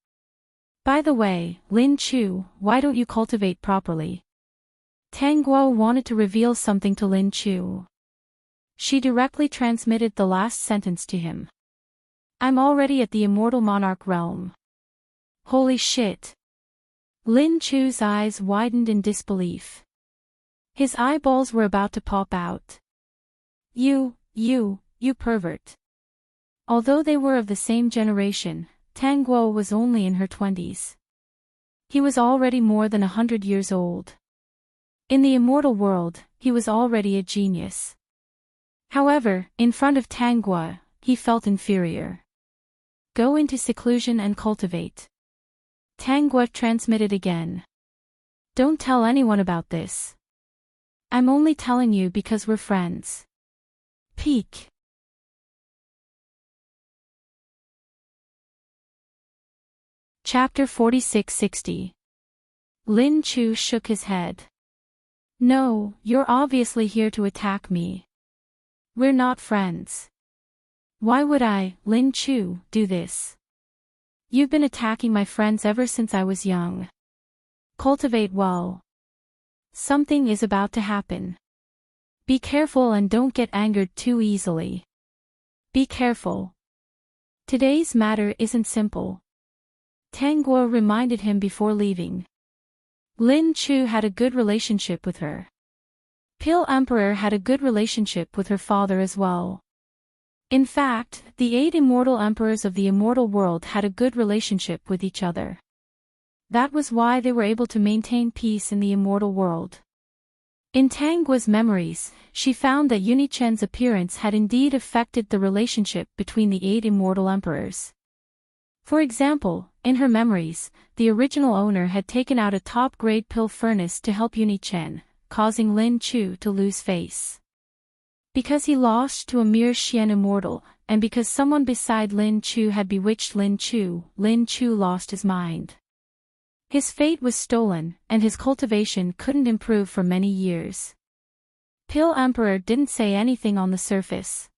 By the way, Lin Chu, why don't you cultivate properly? Tangua wanted to reveal something to Lin Chu. She directly transmitted the last sentence to him. I'm already at the Immortal Monarch realm. Holy shit. Lin Chu's eyes widened in disbelief. His eyeballs were about to pop out. You pervert. Although they were of the same generation, Tangua was only in her 20s. He was already more than 100 years old. In the immortal world, he was already a genius. However, in front of Tangua, he felt inferior. Go into seclusion and cultivate. Tangua transmitted again. Don't tell anyone about this. I'm only telling you because we're friends. Peek. Chapter 4660. Lin Chu shook his head. No, you're obviously here to attack me. We're not friends. Why would I, Lin Chu, do this? You've been attacking my friends ever since I was young. Cultivate well. Something is about to happen. Be careful and don't get angered too easily. Be careful. Today's matter isn't simple. Tangua reminded him before leaving. Lin Chu had a good relationship with her. Pil Emperor had a good relationship with her father as well. In fact, the 8 immortal emperors of the immortal world had a good relationship with each other. That was why they were able to maintain peace in the immortal world. In Tangua's memories, she found that Yuni-chen's appearance had indeed affected the relationship between the 8 immortal emperors. For example, in her memories, the original owner had taken out a top-grade pill furnace to help Yuni-chen, causing Lin Chu to lose face. Because he lost to a mere Xian immortal, and because someone beside Lin Chu had bewitched Lin Chu lost his mind. His fate was stolen, and his cultivation couldn't improve for many years. Pil Emperor didn't say anything on the surface.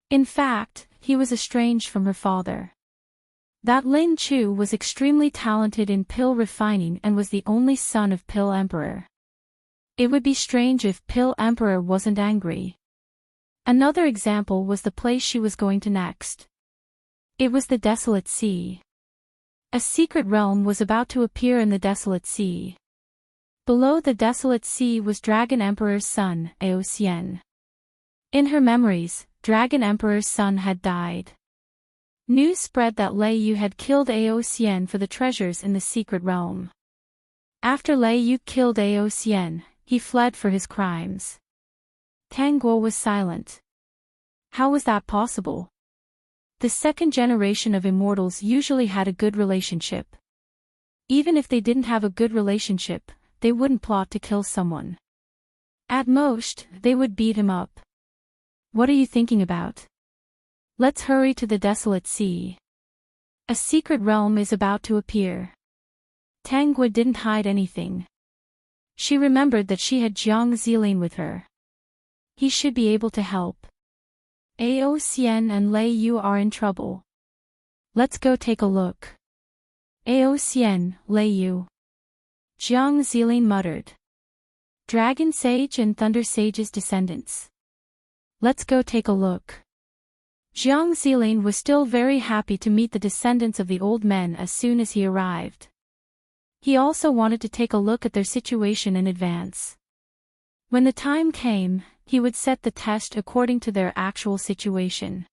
In fact, he was estranged from her father. That Lin Chu was extremely talented in pill refining and was the only son of Pil Emperor. It would be strange if Pil Emperor wasn't angry. Another example was the place she was going to next. It was the Desolate Sea. A secret realm was about to appear in the Desolate Sea. Below the Desolate Sea was Dragon Emperor's son, Aoxian. In her memories, Dragon Emperor's son had died. News spread that Lei Yu had killed Aoxian for the treasures in the secret realm. After Lei Yu killed Aoxian, he fled for his crimes. Tangua was silent. How was that possible? The second generation of immortals usually had a good relationship. Even if they didn't have a good relationship, they wouldn't plot to kill someone. At most, they would beat him up. What are you thinking about? Let's hurry to the desolate sea. A secret realm is about to appear. Tangwa didn't hide anything. She remembered that she had Jiang Zilin with her. He should be able to help. Ao Xian and Lei Yu are in trouble. Let's go take a look. Ao Xian, Lei Yu. Jiang Zilin muttered. Dragon Sage and Thunder Sage's descendants. Let's go take a look. Jiang Zilin was still very happy to meet the descendants of the old men as soon as he arrived. He also wanted to take a look at their situation in advance. When the time came, he would set the test according to their actual situation.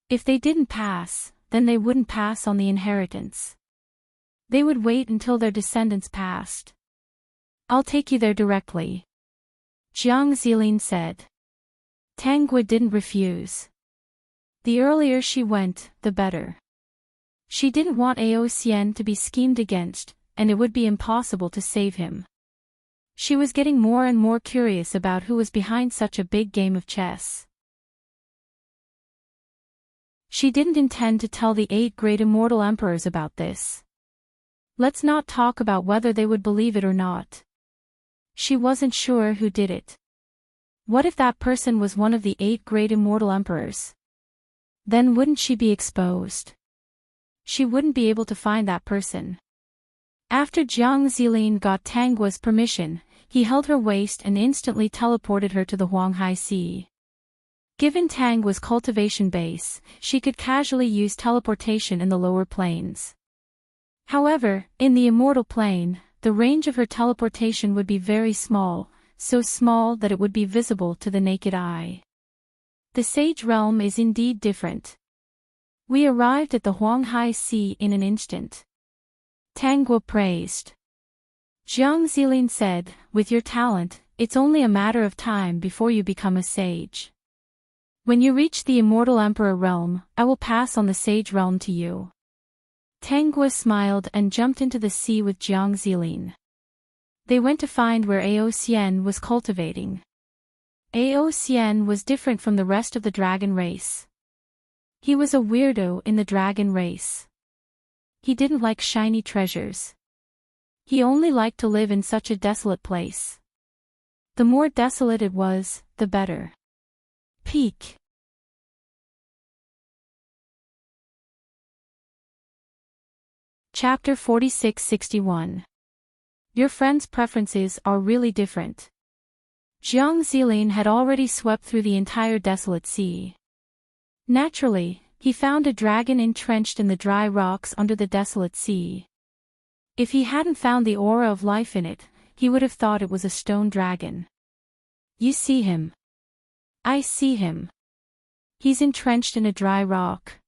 If they didn't pass, then they wouldn't pass on the inheritance. They would wait until their descendants passed. I'll take you there directly. Jiang Zilin said. Tangwa didn't refuse. The earlier she went, the better. She didn't want Ao Xian to be schemed against, and it would be impossible to save him. She was getting more and more curious about who was behind such a big game of chess. She didn't intend to tell the 8 great immortal emperors about this. Let's not talk about whether they would believe it or not. She wasn't sure who did it. What if that person was one of the 8 great immortal emperors? Then wouldn't she be exposed? She wouldn't be able to find that person. After Jiang Zilin got Tangwa's permission, he held her waist and instantly teleported her to the Huanghai Sea. Given Tangwa's cultivation base, she could casually use teleportation in the lower planes. However, in the immortal plane, the range of her teleportation would be very small, so small that it would be visible to the naked eye. The Sage Realm is indeed different. We arrived at the Huanghai Sea in an instant. Tangwa praised. Jiang Zilin said, with your talent, it's only a matter of time before you become a sage. When you reach the Immortal Emperor realm, I will pass on the Sage Realm to you. Tangwa smiled and jumped into the sea with Jiang Zilin. They went to find where Ao Xian was cultivating. Ao Xian was different from the rest of the dragon race. He was a weirdo in the dragon race. He didn't like shiny treasures. He only liked to live in such a desolate place. The more desolate it was, the better. Peak. Chapter 46-61. Your friend's preferences are really different. Jiang Zilin had already swept through the entire desolate sea. Naturally, he found a dragon entrenched in the dry rocks under the desolate sea. If he hadn't found the aura of life in it, he would have thought it was a stone dragon. You see him. I see him. He's entrenched in a dry rock.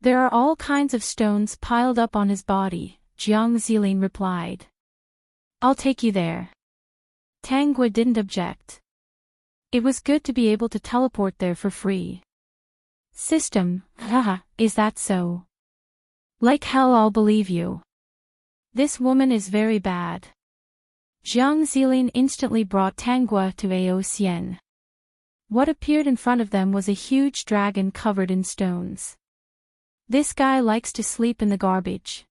There are all kinds of stones piled up on his body, Jiang Zilin replied. I'll take you there. Tangwa didn't object. It was good to be able to teleport there for free. System, haha, is that so? Like hell I'll believe you. This woman is very bad. Jiang Zilin instantly brought Tangwa to Ao Xian. What appeared in front of them was a huge dragon covered in stones. This guy likes to sleep in the garbage.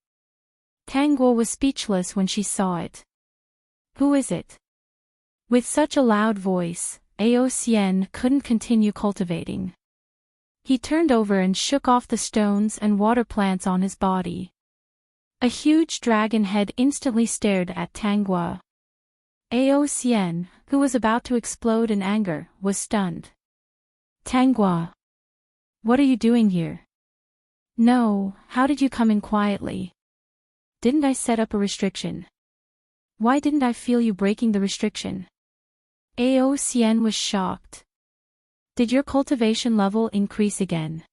Tangwa was speechless when she saw it. Who is it? With such a loud voice, Ao Xian couldn't continue cultivating. He turned over and shook off the stones and water plants on his body. A huge dragon head instantly stared at Tangwa. Ao Xian, who was about to explode in anger, was stunned. Tangwa. What are you doing here? No, how did you come in quietly? Didn't I set up a restriction? Why didn't I feel you breaking the restriction? Ao Xian was shocked. Did your cultivation level increase again?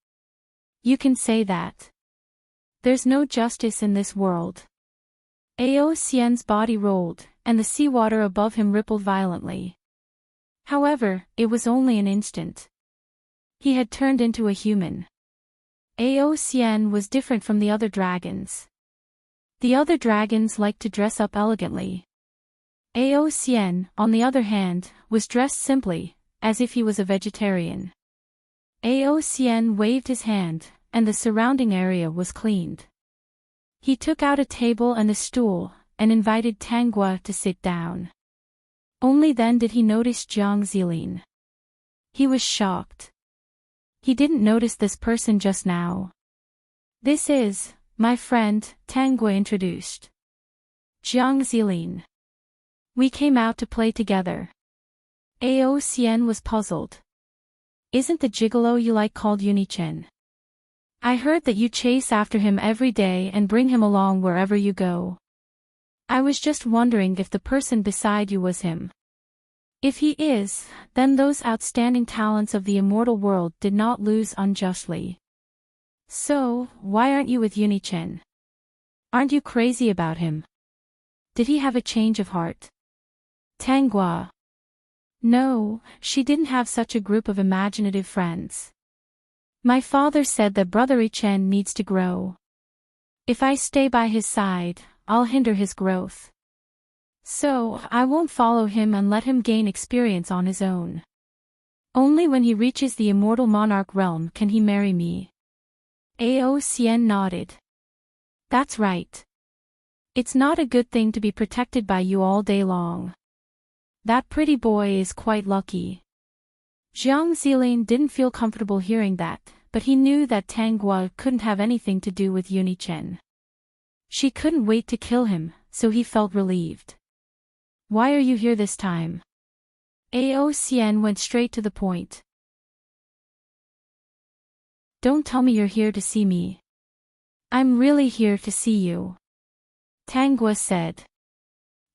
You can say that. There's no justice in this world. Ao Xian's body rolled, and the seawater above him rippled violently. However, it was only an instant. He had turned into a human. Ao Xian was different from the other dragons. The other dragons liked to dress up elegantly. Ao Xian, on the other hand, was dressed simply, as if he was a vegetarian. Ao Xian waved his hand, and the surrounding area was cleaned. He took out a table and a stool, and invited Tanggua to sit down. Only then did he notice Jiang Zilin. He was shocked. He didn't notice this person just now. "This is my friend," Tanggua introduced. "Jiang Zilin. We came out to play together." Ao Xian was puzzled. "Isn't the gigolo you like called Unichen? I heard that you chase after him every day and bring him along wherever you go. I was just wondering if the person beside you was him. If he is, then those outstanding talents of the immortal world did not lose unjustly. So, why aren't you with Unichen? Aren't you crazy about him? Did he have a change of heart?" Tanggua. "No, she didn't have such a group of imaginative friends. My father said that Brother Ichen needs to grow. If I stay by his side, I'll hinder his growth. So, I won't follow him and let him gain experience on his own. Only when he reaches the immortal monarch realm can he marry me." Ao Xian nodded. "That's right. It's not a good thing to be protected by you all day long. That pretty boy is quite lucky." Jiang Zilin didn't feel comfortable hearing that, but he knew that Tanggua couldn't have anything to do with Unichen. She couldn't wait to kill him, so he felt relieved. "Why are you here this time?" Ao Xian went straight to the point. "Don't tell me you're here to see me." "I'm really here to see you," Tanggua said.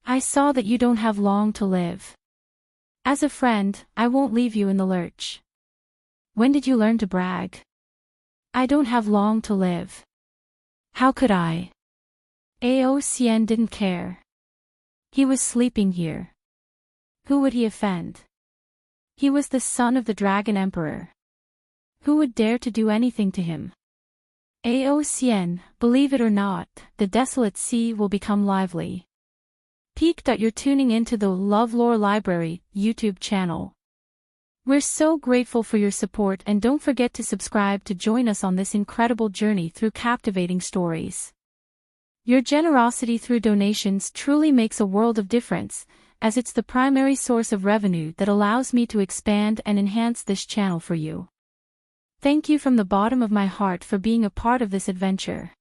"I saw that you don't have long to live. As a friend, I won't leave you in the lurch. When did you learn to brag? I don't have long to live. How could I?" Ao Xian didn't care. He was sleeping here. Who would he offend? He was the son of the Dragon Emperor. Who would dare to do anything to him? Ao Xian, believe it or not, the desolate sea will become lively. Peak. You're tuning into the LoveLore Library YouTube channel. We're so grateful for your support, and don't forget to subscribe to join us on this incredible journey through captivating stories. Your generosity through donations truly makes a world of difference, as it's the primary source of revenue that allows me to expand and enhance this channel for you. Thank you from the bottom of my heart for being a part of this adventure.